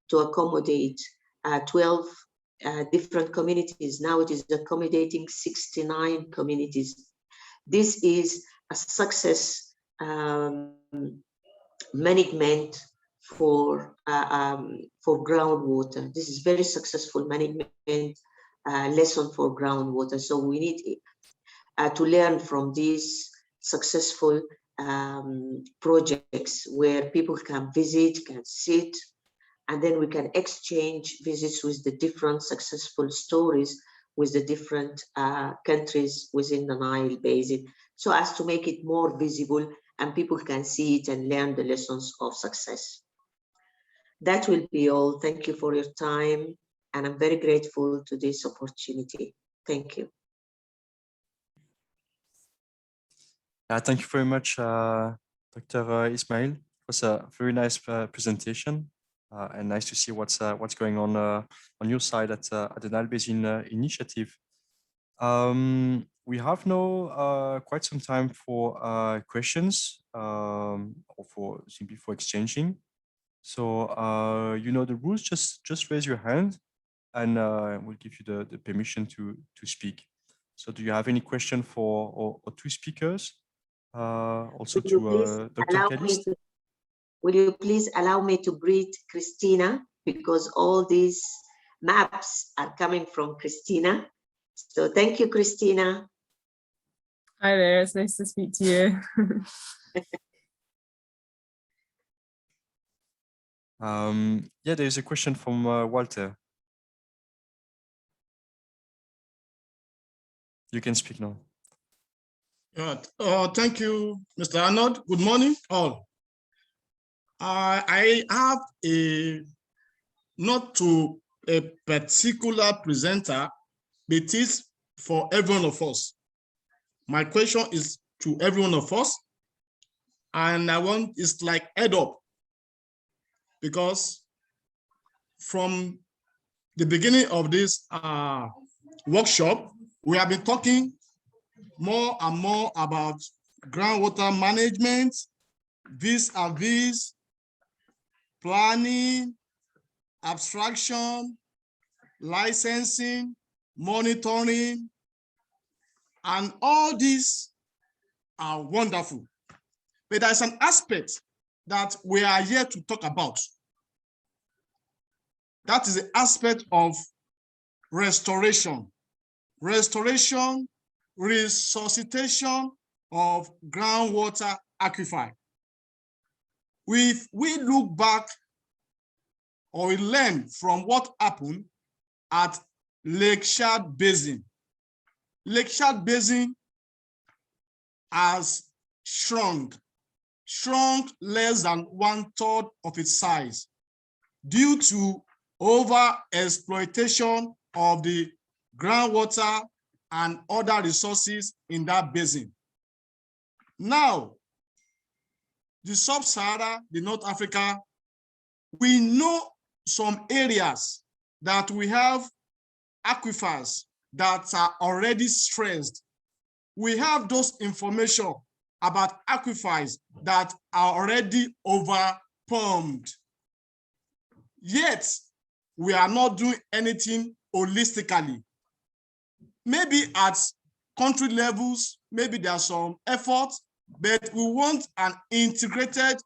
to accommodate 12 different communities. Now it is accommodating 69 communities. This is a success management for groundwater. This is very successful management lesson for groundwater. So we need to learn from these successful projects where people can visit, can sit, and then we can exchange visits with the different successful stories with the different countries within the Nile Basin, so as to make it more visible and people can see it and learn the lessons of success. That will be all. Thank you for your time, and I'm very grateful to this opportunity. Thank you. Thank you very much, Dr. Ismail. It was a very nice presentation, and nice to see what's going on your side at the Nile Basin initiative. We have now quite some time for questions or for simply for exchanging. So you know the rules. Just raise your hand, and we'll give you the permission to speak. So do you have any question for or two speakers? Also to Dr. Callist. Will you please allow me to greet Christina, because all these maps are coming from Christina. So thank you, Christina. Hi there, it's nice to speak to you. Yeah, there's a question from Walter. You can speak now. Thank you, Mr. Arnaud. Good morning, all. I have not to a particular presenter, but it is for every one of us. My question is to every one of us, and I want it's like head up, because from the beginning of this workshop, we have been talking more and more about groundwater management, vis-a-vis planning, abstraction, licensing, monitoring, and all these are wonderful. But there's an aspect that we are here to talk about. That is the aspect of restoration. Restoration, resuscitation of groundwater aquifer. If we look back or we learn from what happened at Lake Chad Basin. Lake Chad Basin has shrunk less than 1/3 of its size due to over exploitation of the groundwater and other resources in that basin. Now, the Sub-Sahara, the North Africa, we know some areas that we have aquifers that are already stressed. We have those information about aquifers that are already over-pumped. Yet, we are not doing anything holistically. Maybe at country levels, maybe there's some effort, but we want an integrated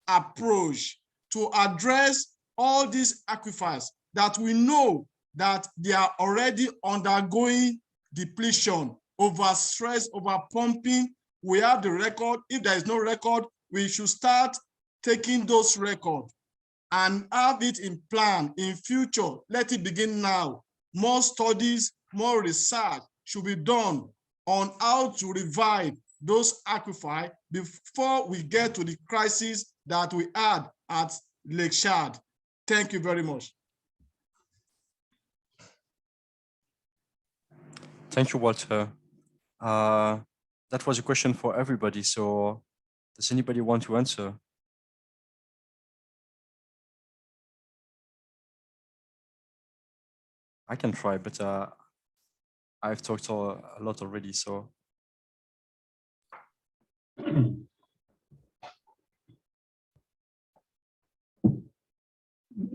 approach to address all these aquifers that we know that they are already undergoing depletion, overstress, over pumping. We have the record. If there is no record, we should start taking those records and have it in plan in future. Let it begin now. More studies, more research should be done on how to revive those aquifers before we get to the crisis that we had at Lake Chad. Thank you very much. Thank you, Walter. That was a question for everybody. So does anybody want to answer? I can try, but I've talked a lot already, so.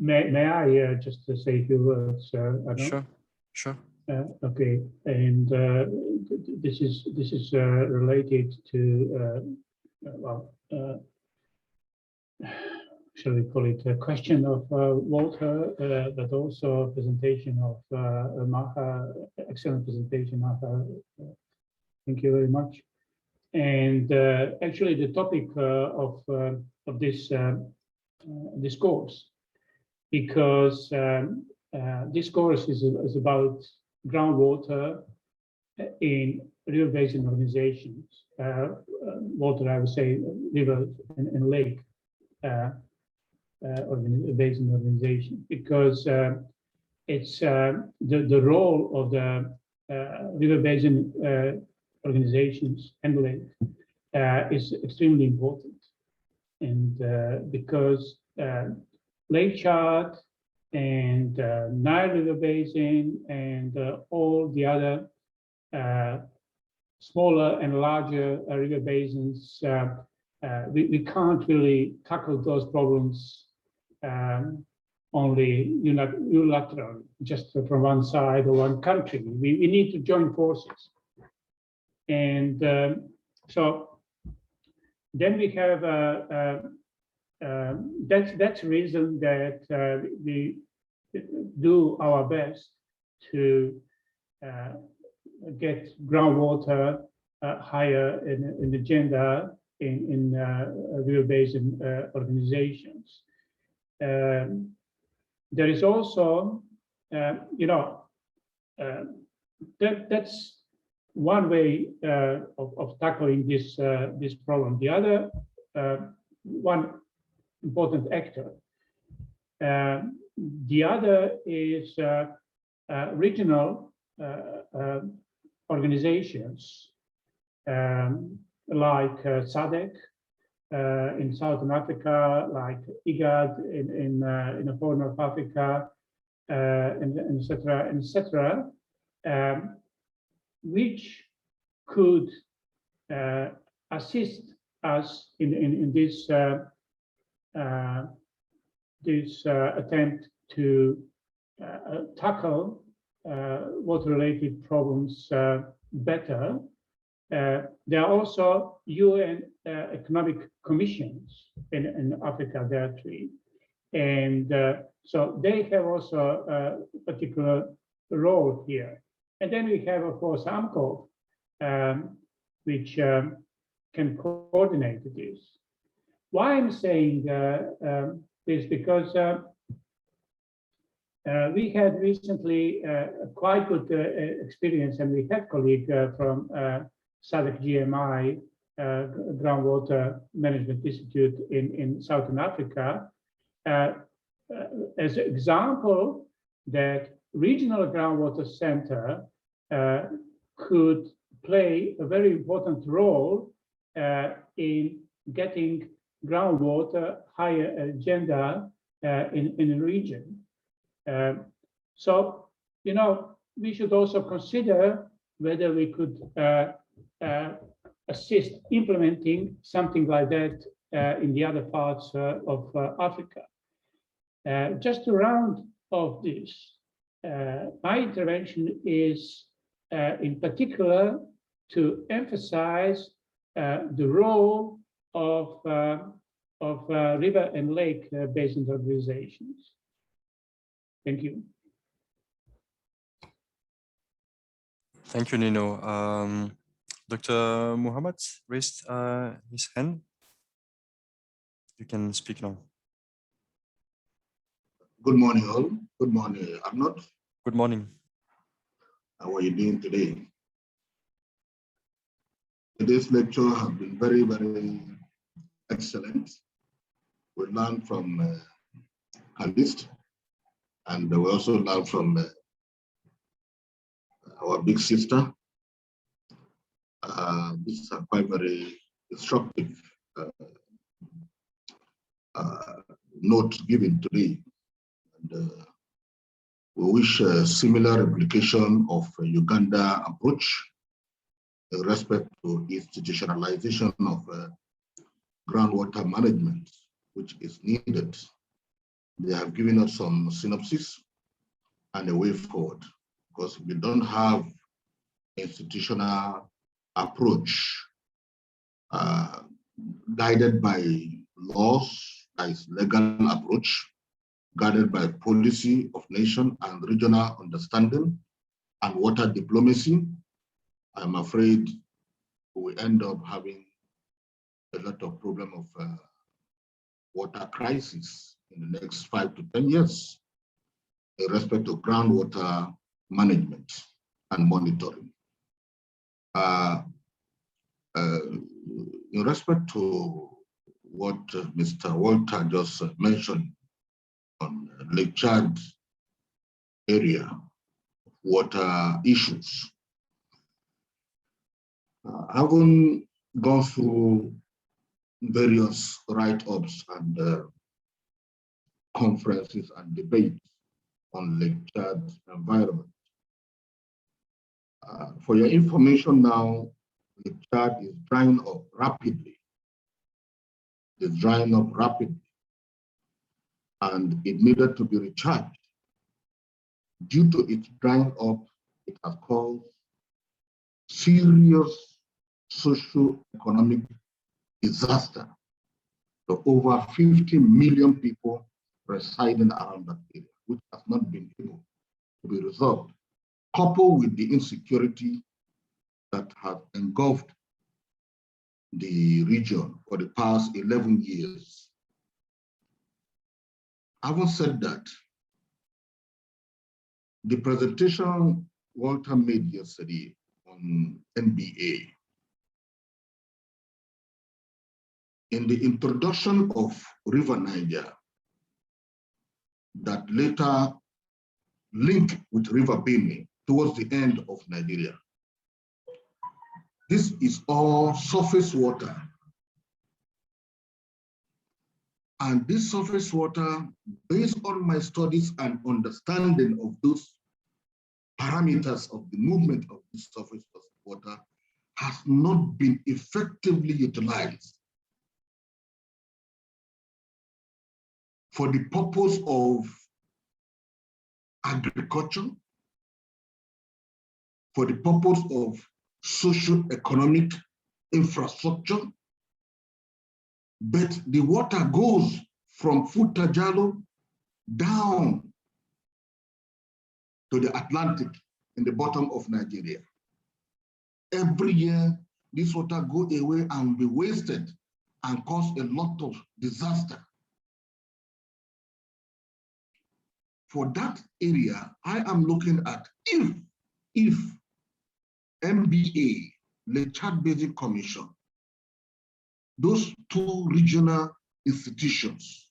May I just say a few words? Sure. Okay, and this is related to shall we call it a question of Walter, but also a presentation of Maha, excellent presentation, Maha. Thank you very much. And actually, the topic of this this course, because this course is about groundwater in river basin organizations. Water, I would say, river and lake basin organization, because it's the role of the river basin organizations handle it is extremely important. And because Lake Chad and Nile River Basin and all the other smaller and larger river basins, we can't really tackle those problems only unilaterally, just from one side or one country. We need to join forces. And so then we have that's the reason that we do our best to get groundwater higher in the agenda in river basin organizations. There is also, that's one way of tackling this this problem. The other one important actor. The other is regional organizations like SADC in Southern Africa, like IGRAC in the Horn of Africa, and etc., which could assist us in this this attempt to tackle water-related problems better. There are also UN economic commissions in Africa. There are 3, and so they have also a particular role here. And then we have, of course, AMCO, which can coordinate this. Why I'm saying this, because we had recently quite good experience, and we had a colleague from SADC GMI, Groundwater Management Institute in Southern Africa, as an example that regional groundwater center could play a very important role in getting groundwater higher agenda in the region. So, we should also consider whether we could assist implementing something like that in the other parts of Africa. Just to round off this, my intervention is in particular to emphasize the role of river and lake basin organizations. Thank you. Thank you, Nino. Dr. Muhammad raised his hand. You can speak now. Good morning, all. Good morning, Arnaud. Good morning. How are you doing today? Today's lecture has been very, very excellent. We learned from Callist, and we also learned from our big sister. This is a quite very instructive note given today. And we wish a similar replication of Uganda approach in respect to institutionalization of groundwater management, which is needed. They have given us some synopsis and a way forward, because we don't have institutional approach guided by laws, that is legal approach, guided by policy of nation and regional understanding and water diplomacy. I'm afraid we end up having a lot of problem of water crisis in the next 5 to 10 years in respect to groundwater management and monitoring. In respect to what Mr. Walter just mentioned on Lake Chad area water issues, Having gone through various write-ups and conferences and debates on Lake Chad environment, for your information now, Lake Chad is drying up rapidly. It's drying up rapidly, and it needed to be recharged. Due to its drying up, it has caused serious socio-economic disaster to over 50 million people residing around that area, which has not been able to be resolved, coupled with the insecurity that has engulfed the region for the past 11 years. Having said that, the presentation Walter made yesterday on NBA, in the introduction of River Niger, that later linked with River Basin towards the end of Nigeria. This is all surface water. And this surface water, based on my studies and understanding of those parameters of the movement of this surface water, has not been effectively utilized for the purpose of agriculture, for the purpose of socio-economic infrastructure, but the water goes from Futajalo down to the Atlantic in the bottom of Nigeria. Every year, this water go away and be wasted and cause a lot of disaster. For that area, I am looking at if MBA, the Chad Basin Commission, those two regional institutions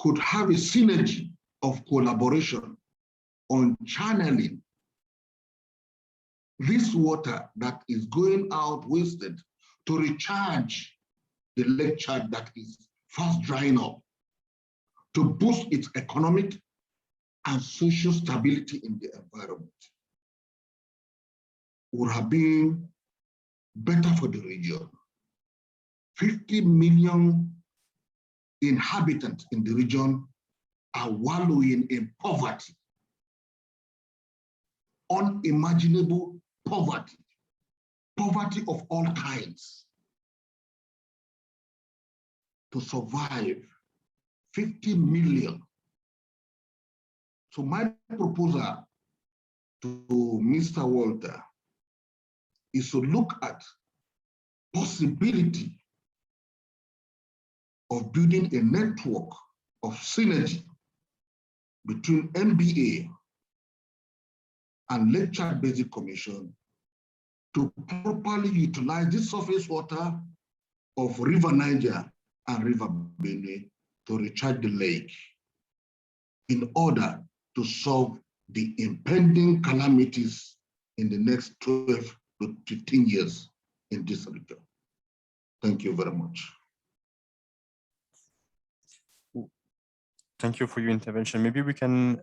could have a synergy of collaboration on channeling this water that is going out wasted to recharge the Lake Chad that is fast drying up, to boost its economic and social stability in the environment, would have been better for the region. 50 million inhabitants in the region are wallowing in poverty, unimaginable poverty, poverty of all kinds. To survive, 50 million. So my proposal to Mr. Walter is to look at possibility of building a network of synergy between MBA and Lake Chad Basin Commission to properly utilize the surface water of River Niger and River Benue to recharge the lake in order to solve the impending calamities in the next 12 to 15 years in this region. Thank you very much. Thank you for your intervention. Maybe we can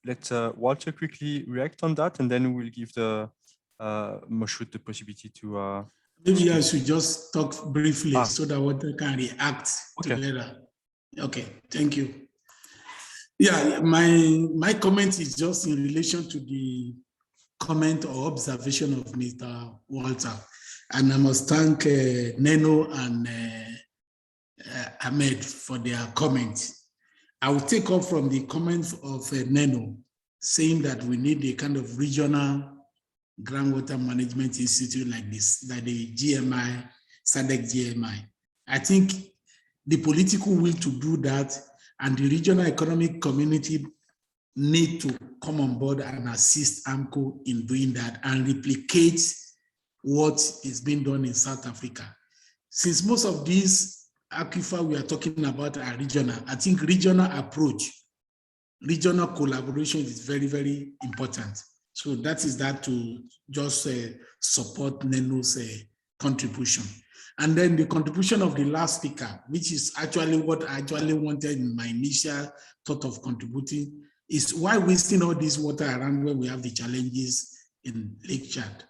let Walter quickly react on that, and then we'll give the Moshood the possibility to. Maybe I should just talk briefly so that Walter can react together. Okay, thank you. Yeah, my comment is just in relation to the comment or observation of Mr. Walter. And I must thank Neno and Ahmed for their comments. I will take off from the comments of Neno, saying that we need a kind of regional groundwater management institute like this, like the GMI, Sterckx GMI. I think the political will to do that and the regional economic community need to come on board and assist AMCO in doing that and replicate what is being done in South Africa. Since most of these aquifer we are talking about are regional, I think regional approach, regional collaboration is very, very important. So that is that to just support Neno's contribution. And then the contribution of the last speaker, which is actually what I actually wanted in my initial thought of contributing, is why wasting all this water around where we have the challenges in Lake Chad.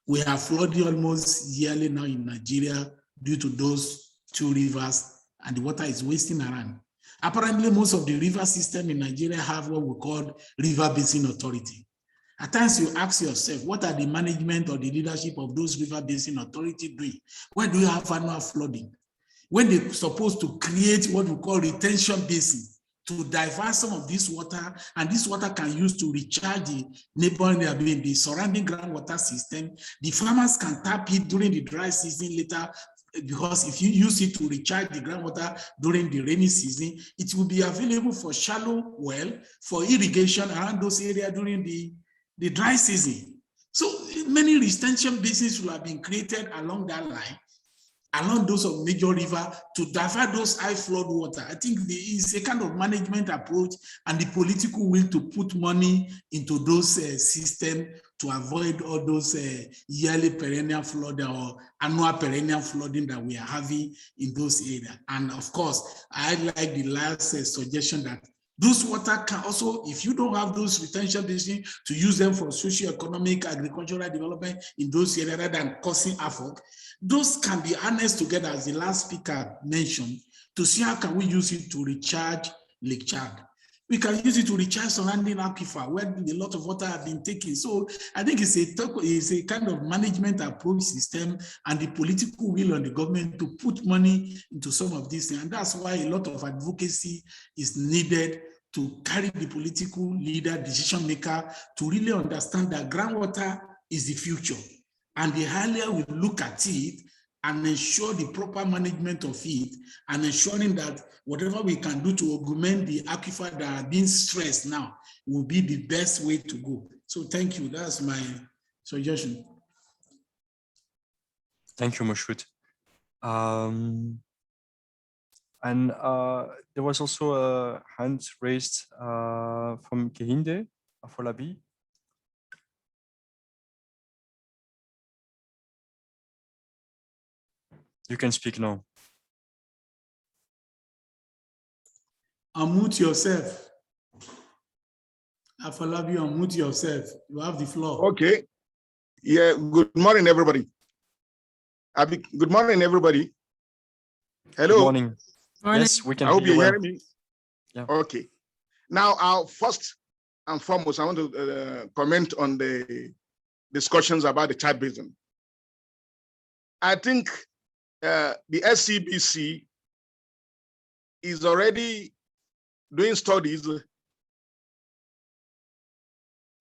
We have flooding almost yearly now in Nigeria due to those two rivers, and the water is wasting around. Apparently, most of the river system in Nigeria have what we call River Basin Authority. At times you ask yourself, what are the management or the leadership of those River Basin Authority doing? Where do you have annual flooding? When they're supposed to create what we call retention basin to divert some of this water, and this water can use to recharge the neighboring, the surrounding groundwater system. The farmers can tap it during the dry season later, because if you use it to recharge the groundwater during the rainy season, it will be available for shallow well, for irrigation around those areas during the dry season. So many retention basins will have been created along that line, along those of major river, to divert those high flood water. I think it's a kind of management approach and the political will to put money into those systems to avoid all those yearly perennial flood or annual perennial flooding that we are having in those areas. And of course, I like the last suggestion that those water can also, if you don't have those retention basins, to use them for socio-economic, agricultural development in those areas rather than causing havoc, those can be harnessed together, as the last speaker mentioned, to see how can we use it to recharge Lake Chad. We can use it to recharge surrounding aquifer where a lot of water have been taken. So I think it's a kind of management approach system and the political will on the government to put money into some of these things. And that's why a lot of advocacy is needed to carry the political leader, decision maker, to really understand that groundwater is the future. And the earlier we look at it and ensure the proper management of it, and ensuring that whatever we can do to augment the aquifer that are being stressed now will be the best way to go. So thank you. That's my suggestion. Thank you, Moshood. And there was also a hand raised from Kehinde Afolabi. You can speak now. Unmute yourself. Afolabi, unmute yourself. You have the floor. Okay. Yeah, good morning, everybody. Good morning, everybody. Hello. Good morning. Yes, we can I hope hear you well. hearing me. Yeah. Okay. Now, first and foremost, I want to comment on the discussions about the Chad Basin. I think the SCBC is already doing studies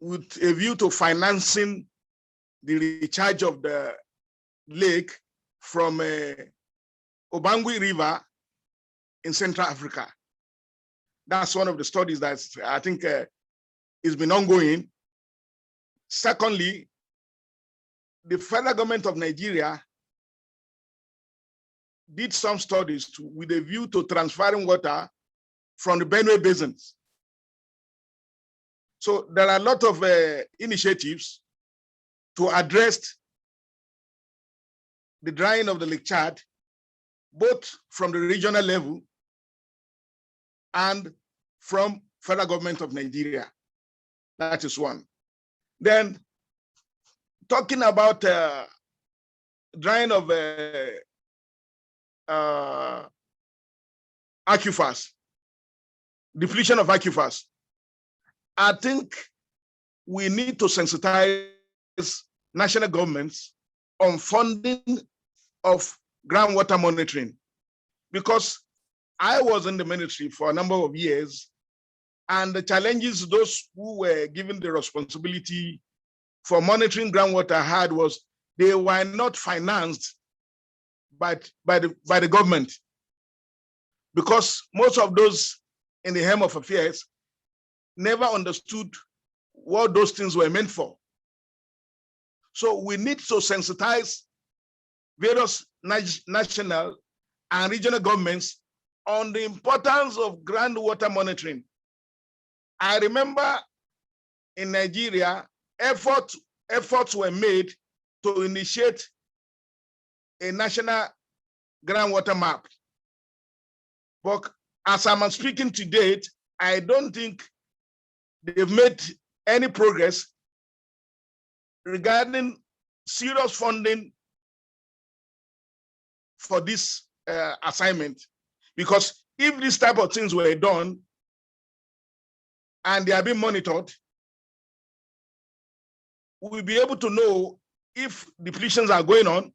with a view to financing the recharge of the lake from Obangui River in Central Africa. That's one of the studies that I think has been ongoing. Secondly, the federal government of Nigeria did some studies with a view to transferring water from the Benue basins. So there are a lot of initiatives to address the drying of the Lake Chad, both from the regional level and from federal government of Nigeria. That is one. Then talking about drying of aquifers, depletion of aquifers, I think we need to sensitize national governments on funding of groundwater monitoring, because I was in the military for a number of years, and the challenges those who were given the responsibility for monitoring groundwater had was they were not financed by the government, because most of those in the helm of affairs never understood what those things were meant for. So we need to sensitize various national and regional governments on the importance of groundwater monitoring. I remember in Nigeria, efforts were made to initiate a national groundwater map. But as I'm speaking to date, I don't think they've made any progress regarding serious funding for this assignment. Because if these type of things were done and they are being monitored, we'll be able to know if depletions are going on,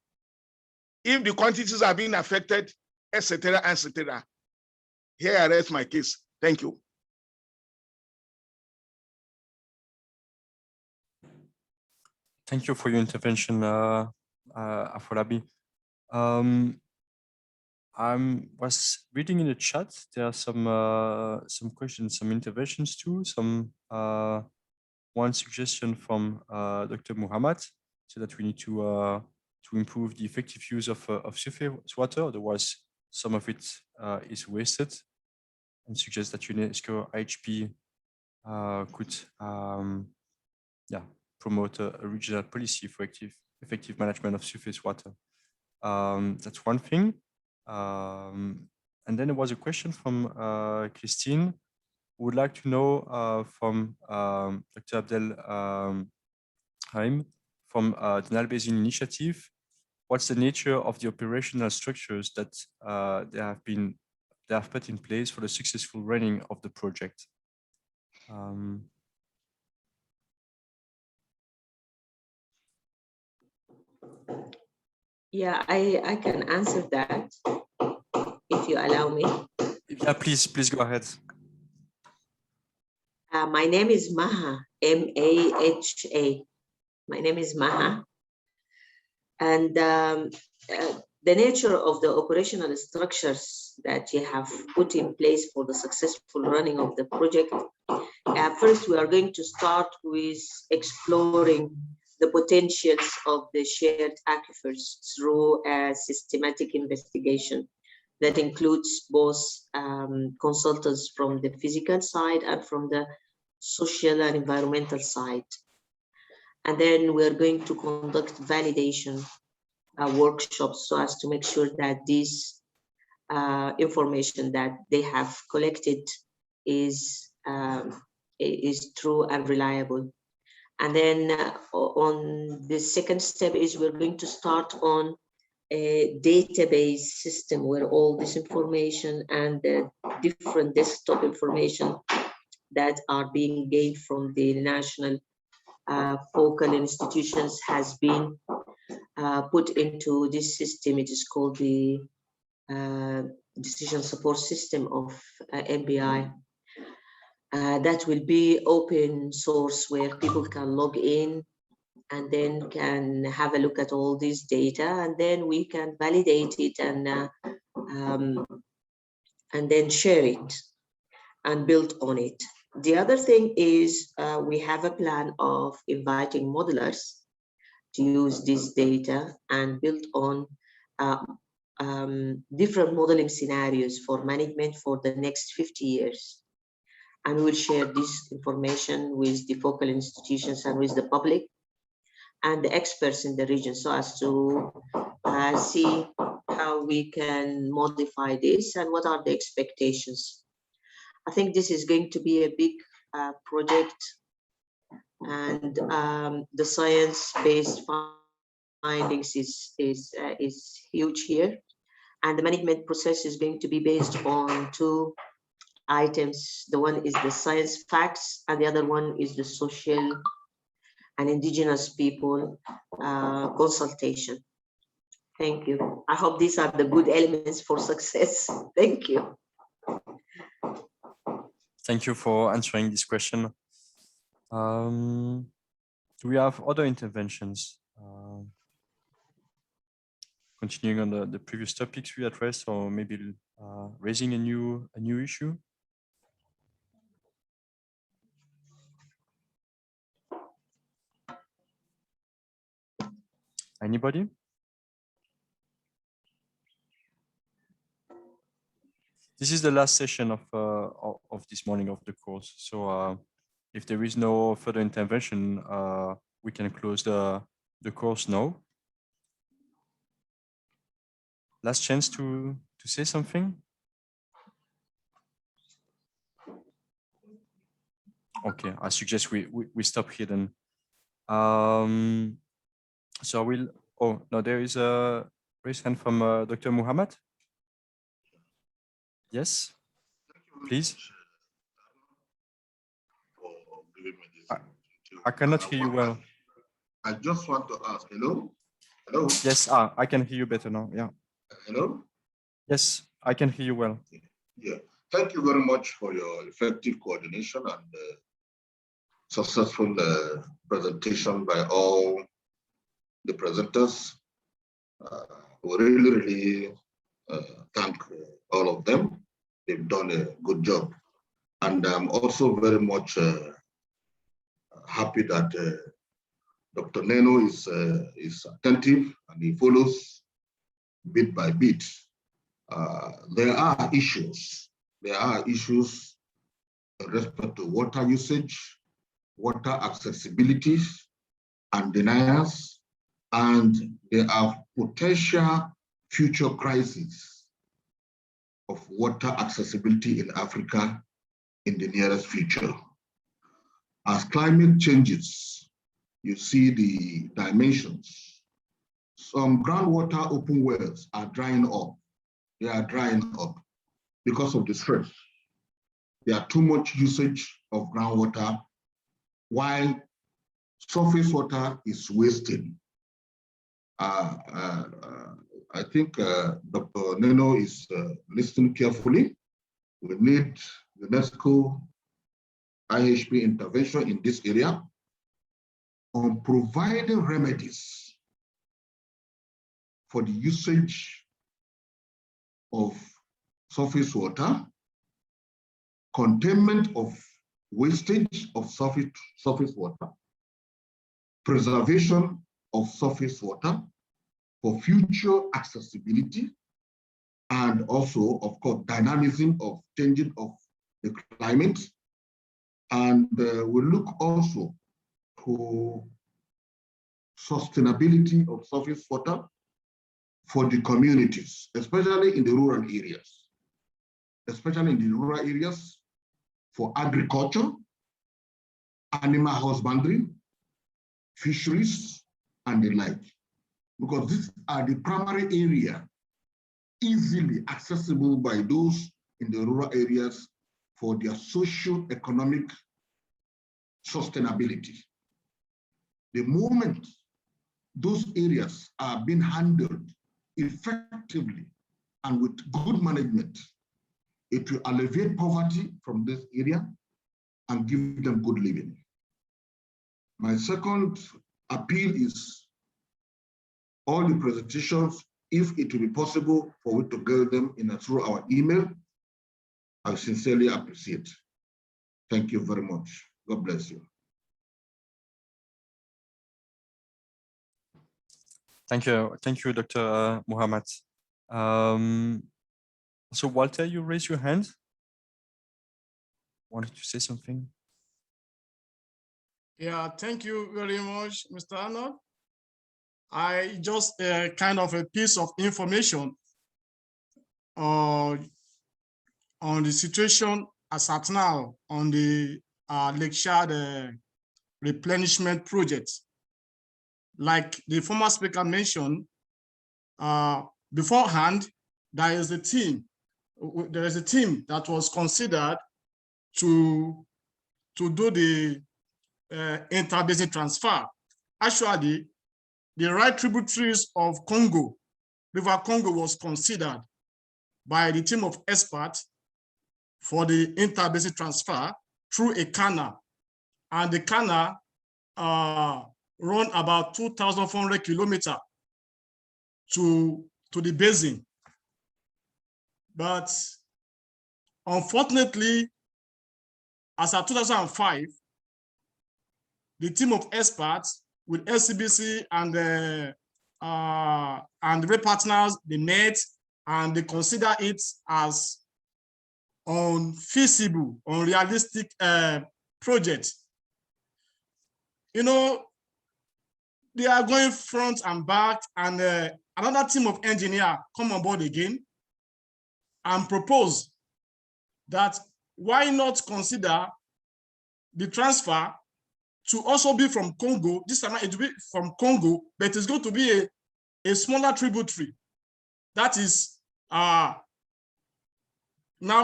if the quantities are being affected, etc., etc. Here I rest my case. Thank you. Thank you for your intervention, Afolabi. I was reading in the chat. There are some questions, some interventions too. One suggestion from Dr. Muhammad, so that we need to improve the effective use of surface water. Otherwise, some of it is wasted, and suggest that UNESCO IHP could promote a regional policy for effective management of surface water. That's one thing. And then there was a question from Christine, who would like to know from Dr. Abdel Haim from the Nile Basin Initiative, what's the nature of the operational structures that they have put in place for the successful running of the project? Yeah, I can answer that if you allow me. Yeah, please go ahead. My name is Maha, M-A-H-A. My name is Maha. And the nature of the operational structures that you have put in place for the successful running of the project. First, we are going to start with exploring the potentials of the shared aquifers through a systematic investigation that includes both consultants from the physical side and from the social and environmental side. And then we're going to conduct validation workshops so as to make sure that this information that they have collected is true and reliable. And then on the second step is we're going to start on a database system where all this information and the different desktop information that are being gained from the national focal institutions has been put into this system. It is called the decision support system of MBI. That will be open source where people can log in and then can have a look at all this data, and then we can validate it and then share it and build on it. The other thing is we have a plan of inviting modelers to use this data and build on different modeling scenarios for management for the next 50 years. And we will share this information with the focal institutions and with the public and the experts in the region so as to see how we can modify this and what are the expectations. I think this is going to be a big project, and the science-based findings is huge here. And the management process is going to be based on two items. The one is the science facts, and the other one is the social and indigenous people consultation. Thank you. I hope these are the good elements for success. Thank you. Thank you for answering this question. Do we have other interventions? Continuing on the previous topics we addressed, or maybe raising a new issue? Anybody? This is the last session of this morning of the course. So If there is no further intervention, we can close the course now. Last chance to say something. Okay, I suggest we stop here then. So I will. Oh no, there is a raised hand from Dr. Muhammad. Yes, please. I cannot hear you well. I just want to ask, hello? Hello? Yes, I can hear you better now, yeah. Hello? Yes, I can hear you well. Yeah, thank you very much for your effective coordination and successful presentation by all the presenters. We really thank all of them. They've done a good job. And I'm also very much happy that Dr. Neno is attentive and he follows bit by bit. There are issues. There are issues in respect to water usage, water accessibility and deniers, and there are potential future crises of water accessibility in Africa in the nearest future. As climate changes, you see the dimensions. Some groundwater open wells are drying up. They are drying up because of the stress. There are too much usage of groundwater while surface water is wasted. I think Dr. Neno is listening carefully. We need UNESCO IHP intervention in this area on providing remedies for the usage of surface water, containment of wastage of surface water, preservation of surface water for future accessibility, and also, of course, dynamism of changing of the climate. And we look also to sustainability of surface water for the communities, especially in the rural areas, for agriculture, animal husbandry, fisheries, and the like. Because these are the primary area easily accessible by those in the rural areas for their socio-economic sustainability. The moment those areas are being handled effectively and with good management, it will alleviate poverty from this area and give them good living. My second appeal is all the presentations, if it will be possible for we to get them through our email, I sincerely appreciate. Thank you very much. God bless you. Thank you, Dr. Muhammad. So Walter, you raise your hand. Wanted to say something? Yeah, thank you very much, Mr. Arnaud. I just kind of a piece of information on the situation as at now on the Lake Chad replenishment project. Like the former speaker mentioned, beforehand, there is a team that was considered to do the inter-basin transfer. Actually, the right tributaries of Congo, River Congo, was considered by the team of experts for the inter-basin transfer through a canal, and the canal run about 2,400 kilometers to the basin. But unfortunately, as of 2005, the team of experts with LCBC and the red partners, they met and they consider it as unfeasible, unrealistic project you know, they are going front and back, and another team of engineers come on board again and propose that why not consider the transfer to also be from Congo. This time it will be from Congo, but it's going to be a smaller tributary that is now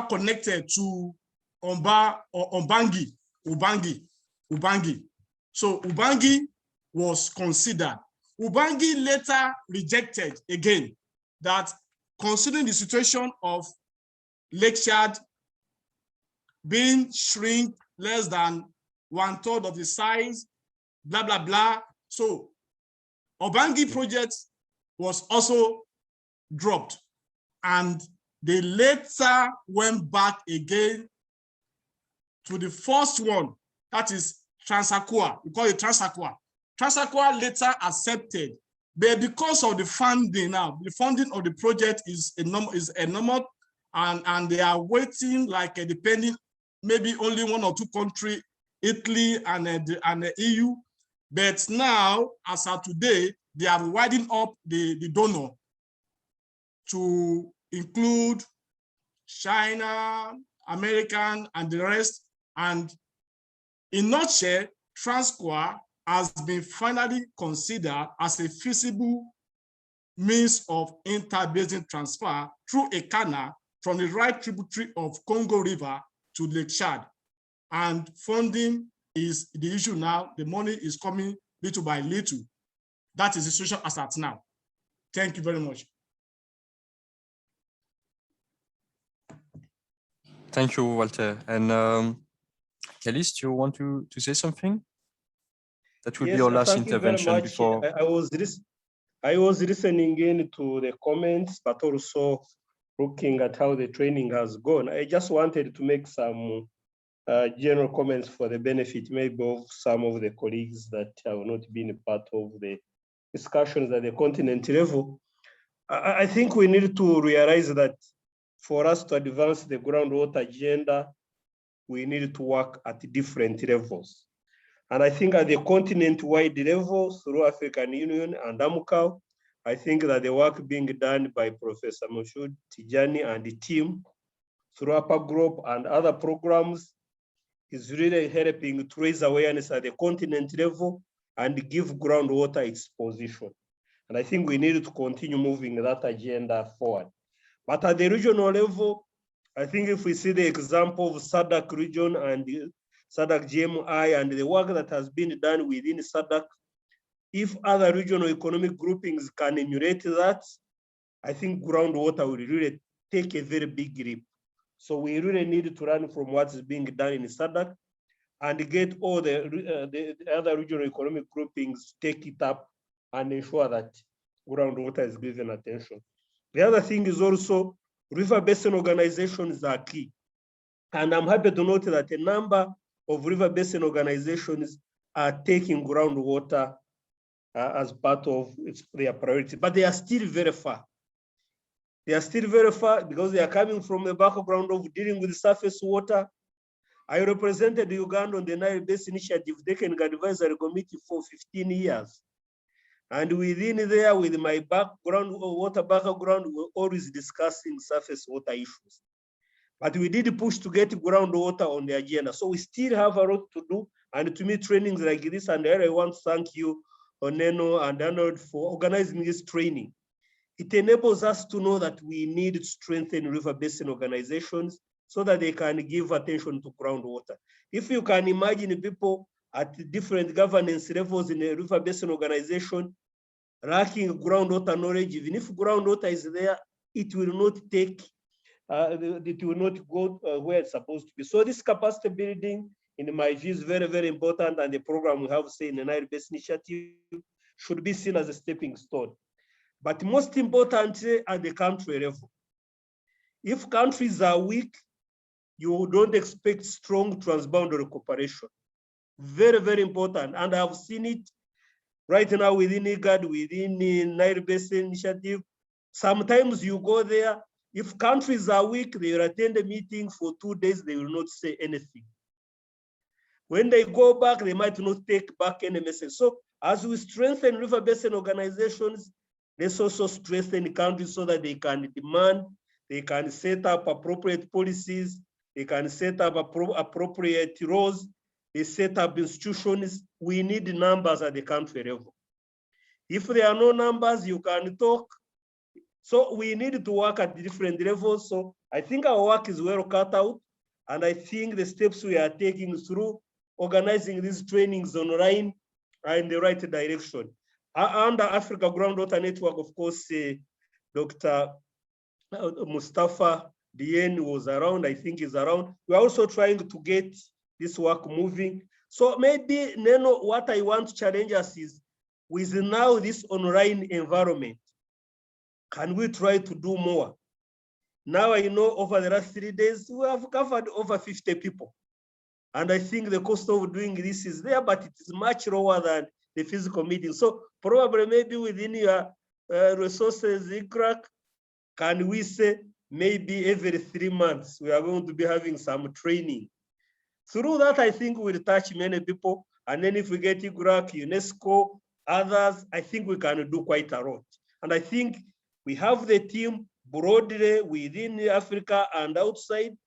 connected to Ubangi. So Ubangi was considered. Ubangi later rejected again that considering the situation of Lake Chad being shrink less than 1/3 of the size, blah, blah, blah. So Ubangi project was also dropped, and they later went back again to the first one, that is Transakua. We call it Transakua. Transakua later accepted, but because of the funding now, the funding of the project is enormous, and they are waiting, like depending, maybe only 1 or 2 countries, Italy and the EU. But now, as of today, they are widening up the donor to include China, American, and the rest. And in a nutshell, Transcoa has been finally considered as a feasible means of inter-basin transfer through a canal from the right tributary of Congo River to Lake Chad. And funding is the issue now. The money is coming little by little. That is the situation as at now. Thank you very much. Thank you, Walter. And Callist, you want to say something? That will be your last intervention before. I was listening in to the comments, but also looking at how the training has gone. I just wanted to make some general comments for the benefit maybe of some of the colleagues that have not been a part of the discussions at the continent level. I think we need to realize that for us to advance the groundwater agenda, we need to work at different levels. And I think at the continent-wide level, through African Union and AMCAL, I think that the work being done by Professor Moshood Tijani and the team through Upper Group and other programs is really helping to raise awareness at the continent level and give groundwater its position. And I think we need to continue moving that agenda forward. But at the regional level, I think if we see the example of SADC region and SADC GMI and the work that has been done within SADC, if other regional economic groupings can emulate that, I think groundwater will really take a very big leap. So we really need to learn from what is being done in SADC and get all the other regional economic groupings to take it up and ensure that groundwater is given attention. The other thing is also river basin organizations are key. And I'm happy to note that a number of river basin organizations are taking groundwater as part of their priority, but they are still very far. They are still very far because they are coming from a background of dealing with surface water. I represented Uganda on the Nile Basin Initiative Technical Advisory Committee for 15 years. And within there, with my water background, we're always discussing surface water issues. But we did push to get groundwater on the agenda. So we still have a lot to do. And to me, trainings like this, and I want to thank you, Oneno and Arnaud, for organizing this training. It enables us to know that we need to strengthen river basin organizations so that they can give attention to groundwater. If you can imagine people at different governance levels in a river basin organization lacking groundwater knowledge, even if groundwater is there, it will not take, it will not go where it's supposed to be. So this capacity building, in my view, is very, very important, and the program we have, say, in the Nile Basin Initiative should be seen as a stepping stone. But most importantly, at the country level, if countries are weak, you don't expect strong transboundary cooperation. Very, very important. And I've seen it right now within IGAD, within the Nile Basin Initiative. Sometimes you go there, if countries are weak, they will attend a meeting for 2 days, they will not say anything. When they go back, they might not take back any message. So as we strengthen river basin organizations, let's also strengthen countries so that they can demand, they can set up appropriate policies, they can set up appropriate laws, they set up institutions. We need numbers at the country level. If there are no numbers, you can talk. So we need to work at different levels. So I think our work is well cut out. And I think the steps we are taking through organizing these trainings online are in the right direction. Under Africa Groundwater Network, of course, Dr. Mustafa Dien was around, I think is around. We're also trying to get this work moving. So maybe, Neno, what I want to challenge us is, with now this online environment, can we try to do more? Now I know over the last 3 days, we have covered over 50 people. And I think the cost of doing this is there, but it is much lower than the physical meeting. So probably maybe within your resources, IGRAC, can we say maybe every 3 months, we are going to be having some training. Through that, I think we'll touch many people. And then if we get IGRAC, UNESCO, others, I think we can do quite a lot. And I think we have the team broadly within Africa and outside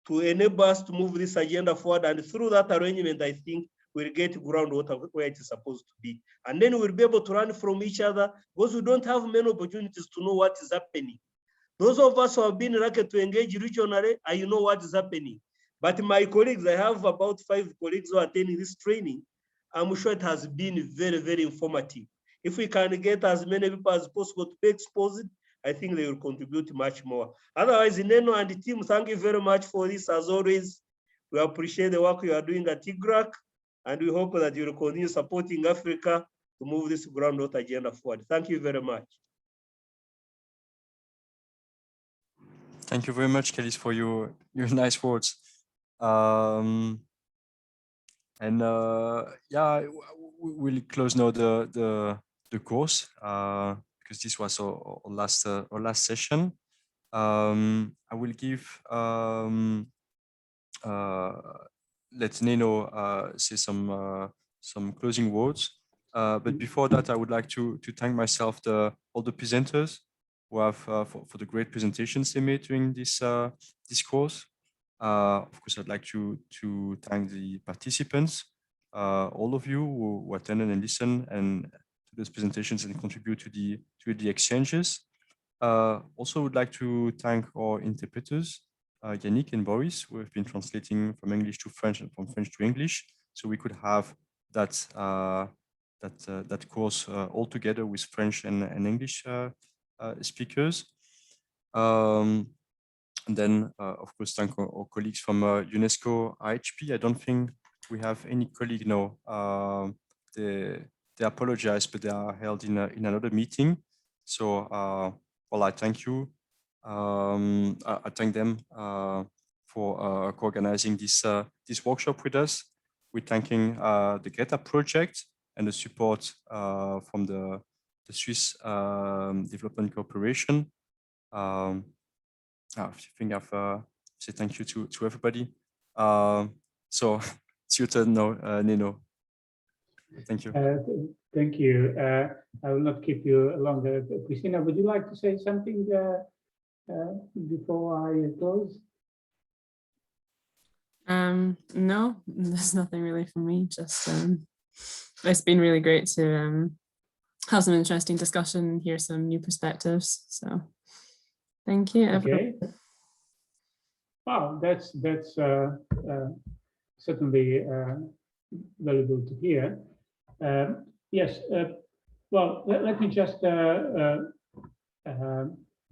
to enable us to move this agenda forward. And through that arrangement, I think we'll get groundwater where it is supposed to be. And then we'll be able to learn from each other, because we don't have many opportunities to know what is happening. Those of us who have been lucky to engage regionally, I know what is happening. But my colleagues, I have about 5 colleagues who are attending this training. I'm sure it has been very, very informative. If we can get as many people as possible to be exposed, I think they will contribute much more. Otherwise, Neno and the team, thank you very much for this. As always, we appreciate the work you are doing at IGRAC, and we hope that you will continue supporting Africa to move this groundwater agenda forward. Thank you very much. Thank you very much, Callist, for your nice words. Yeah, we'll close now the course because this was our last session. I will give let Neno say some closing words. But before that, I would like to thank myself, all the presenters who have for the great presentations they made during this course. Of course, I'd like to thank the participants, all of you who attended and listened and to those presentations and contribute to the exchanges. Also would like to thank our interpreters, Yannick and Boris, who have been translating from English to French and from French to English, so we could have that course all together with French and English speakers. And then, of course, thank our colleagues from UNESCO, IHP. I don't think we have any colleague now. They apologize, but they are held in another meeting. So, well, I thank you. I thank them for co-organizing this workshop with us. We're thanking the GRETA project and the support from the Swiss Development Corporation. I think I've said thank you to everybody. So it's your turn now, Neno. Thank you. Thank you. I will not keep you longer. Christina, would you like to say something before I close? No, there's nothing really from me. Just it's been really great to have some interesting discussion and hear some new perspectives. So thank you, everyone. Okay. Wow, that's certainly valuable to hear. Yes. Well, let me just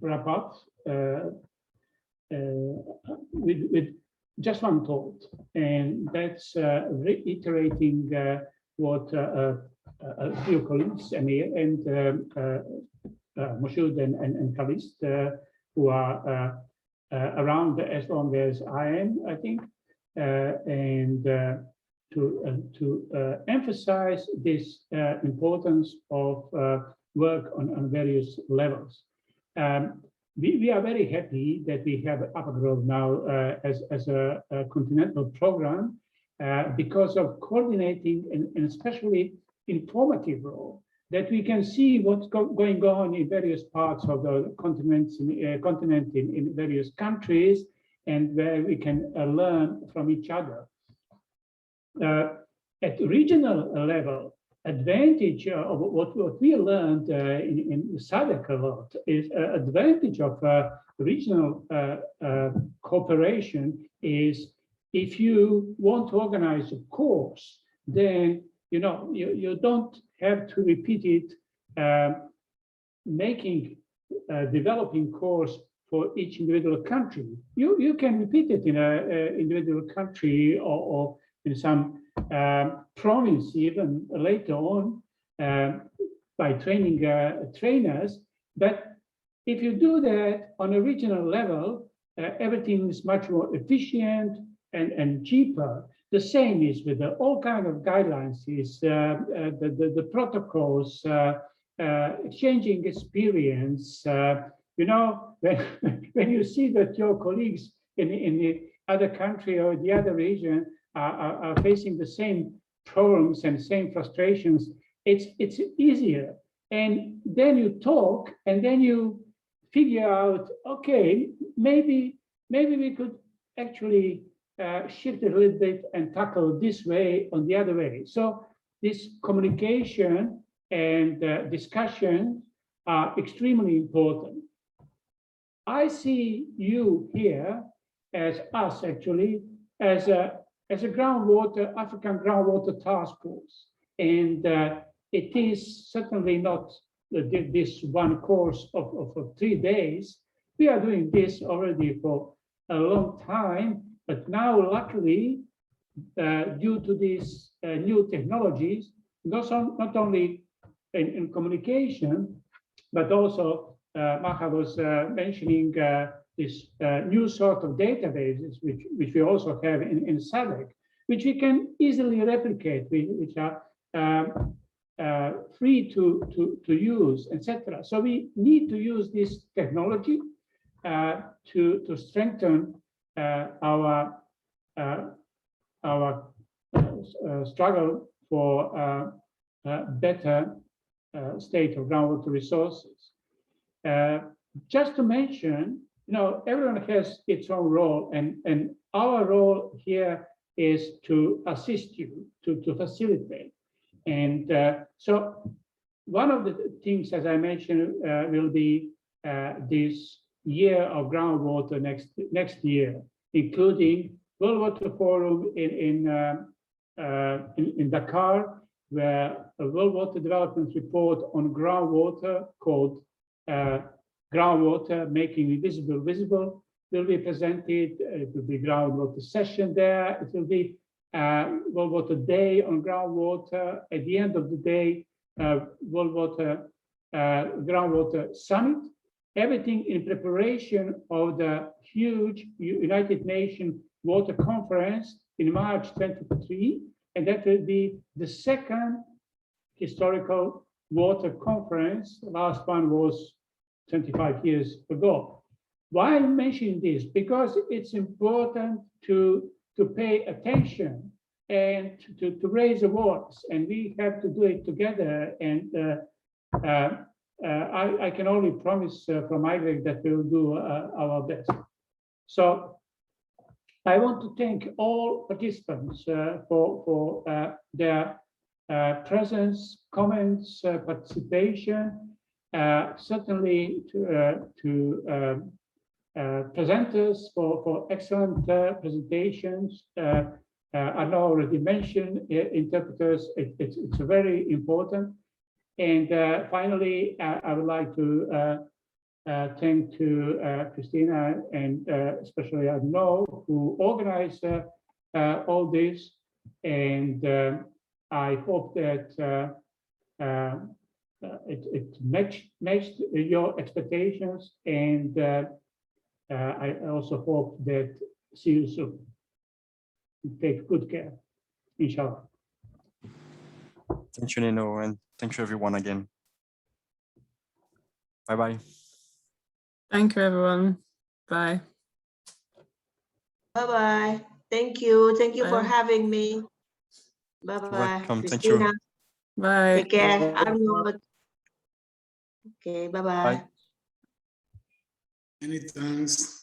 wrap up with just one thought, and that's reiterating what a few colleagues, Amir and Moshood and Callist, who are around as long as I am, I think, and to emphasize this importance of work on various levels. We are very happy that we have Upper Grove now as a continental program, because of coordinating and especially informative role, that we can see what's going on in various parts of the continent in various countries, and where we can learn from each other. At regional level, advantage of what we learned in SADC a lot is advantage of regional cooperation is if you want to organize a course, then you don't have to repeat it, developing course for each individual country. You can repeat it in an individual country or in some province even later on by training trainers. But if you do that on a regional level, everything is much more efficient and cheaper. The same is with all kinds of guidelines, is the protocols, exchanging experience. When you see that your colleagues in the other country or the other region are facing the same problems and same frustrations, it's easier. And then you talk, and then you figure out, okay, maybe we could actually shift a little bit and tackle this way on the other way. So this communication and discussion are extremely important. I see you here as us actually as a African groundwater task force, and it is certainly not this one course of 3 days. We are doing this already for a long time, but now luckily, due to these new technologies, not only in communication, but also Maha was mentioning this new sort of databases, which we also have in SADC, which we can easily replicate, which are free to use, etc. So we need to use this technology to strengthen our struggle for better state of groundwater resources. Just to mention, everyone has its own role, and our role here is to assist you, to facilitate. And so one of the things, as I mentioned, will be this year of groundwater next year, including World Water Forum in Dakar, where a World Water Development Report on groundwater called Groundwater Making Invisible Visible will be presented. It will be groundwater session there. It will be World Water Day on groundwater. At the end of the day, World Water Groundwater Summit. Everything in preparation of the huge United Nations Water Conference in March 2023, and that will be the second historical water conference. The last one was 25 years ago. Why I'm mentioning this? Because it's important to pay attention and to raise awareness, and we have to do it together. And I can only promise from IGRAC that we will do our best. So I want to thank all participants for their presence, comments, participation. Certainly to presenters for excellent presentations. Arnaud already mentioned interpreters. It's very important. And finally, I would like to thank to Christina and especially Arnaud, who organized all this. And I hope that it matched your expectations. And I also hope that see you soon. Take good care, inshallah. Thank you, Nino, and thank you everyone again. Bye-bye. Thank you, everyone. Bye. Bye-bye. Thank you. Thank you for Bye. having me. Bye-bye. welcome. Thank Christina, you. Bye. take care. Arnaud. Okay, bye-bye. Bye. Many thanks.